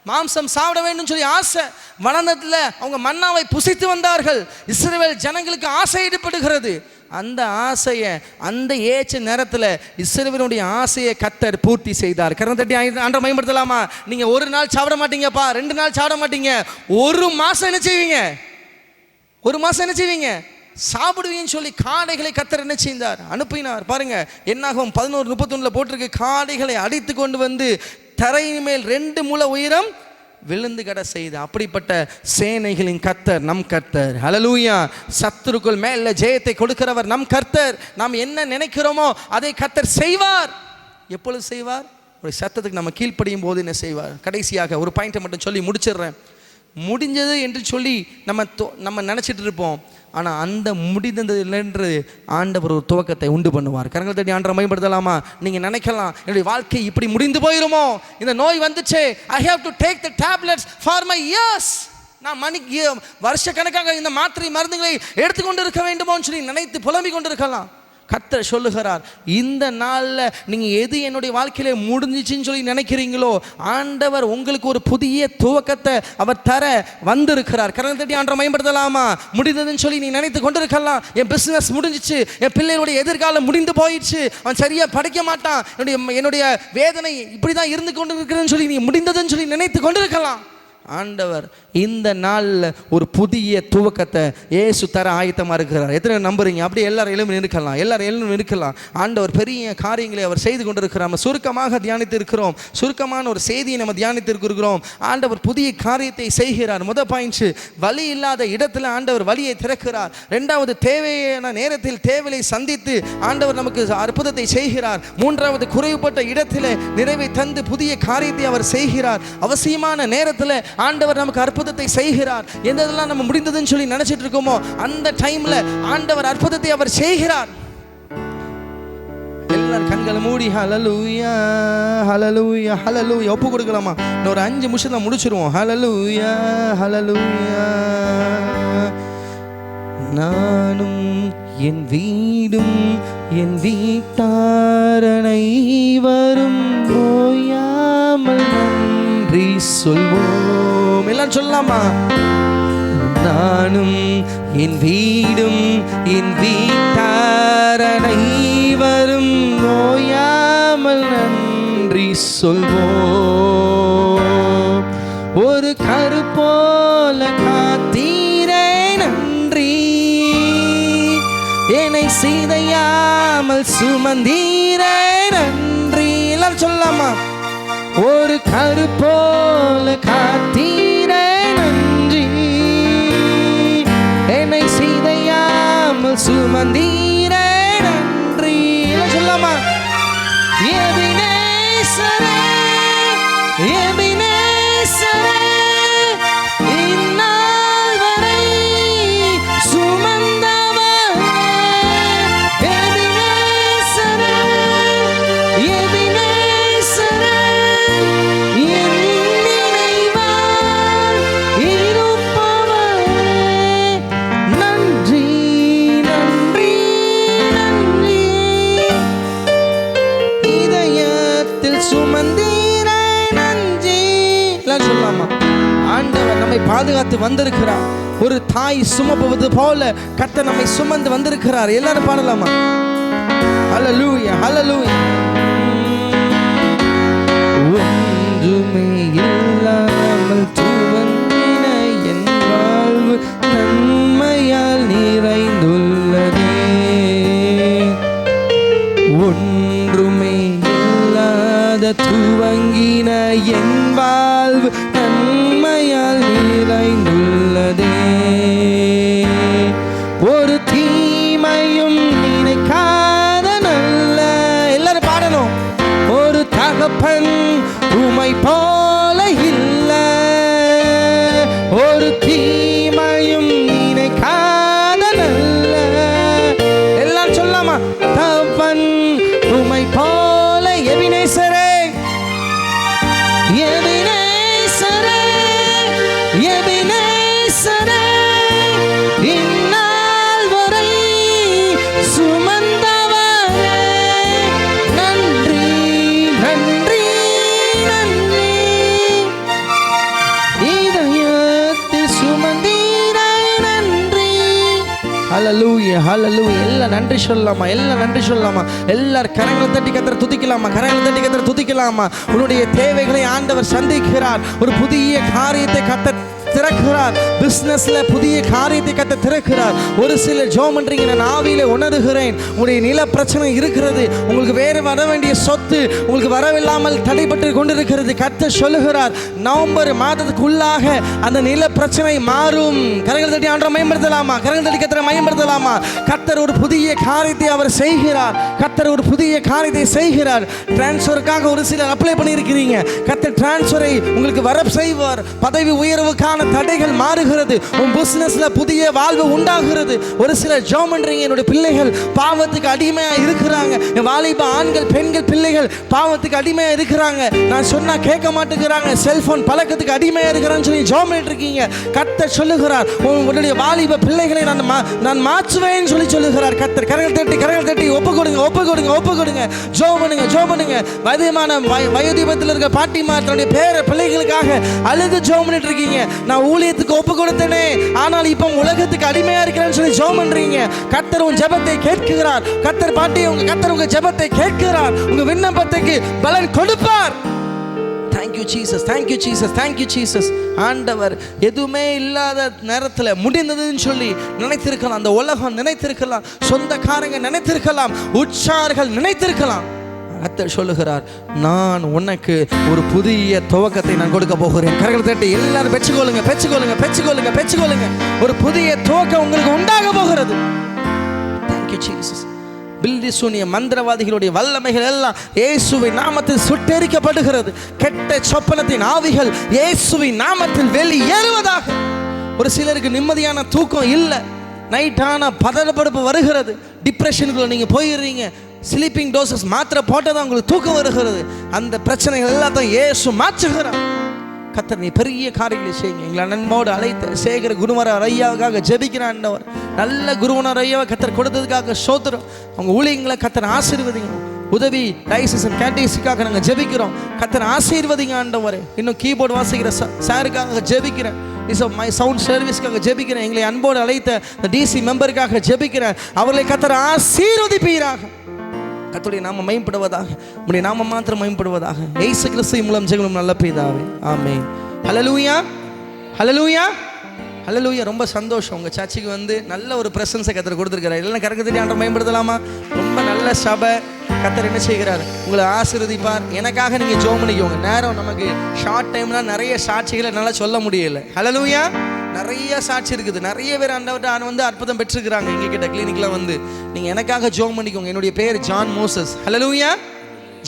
F: மாம்சம் சாப்பிட வேண்டும் சொல்லி ஆசை. வனாந்தரத்தில் அவங்க மன்னாவை புசித்து வந்தார்கள். இஸ்ரவேல் ஜனங்களுக்கு ஆசை ஈடுபடுகிறது. அந்த ஆசையை அந்த ஏற்ற நேரத்தில் இஸ்ரவேலுடைய ஆசையை கர்த்தர் பூர்த்தி செய்தார். கரங்களை தட்டி ஆண்டவரை மகிமைப்படுத்தலாமா? நீங்கள் ஒரு நாள் சாப்பிட மாட்டீங்கப்பா, 2 நாள் சாப்பிட மாட்டீங்க, 1 மாதம் என்ன செய்வீங்க? 1 மாதம் என்ன செய்வீங்க? சாப்பிடுவீன்னு சொல்லி காடைகளை கர்த்தர் என்ன செய்தார்? அனுப்பினார். பாருங்க, என்னாகும் 11:31 போட்டிருக்கு, காடைகளை அடித்து கொண்டு வந்து தரையின் மேல் 2 முழ உயரம் விழுந்து கட செய்து. அப்படிப்பட்ட சேனைகளின் கர்த்தர் நம் கர்த்தர். ஹல்லேலூயா. சத்துருக்குள் மேல ஜெயத்தை கொடுக்கிறவர் நம் கர்த்தர். நாம் என்ன நினைக்கிறோமோ அதை கர்த்தர் செய்வார். எப்பொழுது செய்வார்? ஒரு சத்தத்துக்கு நம்ம கீழ்ப்படியும் போது என்ன செய்வார்? கடைசியாக ஒரு பாயிண்ட்டை மட்டும் சொல்லி முடிச்சிடுறேன். முடிஞ்சது என்று சொல்லி நம்ம நினச்சிட்டு இருப்போம். ஆனால் அந்த முடிந்தது ஆண்டவர் ஒரு துவக்கத்தை உண்டு பண்ணுவார். கரங்களை தட்டி ஆண்டவரை மகிமைப்படுத்தலாமா? நீங்கள் நினைக்கலாம், என்னுடைய வாழ்க்கை இப்படி முடிந்து போயிருமோ, இந்த நோய் வந்துச்சே, I have to take the tablets for my years, நான் வருஷ கணக்காக இந்த மாத்திரை மருந்துகளை எடுத்துக்கொண்டு இருக்க வேண்டுமோன்னு சொல்லி நினைத்து புலம்பிக் கொண்டு இருக்கலாம். கர்த்தர் சொல்லுகிறார், இந்த நாளில் நீங்கள் எது என்னுடைய வாழ்க்கையில முடிஞ்சிச்சின்னு சொல்லி நினைக்கிறீங்களோ, ஆண்டவர் உங்களுக்கு ஒரு புதிய துவக்கத்தை அவர் தர வந்திருக்கிறார். கரங்களை தட்டி ஆண்டவரை மகிமைப்படுத்தலாமா? முடிந்ததுன்னு சொல்லி நீ நினைத்து கொண்டிருக்கலாம். என் பிஸ்னஸ் முடிஞ்சிச்சு, என் பிள்ளைகளுடைய எதிர்காலம் முடிந்து போயிடுச்சு, அவன் சரியாக படிக்க மாட்டான், என்னுடைய வேதனை இப்படி தான் இருந்து கொண்டு இருக்கிறேன்னு சொல்லி நீ முடிந்ததுன்னு சொல்லி நினைத்து கொண்டிருக்கலாம். ஆண்டவர் இந்த நாளில் ஒரு புதிய துவக்கத்தை இயேசு தர ஆயத்தமாக இருக்கிறார். எத்தனை நம்புறீங்க? அப்படியே எல்லாரும் எழுந்து நிற்கலாம். ஆண்டவர் பெரிய காரியங்களை அவர் செய்து கொண்டிருக்கிறார். நம்ம சுருக்கமாக தியானித்து இருக்கிறோம். சுருக்கமான ஒரு செய்தியை நம்ம தியானித்து இருக்கிறோம். ஆண்டவர் புதிய காரியத்தை செய்கிறார். முதல் பாயிண்ட், வழி இல்லாத இடத்துல ஆண்டவர் வழியை திறக்கிறார். 2வது, தேவையான நேரத்தில் தேவையை சந்தித்து ஆண்டவர் நமக்கு அற்புதத்தை செய்கிறார். 3வது, குறைவுபட்ட இடத்துல நிறைவை தந்து புதிய காரியத்தை அவர் செய்கிறார். அவசியமான நேரத்தில் ஆண்டவர் நமக்கு அற்புதத்தை செய்கிறார். எதெல்லாம் நம்ம முடிந்ததுன்னு சொல்லி நினைச்சிட்டு இருக்கோமோ அந்த டைம்ல ஆண்டவர் அற்புதத்தை அவர் செய்கிறார். எல்லாரும் கண்களை மூடி ஹல்லேலூயா ஹல்லேலூயா ஹல்லேலூயா ஒப்பு கொடுக்கலாமா? ஒரு 5 நிமிஷத்துல முடிச்சிருவோம். ஹல்லேலூயா ஹல்லேலூயா. நானும் என் வீடும் என் வீட்டாரனை வரும் ஓயாமல் நன்றி சொல்வோம். எல்லாம் சொல்லலாமா? நானும் என் வீடும் என் வீட்டாரனை வரும் ஓயாமல் நன்றி சொல்வோம். ஒரு கரு போல காத்தீரே நன்றி, என்னை சீதையாமல் சுமந்தீரே நன்றி. எல்லாம் சொல்லலாமா? ஒரு கரு போல காத்தீரே நன்றி, என்னை சீதையாமல் சுமந்தீரே நன்றி. எல்லாம் சொல்லலாமா? எபினேசரே எபினேசரே, இந்நாள் வரை சுமந்தவரே. எபினேசரே எபினேசரே, என் நினைவால் இருப்பவரே. நன்றி நன்றி நன்றி, இதயத்தில் சுமந்தீரே நன்றி. எல்லாம் சொல்லலாமா? ஆண்டவர் நம்மை பாதுகாத்து வந்திருக்கிறார். ஒரு தாய் சுமப்பது போல கர்த்தர் நம்மை சுமந்து வந்திருக்கிறார். எல்லாரும் பாடலாமா? ஹல்லேலூயா ஹல்லேலூயா. ஒன்றுமே இல்லாமல் துவங்கின என் வாழ்வு நன்மையால் நிறைந்துள்ளதே. ஒன்றுமே இல்லாத துவங்கின என் வாழ்வு நன்மையால் நிறைந்துள்ளதே. ஒரு தீமையும் நினைக்காத நல்ல, எல்லாரும் பாடணும். ஒரு தகப்பன் உமை போல இல்ல, ஒரு தீமையும் நினைக்காத நல்ல. எல்லாம் சொல்லாமா? தகப்பன் உமை போல. எபினேசரே எபினேசரே எபினேசரே, இந்நாள் வரை சுமந்தவரே. நன்றி நன்றி நன்றி, இதயத்தில் சுமந்தீரே நன்றி. ஹல்லேலூயா ஹல்லேலூயா. எல்லாம் நன்றி சொல்லலாமா? எல்லாம் நன்றி சொல்லலாமா? எல்லாரும் கரங்களை தட்டி கர்த்தரை துதிக்கலாமா? கரங்களை தட்டி கர்த்தரை துதிக்கலாமா? உன்னுடைய தேவைகளை ஆண்டவர் சந்திக்கிறார். ஒரு புதிய காரியத்தை கர்த்தர் திறக்கிறார். பிசினஸ்ல புதிய காரியத்தை கத்த திறக்கிறார். ஒரு சிலர் ஜெபம் பண்றீங்க, நான் ஆவியில உணர்கிறேன் உங்களுடைய நில பிரச்சனை இருக்கிறது, உங்களுக்கு வேறு வர வேண்டிய சொத்து உங்களுக்கு வரவில்லாமல் தடைபட்டு கொண்டிருக்கிறது. கர்த்தர் சொல்லுகிறார் நவம்பர் மாதத்துக்குள்ளாக அந்த நில பிரச்சனை மாறும். கரங்கள் தட்டி ஆண்டவரை மகிமைப்படுத்தலாமா? கரங்கள் தட்டி கர்த்தரை மகிமைப்படுத்தலாமா? கர்த்தர் ஒரு புதிய காரியத்தை அவர் செய்கிறார். கர்த்தர் ஒரு புதிய காரியத்தை செய்கிறார். டிரான்ஸ்ஃபருக்காக ஒரு சிலர் அப்ளை பண்ணியிருக்கிறீங்க, கர்த்தர் டிரான்ஸ்ஃபரை உங்களுக்கு வர செய்வார். பதவி உயர்வுக்கான தடைகள் மாறுகிறது. உன் பிசினஸ்ல புதிய வாழ்வு உண்டாகிறது. ஒரு சிலர் ஜெபம் பண்றீங்க, என்னுடைய பிள்ளைகள் பாவத்துக்கு அடிமையா இருக்கிறாங்க, என் வாலிப ஆண்கள் பெண்கள் பிள்ளைகள் பாவத்துக்கு அடிமையா இருக்கிறாங்க, நான் சொன்னா கேட்க மாட்டேங்கிறாங்க, செல்போன் பழக்கத்துக்கு அடிமையா இருக்கிறான்னு சொல்லி ஜெபம் பண்ணிட்டு இருக்கீங்க. கர்த்தர் சொல்லுகிறார் உங்களுடைய வாலிப பிள்ளைகளை நான் மாற்றுவேன்னு சொல்லி சொல்லுகிறார் கர்த்தர். கரங்கள் தட்டி ஒப்பு கொடுங்க. ஜெபம் பண்ணுங்க. வயோதிபத்தில் இருக்க பாட்டிமா தன்னுடைய பேர பிள்ளைகளுக்காக அழுது ஜெபம் பண்ணிட்டு இருக்கீங்க. நான் ஊழியத்துக்கு ஒப்பு கொடுத்தேனே, ஆனால் இப்போ உலகத்துக்கு அடிமையா இருக்கிறேன்னு சொல்லி ஜெபம் பண்றீங்க. கர்த்தர் உன் ஜெபத்தை கேட்கிறார். கர்த்தர் உங்க ஜெபத்தை கேட்கிறார். உங்க விண்ணப்பத்துக்கு பலன் கொடுப்பார். Thank you Jesus. ஆண்டவர் எதுவுமே இல்லாத நேரத்தில் முடிந்ததுன்னு சொல்லி நினைத்திருக்கலாம். அந்த உலகம் நினைத்திருக்கலாம், சொந்தக்காரங்க நினைத்திருக்கலாம், உற்சார்கள் நினைத்திருக்கலாம். கர்த்தர் சொல்லுகிறார் நான் உனக்கு ஒரு புதிய துவக்கத்தை நான் கொடுக்க போகிறேன். கரங்கள் தட்டி எல்லாரும் பெற்றுக்கொள்ளுங்க. ஒரு புதிய துவக்கம் உங்களுக்கு உண்டாக போகிறது. Thank you Jesus. பில்லி சூனிய மந்திரவாதிகளுடைய வல்லமைகள் எல்லாம் இயேசுவின் நாமத்தில் சுட்டெரிக்கப்படுகிறது. கெட்ட சொப்பனத்தின் ஆவிகள் இயேசுவின் நாமத்தில் வெளியேறுவதாக. ஒரு சிலருக்கு நிம்மதியான தூக்கம் இல்லை, நைட்டான பதறப்படுப்பு வருகிறது, டிப்ரெஷனுக்குள்ள நீங்க போயிடுறீங்க, ஸ்லீப்பிங் டோசஸ் மாத்திரை போட்டதான் உங்களுக்கு தூக்கம் வருகிறது. அந்த பிரச்சனைகள் எல்லாத்தையும் இயேசு மாற்றுகிறார். கர்த்தர் நீ பெரிய காரியங்களை செய்யுங்க. எங்களை நன்மோடு அழைத்த சேகர குருவனார் ஐயாவுக்காக ஜெபிக்கிறான். ஆண்டவர் நல்ல குருவனார் ஐயாவை கர்த்தர் கொடுத்ததுக்காக ஸ்தோத்திரம். அவங்க ஊழியங்களை கர்த்தர் ஆசீர்வதிங்க. உதவி டைசஸ் அண்ட் கேட்டீஸுக்காக நாங்கள் ஜெபிக்கிறோம். கர்த்தர் ஆசீர்வதிங்க ஆண்டவரே. இன்னும் கீபோர்டு வாசிக்கிற சாருக்காக ஜெபிக்கிறேன். மை சவுண்ட் சர்வீஸ்க்காக ஜெபிக்கிறேன். எங்களை அன்போடு அழைத்த டிசி மெம்பருக்காக ஜெபிக்கிறேன். அவர்களை கர்த்தர் ஆசீர்வதிப்பீராக. கர்த்தருடைய நாம மகிமைப்படுவதாக, உம்முடைய நாமம் மாத்திரம் மகிமைப்படுவதாக. இயேசு கிறிஸ்து மூலம் ஜெபம் நல்ல பிதாவே, ஆமென். ஹல்லேலூயா. ரொம்ப சந்தோஷம். உங்கள் சர்ச்சுக்கு வந்து நல்ல ஒரு பிரசன்ஸை கர்த்தர் கொடுத்துருக்கிறார். இல்லைன்னா கரகத்தட்டி ஆண்டவரை மகிமைப்படுத்தலாமா? ரொம்ப நல்ல சபை. கர்த்தர் என்ன செய்கிறார்? உங்களை ஆசீர்வதிப்பார். எனக்காக நீங்கள் ஜெபம் பண்ணிக்கோங்க. நேரம் நமக்கு ஷார்ட் டைம்னா நிறைய சாட்சிகளை நல்லா சொல்ல முடியல. ஹல்லேலூயா. நிறைய சாட்சி இருக்குது. நிறைய பேர் ஆண்டவர்கிட்ட வந்து அற்புதம் பெற்றிருக்கிறாங்க. எங்ககிட்ட கிளினிக்கில் வந்து நீங்கள் எனக்காக ஜெபம் பண்ணிக்கோங்க. என்னுடைய பேர் John Moses. Hallelujah.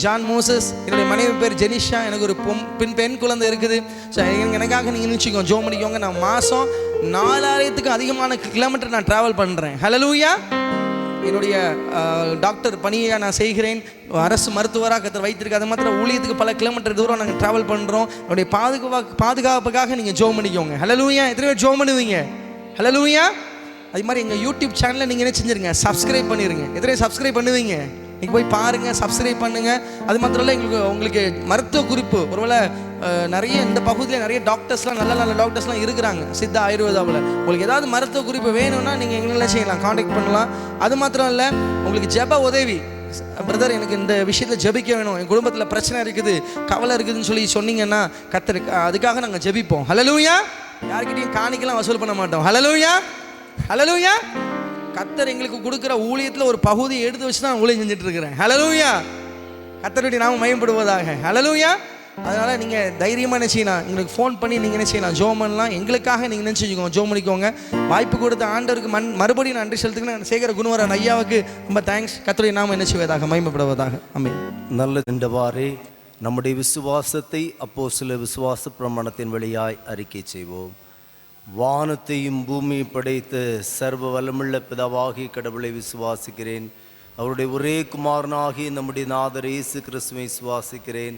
F: John Moses. என்னுடைய மனைவி பேர் ஜெனிஷா. எனக்கு ஒரு பெண் குழந்தை இருக்குது. ஸோ எனக்காக நீங்கள் நினச்சிக்கோங்க, ஜெபம் பண்ணிக்கோங்க. நான் மாதம் 4000க்கு அதிகமான கிலோமீட்டர் நான் ட்ராவல் பண்ணுறேன். ஹல்லேலூயா. என்னுடைய டாக்டர் பணியை நான் செய்கிறேன். அரசு மருத்துவராக கர்த்தர் வைத்திருக்கு. அது மாத்திரம் ஊழியத்துக்கு பல கிலோமீட்டர் தூரம் நாங்கள் ட்ராவல் பண்ணுறோம். என்னுடைய பாதுகாப்புக்காக நீங்கள் ஜெபம் பண்ணிக்கோங்க. ஹல்லேலூயா. எத்தனை பேர் ஜெபம் பண்ணுவீங்க? ஹல்லேலூயா. அது மாதிரி எங்கள் யூடியூப் சேனலை நீங்கள் என்ன செஞ்சுருங்க, சப்ஸ்கிரைப் பண்ணிடுங்க. எத்தனை சப்ஸ்கிரைப் பண்ணுவீங்க? நீங்கள் போய் பாருங்கள், சப்ஸ்கிரைப் பண்ணுங்கள். அது மாத்திரம் இல்லை, உங்களுக்கு மருத்துவ குறிப்பு ஒருவேளை நிறைய இந்த பகுதியில் நிறைய டாக்டர்ஸ்லாம் நல்ல டாக்டர்ஸ்லாம் இருக்கிறாங்க சித்தா ஆயுர்வேதாவில். உங்களுக்கு ஏதாவது மருத்துவ குறிப்பு வேணும்னா நீங்கள் எங்கெல்லாம் செய்யலாம், காண்டாக்ட் பண்ணலாம். அது மாத்திரம் இல்லை, உங்களுக்கு ஜெப உதவி, பிரதர் எனக்கு இந்த விஷயத்தில் ஜெபிக்க வேணும், என் குடும்பத்தில் பிரச்சனை இருக்குது, கவலை இருக்குதுன்னு சொல்லி சொன்னீங்கன்னா கர்த்தர் அதுக்காக நாங்கள் ஜெபிப்போம். ஹல்லேலூயா. யார்கிட்டையும் காணிக்கலாம் வசூல் பண்ண மாட்டோம். ஹல்லேலூயா. கர்த்தர் எங்களுக்கு கொடுக்குற ஊழியத்தில் ஒரு பகுதியை எடுத்து வச்சு தான் ஊழியம் செஞ்சுட்டு இருக்கிறேன். ஹல்லேலூயா. கர்த்தருடைய நாமம் மகிமைப்படுவதாக. ஹல்லேலூயா. அதனால் நீங்கள் தைரியமாக என்ன செய்யலாம், எங்களுக்கு ஃபோன் பண்ணி நீங்கள் என்ன செய்யலாம், ஜெபம் பண்ணலாம். எங்களுக்காக நீங்கள் நினச்சிக்கோங்க, ஜெபம் பண்ணிக்கோங்க. வாய்ப்பு கொடுத்த ஆண்டவருக்கு மறுபடியும் நன்றி செலுத்துக்கிறேன். சேகர குணவரன் ஐயாவுக்கு ரொம்ப தேங்க்ஸ். கர்த்தருடைய நாமம் என்ன செய்வதாக, மகிமைப்படுவதாக. ஆமென்.
A: நல்லது. என்றவாறே நம்முடைய விசுவாசத்தை அப்போஸ்தல விசுவாச பிரமாணத்தின் வழியாய் அறிக்கை செய்வோம். வானத்தையும் பூமியை படைத்த சர்வ வல்லமுள்ள பிதாவாகிய கடவுளை விசுவாசிக்கிறேன். அவருடைய ஒரே குமாரனாகி நம்முடைய நாதர் இயேசு கிறிஸ்துவை விசுவாசிக்கிறேன்.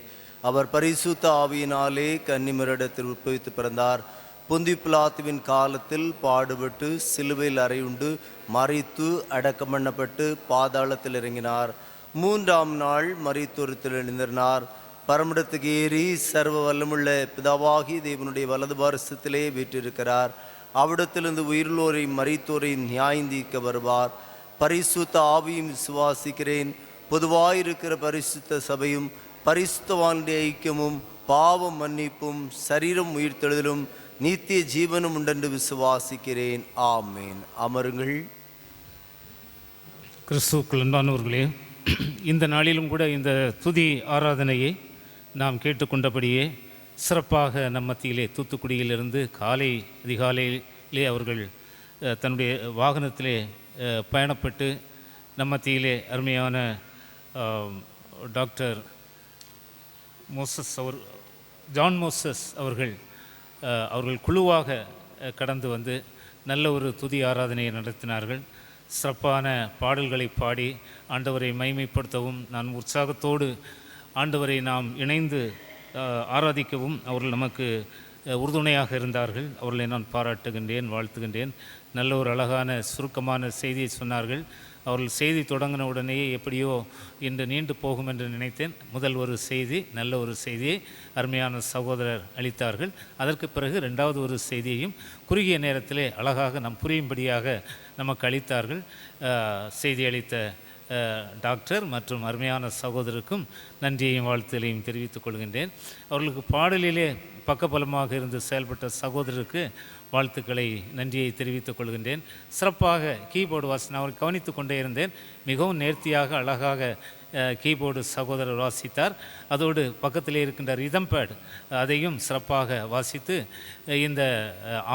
A: அவர் பரிசுத்த ஆவியினாலே கன்னிமரிடத்தில் உட்பவித்து பிறந்தார். பொந்திய பிலாத்துவின் காலத்தில் பாடுபட்டு சிலுவையில் அறையுண்டு மரித்து அடக்கம் பண்ணப்பட்டு பாதாளத்தில் இறங்கினார். 3ஆம் நாள் மரித்தோரில் எழுந்தினார். பரமிடத்துக்கு ஏறி சர்வ வல்லமுள்ள பிதாவாகி தேவனுடைய வலது பாரசத்திலே வீற்றிருக்கிறார். அவ்விடத்திலிருந்து உயிர்லோரையும் மரித்தோரையும் நியாயந்தீர்க்க வருவார். பரிசுத்த ஆவியும் விசுவாசிக்கிறேன். பொதுவாயிருக்கிற பரிசுத்த சபையும் பரிசுத்தவானுடைய ஐக்கியமும் பாவம் மன்னிப்பும் சரீரம் உயிர்த்தெழுதலும் நித்திய ஜீவனும் உண்டென்று விசுவாசிக்கிறேன். ஆமேன். அமருங்கள்.
B: கிறிஸ்துவுக்குள் அன்பானவர்களே, இந்த நாளிலும் கூட இந்த துதி ஆராதனையை நாம் கேட்டுக்கொண்டபடியே சிறப்பாக நம் மத்தியிலே தூத்துக்குடியிலிருந்து அதிகாலையிலே அவர்கள் தன்னுடைய வாகனத்திலே பயணப்பட்டு நம் மத்தியிலே அருமையான டாக்டர் ஜான் மோசஸ் அவர்கள் குழுவாக கடந்து வந்து நல்ல ஒரு துதி ஆராதனையை நடத்தினார்கள். சிறப்பான பாடல்களை பாடி ஆண்டவரை மைமைப்படுத்தவும், நான் உற்சாகத்தோடு ஆண்டவரை நாம் இணைந்து ஆராதிக்கவும் அவர்கள் நமக்கு உறுதுணையாக இருந்தார்கள். அவர்களை நான் பாராட்டுகின்றேன், வாழ்த்துகின்றேன். நல்ல ஒரு அழகான சுருக்கமான செய்தியை சொன்னார்கள். அவர்கள் செய்தி தொடங்கின உடனேயே எப்படியோ இன்று நீண்டு போகும் என்று நினைத்தேன். முதல் ஒரு செய்தி, நல்ல ஒரு செய்தியை அருமையான சகோதரர் அளித்தார்கள். அதற்கு பிறகு இரண்டாவது ஒரு செய்தியையும் குறுகிய நேரத்திலே அழகாக நம் புரியும்படியாக நமக்கு அளித்தார்கள். செய்தி அளித்த டாக்டர் மற்றும் அருமையான சகோதரருக்கும் நன்றியையும் வாழ்த்துகளையும் தெரிவித்துக் கொள்கின்றேன். அவர்களுக்கு பாடலிலே பக்கபலமாக இருந்து செயல்பட்ட சகோதரருக்கு வாழ்த்துக்களை, நன்றியை தெரிவித்துக் கொள்கின்றேன். சிறப்பாக கீபோர்டு வாசனை அவர் கவனித்து கொண்டே இருந்தேன். மிகவும் நேர்த்தியாக அழகாக கீபோர்டு சகோதரர் வாசித்தார். அதோடு பக்கத்திலே இருக்கின்ற ரிதம் பேட் அதையும் சிறப்பாக வாசித்து இந்த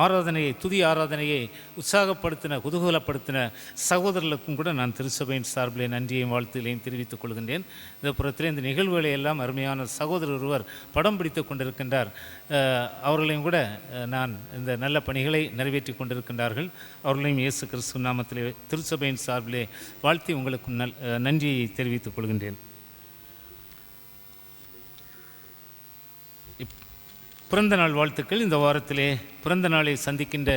B: ஆராதனையை, துதி ஆராதனையை உற்சாகப்படுத்தின, குதூகலப்படுத்தின சகோதரர்களுக்கும் கூட நான் திருச்சபையின் சார்பிலே நன்றியையும் வாழ்த்துகளையும் தெரிவித்துக் கொள்கின்றேன். இந்த புறத்திலே இந்த நிகழ்வுகளை எல்லாம் அருமையான சகோதரர் ஒருவர் படம் பிடித்து கொண்டிருக்கின்றார். அவர்களையும் கூட நான் இந்த நல்ல பணிகளை நிறைவேற்றி கொண்டிருக்கின்றார்கள். அவர்களையும் இயேசு கிறிஸ்து நாமத்திலே திருச்சபையின் சார்பிலே வாழ்த்தி உங்களுக்கும் நன்றியை தெரிவித்துக் கொள்கின்றேன். பிறந்த நாள் வாழ்த்துக்கள். இந்த வாரத்திலே பிறந்த நாளை சந்திக்கின்ற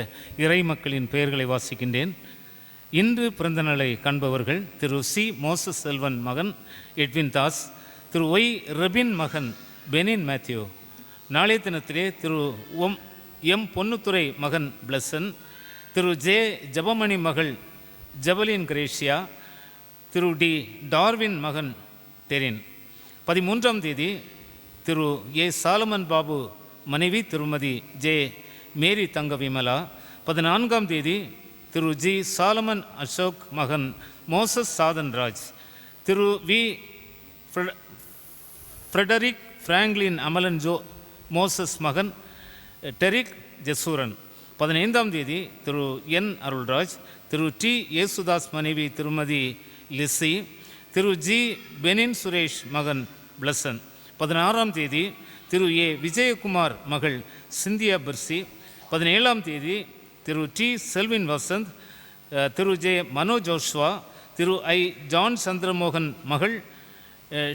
B: இறை மக்களின் பெயர்களை வாசிக்கின்றேன். இன்று பிறந்த நாளை காண்பவர்கள் திரு சி. மோசஸ் செல்வன் மகன் எட்வின் தாஸ், திரு ஒய். ரெபின் மகன் பெனின் மேத்யூ. நாளைய தினத்திலே திரு எம். பொன்னுத்துறை மகன் பிளஸன், திரு ஜே. ஜபமணி மகள் ஜபலின் கிரேஷியா, திரு டி. டார்வின் மகன் தெரின். 13ஆம் தேதி திரு ஏ. சாலமன் பாபு மனைவி திருமதி ஜே. மேரி தங்க விமலா. 14ஆம் தேதி திரு ஜி. சாலமன் அசோக் மகன் மோசஸ் சாதன்ராஜ், திரு V. Frederick Franklin Amalan Moses மகன் டெரிக் ஜெசூரன். 15ஆம் தேதி திரு என். அருள்ராஜ், திரு டி. ஏசுதாஸ் மனைவி திருமதி லிசி, திரு ஜி. பெனின் சுரேஷ் மகன் பிளஸன். 16ஆம் தேதி திரு ஏ. விஜயகுமார் மகள் சிந்தியா பெர்சி. 17ஆம் தேதி திரு டி. செல்வின் வசந்த், திரு ஜே. மனோ ஜோஷ்வா, திரு ஐ. ஜான் சந்திரமோகன் மகள்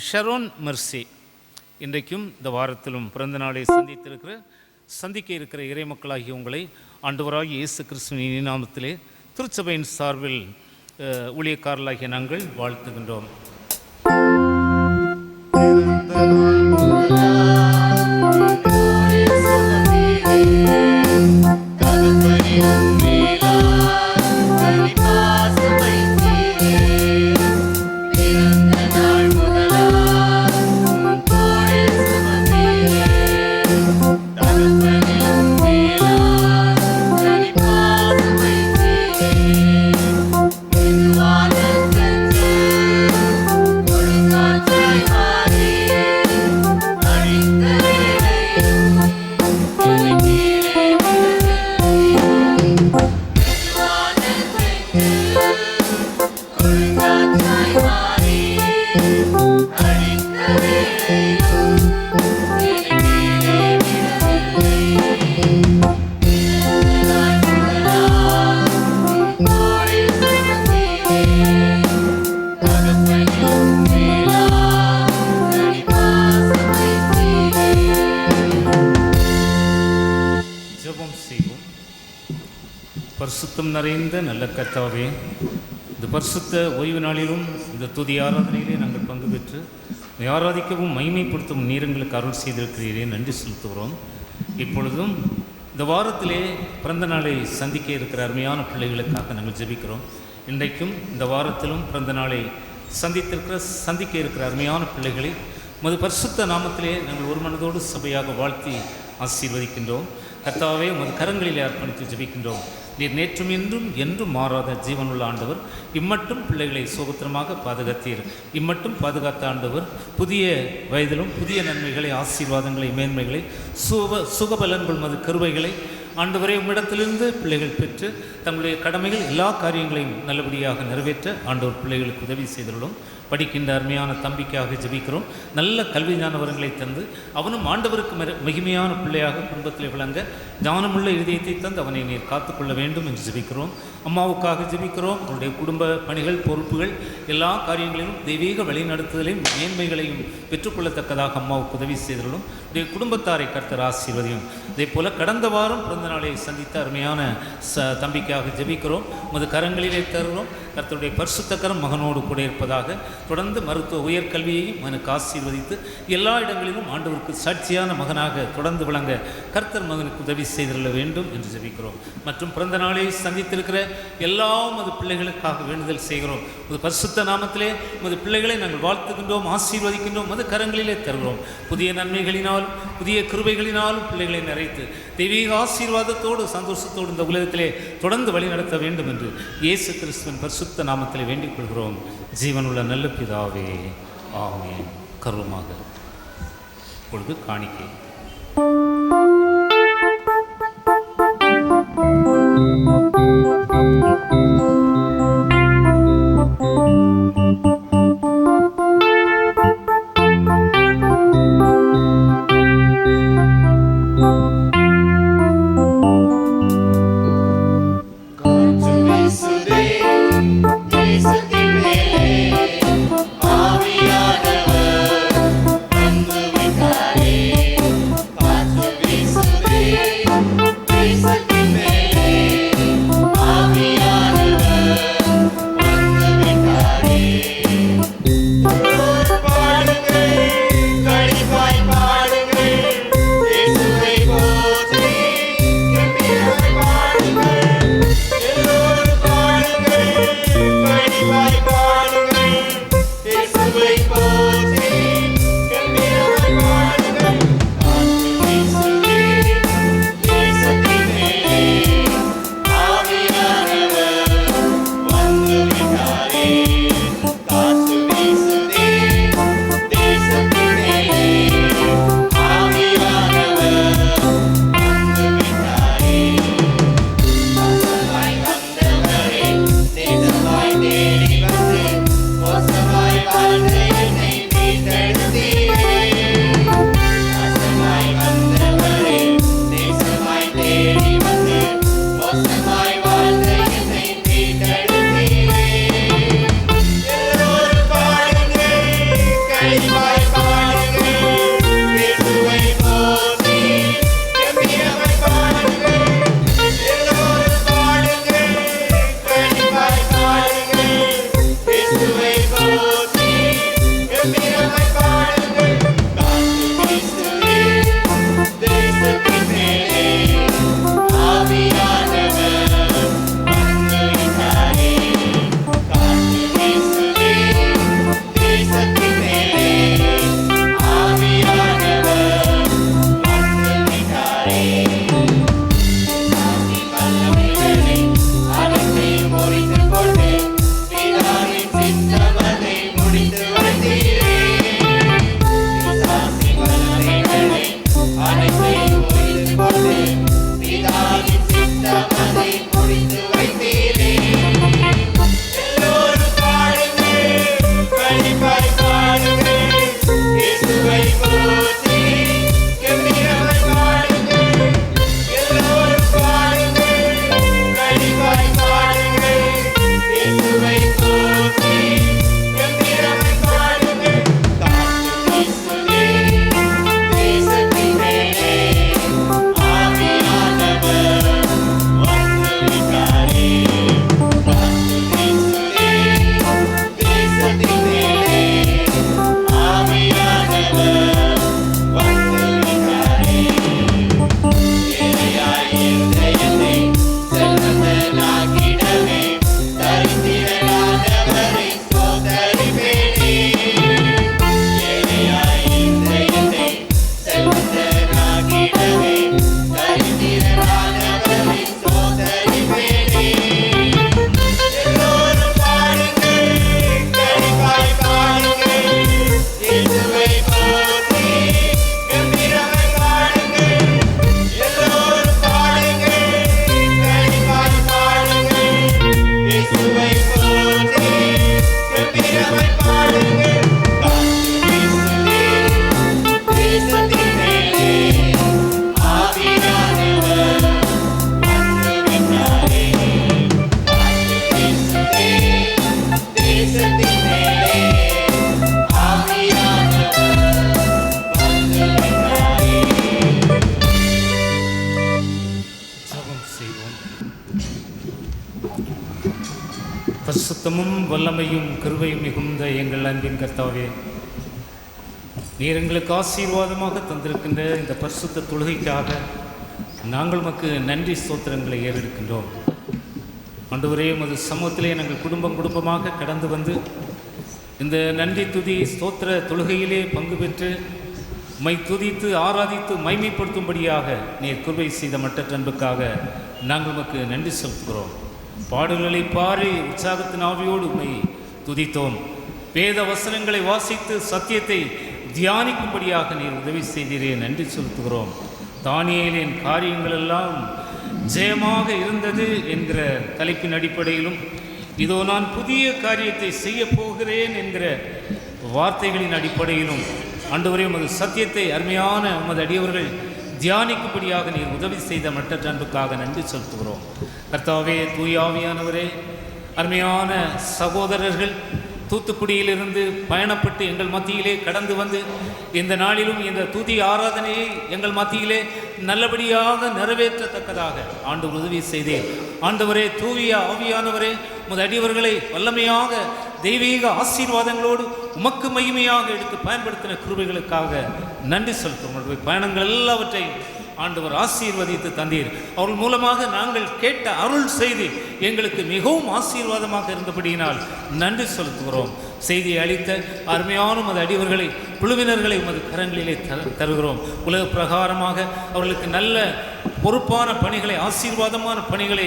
B: ஷரோன் மெர்சி. இன்றைக்கும் இந்த வாரத்திலும் பிறந்த நாளை சந்திக்க இருக்கிற இறைமக்களாகிய உங்களை ஆண்டவராகிய இயேசு கிறிஸ்துவின் நாமத்திலே திருச்சபையின் சார்பில் ஊழியக்காரர்களாகிய நாங்கள் வாழ்த்துகின்றோம். பரிசுத்தம் நிறைந்த நல்ல கர்த்தாவே, இந்த பரிசுத்த ஓய்வு நாளிலும் இந்த துதி ஆராதனையிலே நாங்கள் பங்கு பெற்று ஆராதிக்கவும் மகிமைப்படுத்தும் நீரங்களுக்கு அருள் செய்திருக்கிறீரே, நன்றி செலுத்துகிறோம். இப்பொழுதும் இந்த வாரத்திலே பிறந்த நாளை சந்திக்க இருக்கிற அருமையான பிள்ளைகளுக்காக நாங்கள் ஜெபிக்கிறோம். இன்றைக்கும் இந்த வாரத்திலும் பிறந்த நாளை சந்திக்க இருக்கிற அருமையான பிள்ளைகளை உமது பரிசுத்த நாமத்திலே நாங்கள் ஒரு மனதோடு சபையாக வாழ்த்தி ஆசீர்வதிக்கின்றோம். கர்த்தாவே உமது கரங்களிலே அர்ப்பணித்து ஜெபிக்கின்றோம். நீர் நேற்றும் இன்றும் என்றும் மாறாத ஜீவனுள்ள ஆண்டவர். இம்மட்டும் பிள்ளைகளை சுகத்திரமாக பாதுகாத்தீர். இம்மட்டும் பாதுகாத்த ஆண்டவர் புதிய வயதிலும் புதிய நன்மைகளை, ஆசீர்வாதங்களை, மேன்மைகளை, சுகபலன்கள் மது கருவைகளை ஆண்டவரே உம்மிடத்திலிருந்து பிள்ளைகள் பெற்று தங்களுடைய கடமைகள் எல்லா காரியங்களையும் நல்லபடியாக நிறைவேற்ற ஆண்டவர் பிள்ளைகளுக்கு உதவி செய்துள்ளோம். படிக்கின்ற அருமையான தம்பிக்காக ஜெபிக்கிறோம். நல்ல கல்வி ஞானவரங்களை தந்து அவனும் ஆண்டவருக்கு மகிமையான பிள்ளையாக குடும்பத்தில் விளங்க ஞானமுள்ள இதயத்தை தந்து அவனை நீர் காத்துக்கொள்ள வேண்டும் என்று ஜெபிக்கிறோம். அம்மாவுக்காக ஜெபிக்கிறோம். அவருடைய குடும்ப பணிகள், பொறுப்புகள் எல்லா காரியங்களிலும் தெய்வீக வழிநடத்துதலையும் மேன்மைகளையும் பெற்றுக்கொள்ளத்தக்கதாக அம்மாவுக்கு உதவி செய்துள்ளோம். உடைய குடும்பத்தாரை கர்த்தர் ஆசீர்வதியும். அதே போல கடந்த வாரம் பிறந்த நாளை சந்தித்த அருமையான தம்பிக்காக ஜெபிக்கிறோம். உமது கரங்களிலே தருகிறோம். கர்த்தருடைய பரிசுத்த கரம் மகனோடு கூட இருப்பதாக தொடர்ந்து மருத்துவ உயர்கல்வியையும் மகனுக்கு ஆசீர்வதித்து எல்லா இடங்களிலும் ஆண்டவருக்கு சாட்சியான மகனாக தொடர்ந்து விளங்க கர்த்தர் மகனுக்கு உதவி செய்திருக்க வேண்டும் என்று ஜெபிக்கிறோம். மற்றும் பிறந்த நாளை சந்தித்திருக்கிற எல்லா மது பிள்ளைகளுக்காக வேண்டுதல் செய்கிறோம். ஒரு பரிசுத்த நாமத்திலே மது பிள்ளைகளை நாங்கள் வாழ்த்துகின்றோம், ஆசீர்வதிக்கின்றோம். மது கரங்களிலே தருகிறோம். புதிய நன்மைகளினாலும் புதிய கிருபைகளினாலும் பிள்ளைகளை நிறைத்து தெய்வீக ஆசீர்வாதத்தோடு சந்தோஷத்தோடு இந்த உலகத்திலே தொடர்ந்து வழி நடத்த வேண்டும் என்று இயேசு கிறிஸ்துவின் பரிசுத்த நாமத்திலே வேண்டிக் கொள்கிறோம். ஜீவனுள்ள நல்ல பிதாவே, ஆமென். கருவமாக இப்பொழுது காணிக்கை.
H: ஆவியானவர் வந்து விட்டாரே
B: பரிசுத்தமும் வல்லமையும் கிருபையும் மிகுந்த எங்கள் அன்பின் கர்த்தாவே, நீர் எங்களுக்கு ஆசீர்வாதமாக தந்திருக்கின்ற இந்த பரிசுத்த தொழுகைக்காக நாங்கள் உமக்கு நன்றி ஸ்தோத்திரங்களை ஏறெடுக்கின்றோம். ஆண்டவரே, உமது சமூகத்திலே நாங்கள் குடும்பமாக கடந்து வந்து இந்த நன்றி துதி ஸ்தோத்திர தொழுகையிலே பங்கு பெற்று உம்மை துதித்து ஆராதித்து மைமைப்படுத்தும்படியாக நீர் கிருபை செய்த மற்ற அன்புக்காக நாங்கள் உமக்கு நன்றி செலுத்துகிறோம். பாடல்களை பாடி உற்சாகத்தின் ஆவியோடு உம்மை துதித்தோம். வேத வசனங்களை வாசித்து சத்தியத்தை தியானிக்கும்படியாக நீர் உதவி செய்தீரே, நன்றி செலுத்துகிறோம். தானியேலின் காரியங்கள் எல்லாம் ஜெயமாக இருந்தது என்கிற தலைப்பின் அடிப்படையிலும், இதோ நான் புதிய காரியத்தை செய்ய போகிறேன் என்கிற வார்த்தைகளின் அடிப்படையிலும் ஆண்டவரே, உமது சத்தியத்தை அருமையான உமது அடியவர்கள் தியானிக்கும்படியாக நீர் உதவி செய்த மற்ற அன்புக்காக நன்றி செலுத்துகிறோம். கர்த்தாவே, தூய ஆவியானவரே, அருமையான சகோதரர்கள் தூத்துக்குடியிலிருந்து பயணப்பட்டு எங்கள் மத்தியிலே கடந்து வந்து இந்த நாளிலும் இந்த துதி ஆராதனையை எங்கள் மத்தியிலே நல்லபடியாக நிறைவேற்றத்தக்கதாக ஆண்டவர் உதவி செய்தேன். ஆண்டவரே, தூய ஆவியானவரே, உமது அடியவர்களை வல்லமையாக தெய்வீக ஆசீர்வாதங்களோடு உமக்கு மகிமையாக எடுத்து பயன்படுத்தின கிருபைகளுக்காக நன்றி செலுத்தும். பயணங்கள் எல்லாவற்றையும் ஆண்டவர் ஆசீர்வதித்து தந்தீர். அவர்கள் மூலமாக நாங்கள் கேட்ட அருள் செய்தி எங்களுக்கு மிகவும் ஆசீர்வாதமாக இருந்தபடியினால் நன்றி செலுத்துகிறோம். செய்தியை அளித்த அருமையான உமது அடியவர்களை குழுவினர்களை உமது கரங்களிலே தருகிறோம். உலக பிரகாரமாக அவர்களுக்கு நல்ல பொறுப்பான பணிகளை, ஆசீர்வாதமான பணிகளை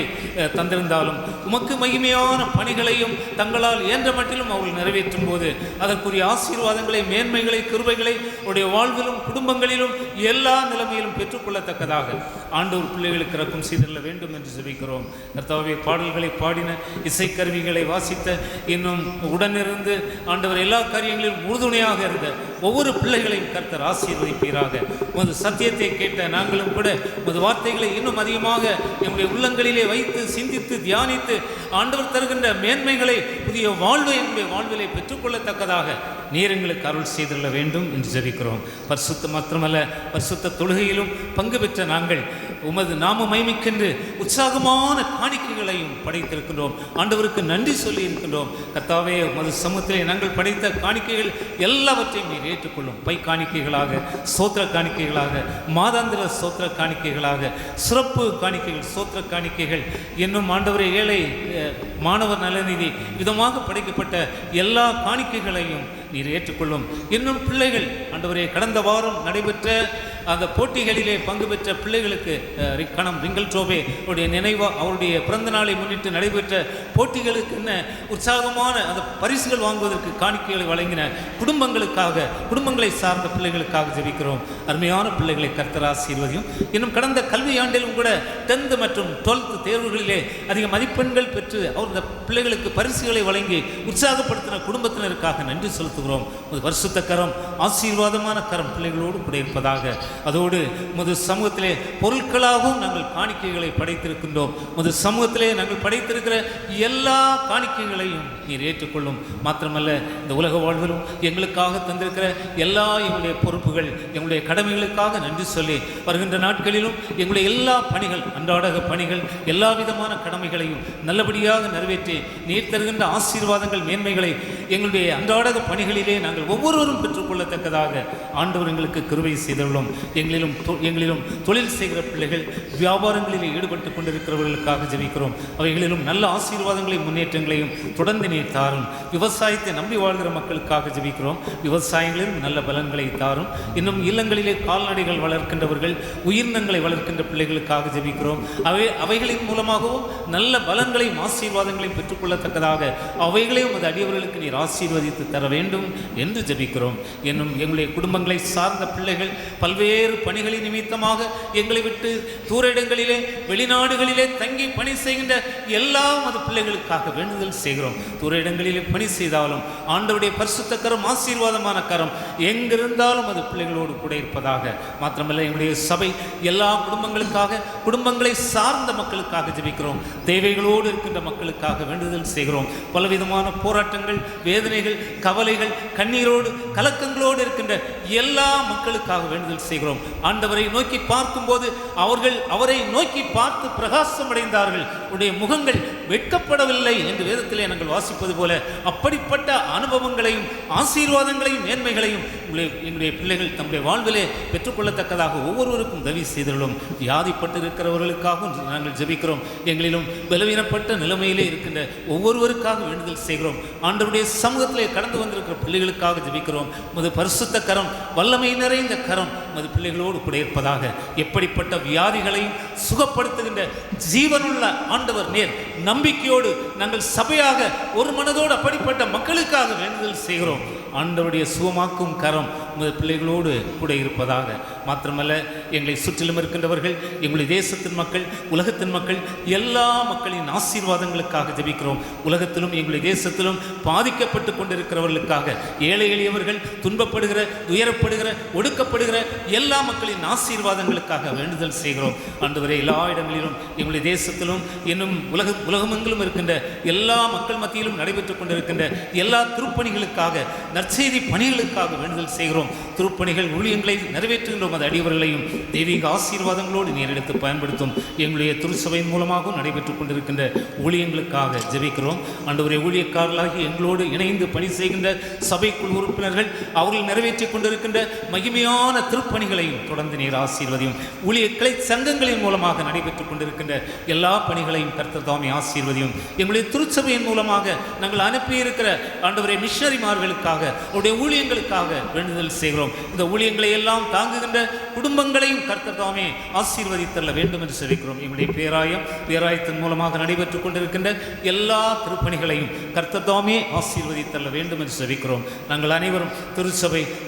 B: தந்திருந்தாலும் உமக்கு மகிமையான பணிகளையும் தங்களால் இயன்ற மட்டிலும் அவர்கள் நிறைவேற்றும் போது அதற்குரிய ஆசீர்வாதங்களை, மேன்மைகளை, கிருபைகளை அவருடைய வாழ்விலும் குடும்பங்களிலும் எல்லா நிலைமையிலும் பெற்றுக்கொள்ளத்தக்கதாக ஆண்டவர் பிள்ளைகளுக்கு இறக்கும் செய்திட வேண்டும் என்று ஜெபிக்கிறோம். கர்த்தாவே, பாடல்களை பாடின, இசைக்கருவிகளை வாசித்த, இன்னும் உடனிருந்து ஆண்டவர் எல்லா காரியங்களிலும் உறுதுணையாக இருந்த ஒவ்வொரு பிள்ளைகளையும் கர்த்தர் ஆசீர்வதிப்பீராக. உமது சத்தியத்தை கேட்ட நாங்களும் கூட உமது வார்த்தைகளை இன்னும் அதிகமாக நம்முடைய உள்ளங்களிலே வைத்து சிந்தித்து தியானித்து ஆண்டவர் தருகின்ற மேன்மைகளை, புதிய வாழ்வை என்னுடைய வாழ்விலை பெற்றுக்கொள்ளத்தக்கதாக நீர் எங்களுக்கு அருள் செய்துள்ள வேண்டும் என்று ஜெபிக்கிறோம். பரிசுத்த மாத்திரமல்ல, பரிசுத்த தொழுகையிலும் பங்கு பெற்ற நாங்கள் உமது நாம மைமிக்கென்று உற்சாகமான காணிக்கைகளையும் படைத்திருக்கின்றோம். ஆண்டவருக்கு நன்றி சொல்லி இருக்கின்றோம். கர்த்தாவே, உமது சமூகத்திலே நாங்கள் படைத்த காணிக்கைகள் எல்லாவற்றையும் நீர் ஏற்றுக்கொள்ளும். பை காணிக்கைகளாக, சோத்திர காணிக்கைகளாக, மாதாந்திர சோத்திர காணிக்கைகளாக, சிறப்பு காணிக்கைகள், சோத்திர காணிக்கைகள், இன்னும் ஆண்டவரை ஏழை மாணவர் நலநிதி விதமாக படைக்கப்பட்ட எல்லா காணிக்கைகளையும் நீர் ஏற்றுக்கொள்ளும். இன்னும் பிள்ளைகள் ஆண்டவரே, கடந்த வாரம் நடைபெற்ற அந்த போட்டிகளிலே பங்கு பெற்ற பிள்ளைகளுக்கு கணம் ரிங்கல் ட்ரோபே அவருடைய அவருடைய பிறந்த நாளை முன்னிட்டு நடைபெற்ற போட்டிகளுக்கு என்ன உற்சாகமான அந்த பரிசுகள் வாங்குவதற்கு காணிக்கைகளை வழங்கின குடும்பங்களுக்காக, குடும்பங்களை சார்ந்த பிள்ளைகளுக்காக ஜெபிக்கிறோம். அருமையான பிள்ளைகளை கர்த்தர் ஆசீர்வதியும். இன்னும் கடந்த கல்வி ஆண்டிலும் கூட 10th மற்றும் 12th தேர்வுகளிலே அதிக மதிப்பெண்கள் பெற்று அந்த பிள்ளைகளுக்கு பரிசுகளை வழங்கி உற்சாகப்படுத்தின குடும்பத்தினருக்காக நன்றி செலுத்துகிறோம். ஒரு பரிசுத்த கரம், ஆசீர்வாதமான கரம் பிள்ளைகளோடு கூட இருப்பதாக. அதோடு முது சமூகத்திலே பொருட்களாகவும் நாங்கள் காணிக்கைகளை படைத்திருக்கின்றோம். முது சமூகத்திலே நாங்கள் படைத்திருக்கிற எல்லா காணிக்கைகளையும் நீர் ஏற்றுக்கொள்ளும். மாத்திரமல்ல, இந்த உலக வாழ்விலும் எங்களுக்காக தந்திருக்கிற எல்லா எங்களுடைய பொறுப்புகள், எங்களுடைய கடமைகளுக்காக நன்றி சொல்லி வருகின்ற நாட்களிலும் எங்களுடைய எல்லா பணிகள், அன்றாட பணிகள், எல்லா விதமான கடமைகளையும் நல்லபடியாக நிறைவேற்றி நீர் தருகின்ற ஆசீர்வாதங்கள், மேன்மைகளை எங்களுடைய அன்றாட பணிகளிலே நாங்கள் ஒவ்வொருவரும் பெற்றுக்கொள்ளத்தக்கதாக ஆண்டவர் எங்களுக்கு கிருபை செய்துள்ளோம். எங்களிலும் தொழில் செய்கிற பிள்ளைகள், வியாபாரங்களிலே ஈடுபட்டு கொண்டிருக்கிறவர்களுக்காக ஜெபிக்கிறோம். அவைகளிலும் நல்ல ஆசீர்வாதங்களையும் முன்னேற்றங்களையும் தொடர்ந்து நீர் தாரும். விவசாயத்தை நம்பி வாழ்கிற மக்களுக்காக ஜெபிக்கிறோம். விவசாயங்களிலும் நல்ல பலன்களை தாரும். இன்னும் இல்லங்களிலே கால்நடைகள் வளர்க்கின்றவர்கள், உயிரினங்களை வளர்க்கின்ற பிள்ளைகளுக்காக ஜெபிக்கிறோம். அவைகளின் மூலமாகவும் நல்ல பலன்களையும் ஆசீர்வாதங்களையும் பெற்றுக்கொள்ளத்தக்கதாக அவைகளையும் அது அடியவர்களுக்கு நீர் ஆசீர்வதித்து தர வேண்டும் என்று ஜெபிக்கிறோம். என்னும் எங்களுடைய குடும்பங்களை சார்ந்த பிள்ளைகள் பல்வேறு பணிகளின் நிமித்தமாக எங்களை விட்டு தூர இடங்களிலே, வெளிநாடுகளிலே தங்கி பணி செய்கின்ற எல்லா மது பிள்ளைகளுக்காக வேண்டுதல் செய்கிறோம். தூர இடங்களிலே பணி செய்தாலும் ஆண்டவருடைய பரிசுத்த கரம், ஆசீர்வாதமான கரம் எங்கிருந்தாலும் அது பிள்ளைகளோடு கூட இருப்பதாக. மாத்திரமல்ல, எங்களுடைய சபை எல்லா குடும்பங்களுக்காக, குடும்பங்களை சார்ந்த மக்களுக்காக ஜெபிக்கிறோம். தேவைகளோடு இருக்கின்ற மக்களுக்காக வேண்டுதல் செய்கிறோம். பலவிதமான போராட்டங்கள், வேதனைகள், கவலைகள், கவலைகள், கண்ணீரோடு, கலக்கங்களோடு இருக்கின்ற எல்லா மக்களுக்காக வேண்டுதல் செய்கிறோம். ஆண்டவரை நோக்கி பார்க்கும்போது அவரை நோக்கி பார்த்து பிரகாசம் அடைந்தார்கள், உடைய முகங்கள் வெட்கப்படவில்லை என்று வேதத்திலே நாங்கள் வாசிப்பது போல அப்படிப்பட்ட அனுபவங்களையும் ஆசீர்வாதங்களையும் மேன்மைகளையும் எங்களுடைய பிள்ளைகள் தம்முடைய வாழ்விலே பெற்றுக்கொள்ளத்தக்கதாக ஒவ்வொருவருக்கும் உதவி செய்துள்ளோம். வியாதிப்பட்டு இருக்கிறவர்களுக்காகவும் நாங்கள் ஜெபிக்கிறோம். எங்களிலும் பலவீனப்பட்ட நிலைமையிலே இருக்கின்ற ஒவ்வொருவருக்காக வேண்டுதல் செய்கிறோம். ஆண்டவருடைய சமூகத்திலே கடந்து வந்திருக்கிற பிள்ளைகளுக்காக ஜெபிக்கிறோம். உமது பரிசுத்த கரம், வல்லமை நிறைந்த கரம் உமது பிள்ளைகளோடு கூட இருப்பதாக. எப்படிப்பட்ட வியாதிகளையும் சுகப்படுத்துகின்ற ஜீவனுள்ள ஆண்டவர் நேர் நம்பிக்கையோடு நாங்கள் சபையாக ஒரு மனதோடு அப்படிப்பட்ட மக்களுக்காக வேண்டுதல் செய்கிறோம். ஆண்டவருடைய சுகமாக்கும் கரம் உமது பிள்ளைகளோடு கூட இருப்பதாக. மாத்திரமல்ல, எங்களை சுற்றிலும் இருக்கின்றவர்கள், எங்களுடைய தேசத்தின் மக்கள், உலகத்தின் மக்கள், எல்லா மக்களின் ஆசீர்வாதங்களுக்காக ஜெபிக்கிறோம். உலகத்திலும் எங்களுடைய தேசத்திலும் பாதிக்கப்பட்டு கொண்டிருக்கிறவர்களுக்காக, ஏழை எளியவர்கள், துன்பப்படுகிற, துயரப்படுகிற, ஒடுக்கப்படுகிற எல்லா மக்களின் ஆசீர்வாதங்களுக்காக வேண்டுதல் செய்கிறோம். ஆண்டவரே, எல்லா இடங்களிலும் எங்களுடைய தேசத்திலும் இன்னும் உலகமெங்கிலும் இருக்கின்ற எல்லா மக்கள் மத்தியிலும் நடைபெற்றுக் கொண்டிருக்கின்ற எல்லா திருப்பணிகளுக்காக, நற்செய்தி பணிகளுக்காக வேண்டுதல் செய்கிறோம். திருப்பணிகள் ஊழியங்களை நிறைவேற்றுகின்றோம். அது அடியவர்களையும் தெய்வீக ஆசீர்வாதங்களோடு நீர் எடுத்து பயன்படுத்தும். எங்களுடைய திருச்சபையின் மூலமாகவும் நடைபெற்றுக் கொண்டிருக்கின்ற ஊழியங்களுக்காக ஜெபிக்கிறோம். ஆண்டவரே, ஊழியக்காரர்களாகி எங்களோடு இணைந்து பணி செய்கின்ற சபைக்குழு உறுப்பினர்கள் அவர்கள் நிறைவேற்றிக் கொண்டிருக்கின்ற மகிமையான திருப்பணிகளையும் தொடர்ந்து நீர் ஆசீர்வதியும். ஊழிய கிளை சங்கங்களின் மூலமாக நடைபெற்றுக் கொண்டிருக்கின்ற எல்லா பணிகளையும் கர்த்தர் தாமே ஆசீர்வதியும். எங்களுடைய திருச்சபையின் மூலமாக நாங்கள் அனுப்பியிருக்கிற ஆண்டவரே மிஷனரிமார்களுக்காக, அவருடைய ஊழியங்களுக்காக வேண்டுதல் செய்கிறோம். இந்த ஊழியங்களை எல்லாம் தாங்குகின்ற குடும்பங்களையும் கர்த்தர் தாமே ஆசீர்வதித்தள்ள வேண்டும் என்று செபிக்கிறோம். எங்களுடைய பேராயத்தின் மூலமாக நடைபெற்றுக் கொண்டிருக்கின்ற எல்லா திருப்பணிகளையும் கர்த்தர் தாமே ஆசீர்வதித்தள்ள வேண்டும் என்று செபிக்கிறோம். நாங்கள் அனைவரும்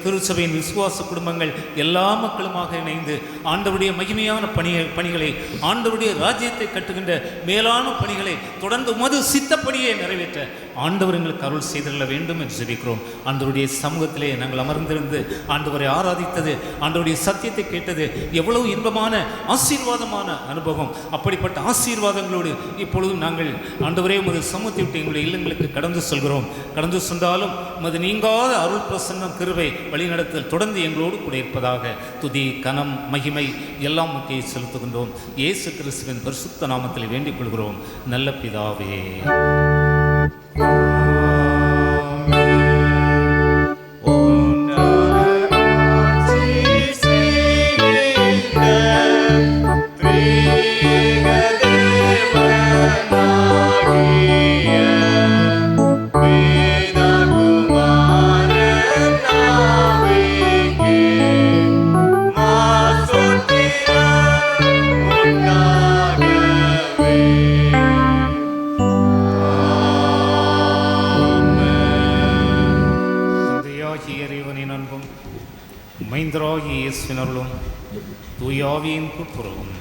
B: திருச்சபையின் விசுவாச குடும்பங்கள் எல்லா மக்களுமாக இணைந்து ஆண்டவருடைய மகிமையான பணிகளை, ஆண்டவருடைய ராஜ்யத்தை கட்டுகின்ற மேலான பணிகளை தொடர்ந்து உமது சித்தப்படியே நிறைவேற்ற ஆண்டவர் எங்களுக்கு அருள் செய்தள்ள வேண்டும் என்று ஜெபிக்கிறோம். ஆண்டவருடைய சமூகத்திலே நாங்கள் அமர்ந்திருந்து ஆண்டவரை ஆராதித்தது, ஆண்டவருடைய சத்தியத்தை கேட்டது எவ்வளவு இன்பமான ஆசீர்வாதமான அனுபவம். அப்படிப்பட்ட ஆசீர்வாதங்களோடு இப்பொழுதும் நாங்கள் ஆண்டவரே உமது சமூகத்தை விட்டு எங்களுடைய இல்லங்களுக்கு கடந்து செல்கிறோம். கடந்து சென்றாலும் உமது நீங்காத அருள் பிரசன்னம், கிருபை, வழிநடத்தல் தொடர்ந்து எங்களோடு கூட இருப்பதாக. துதி, கனம், மகிமை எல்லாம் முக்கிய செலுத்துகின்றோம். இயேசு கிறிஸ்துவின் பரிசுத்த நாமத்தில் வேண்டிக் கொள்கிறோம் நல்ல பிதாவே. மைந்தராகிய இயேசுவின் அருளும் தூயாவியின் கூட்டுறவும்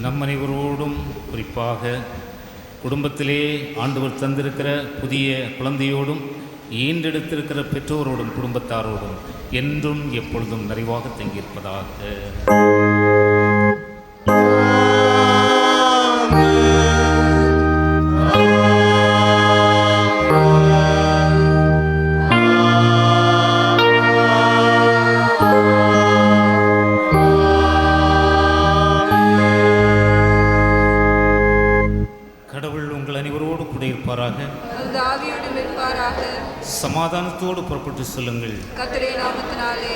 B: நம் அனைவரோடும், குறிப்பாக குடும்பத்திலே ஆண்டவர் தந்திருக்கிற புதிய குழந்தையோடும், ஈன்றெடுத்திருக்கிற பெற்றோரோடும், குடும்பத்தாரோடும் என்றும் எப்பொழுதும் நிறைவாக தங்கியிருப்பதாக.
H: ஆவியோடும் இருப்பாராக.
B: சமாதானத்தோடு புறப்பட்டு செல்லுங்கள்.
H: கர்த்தருடைய நாமத்தினாலே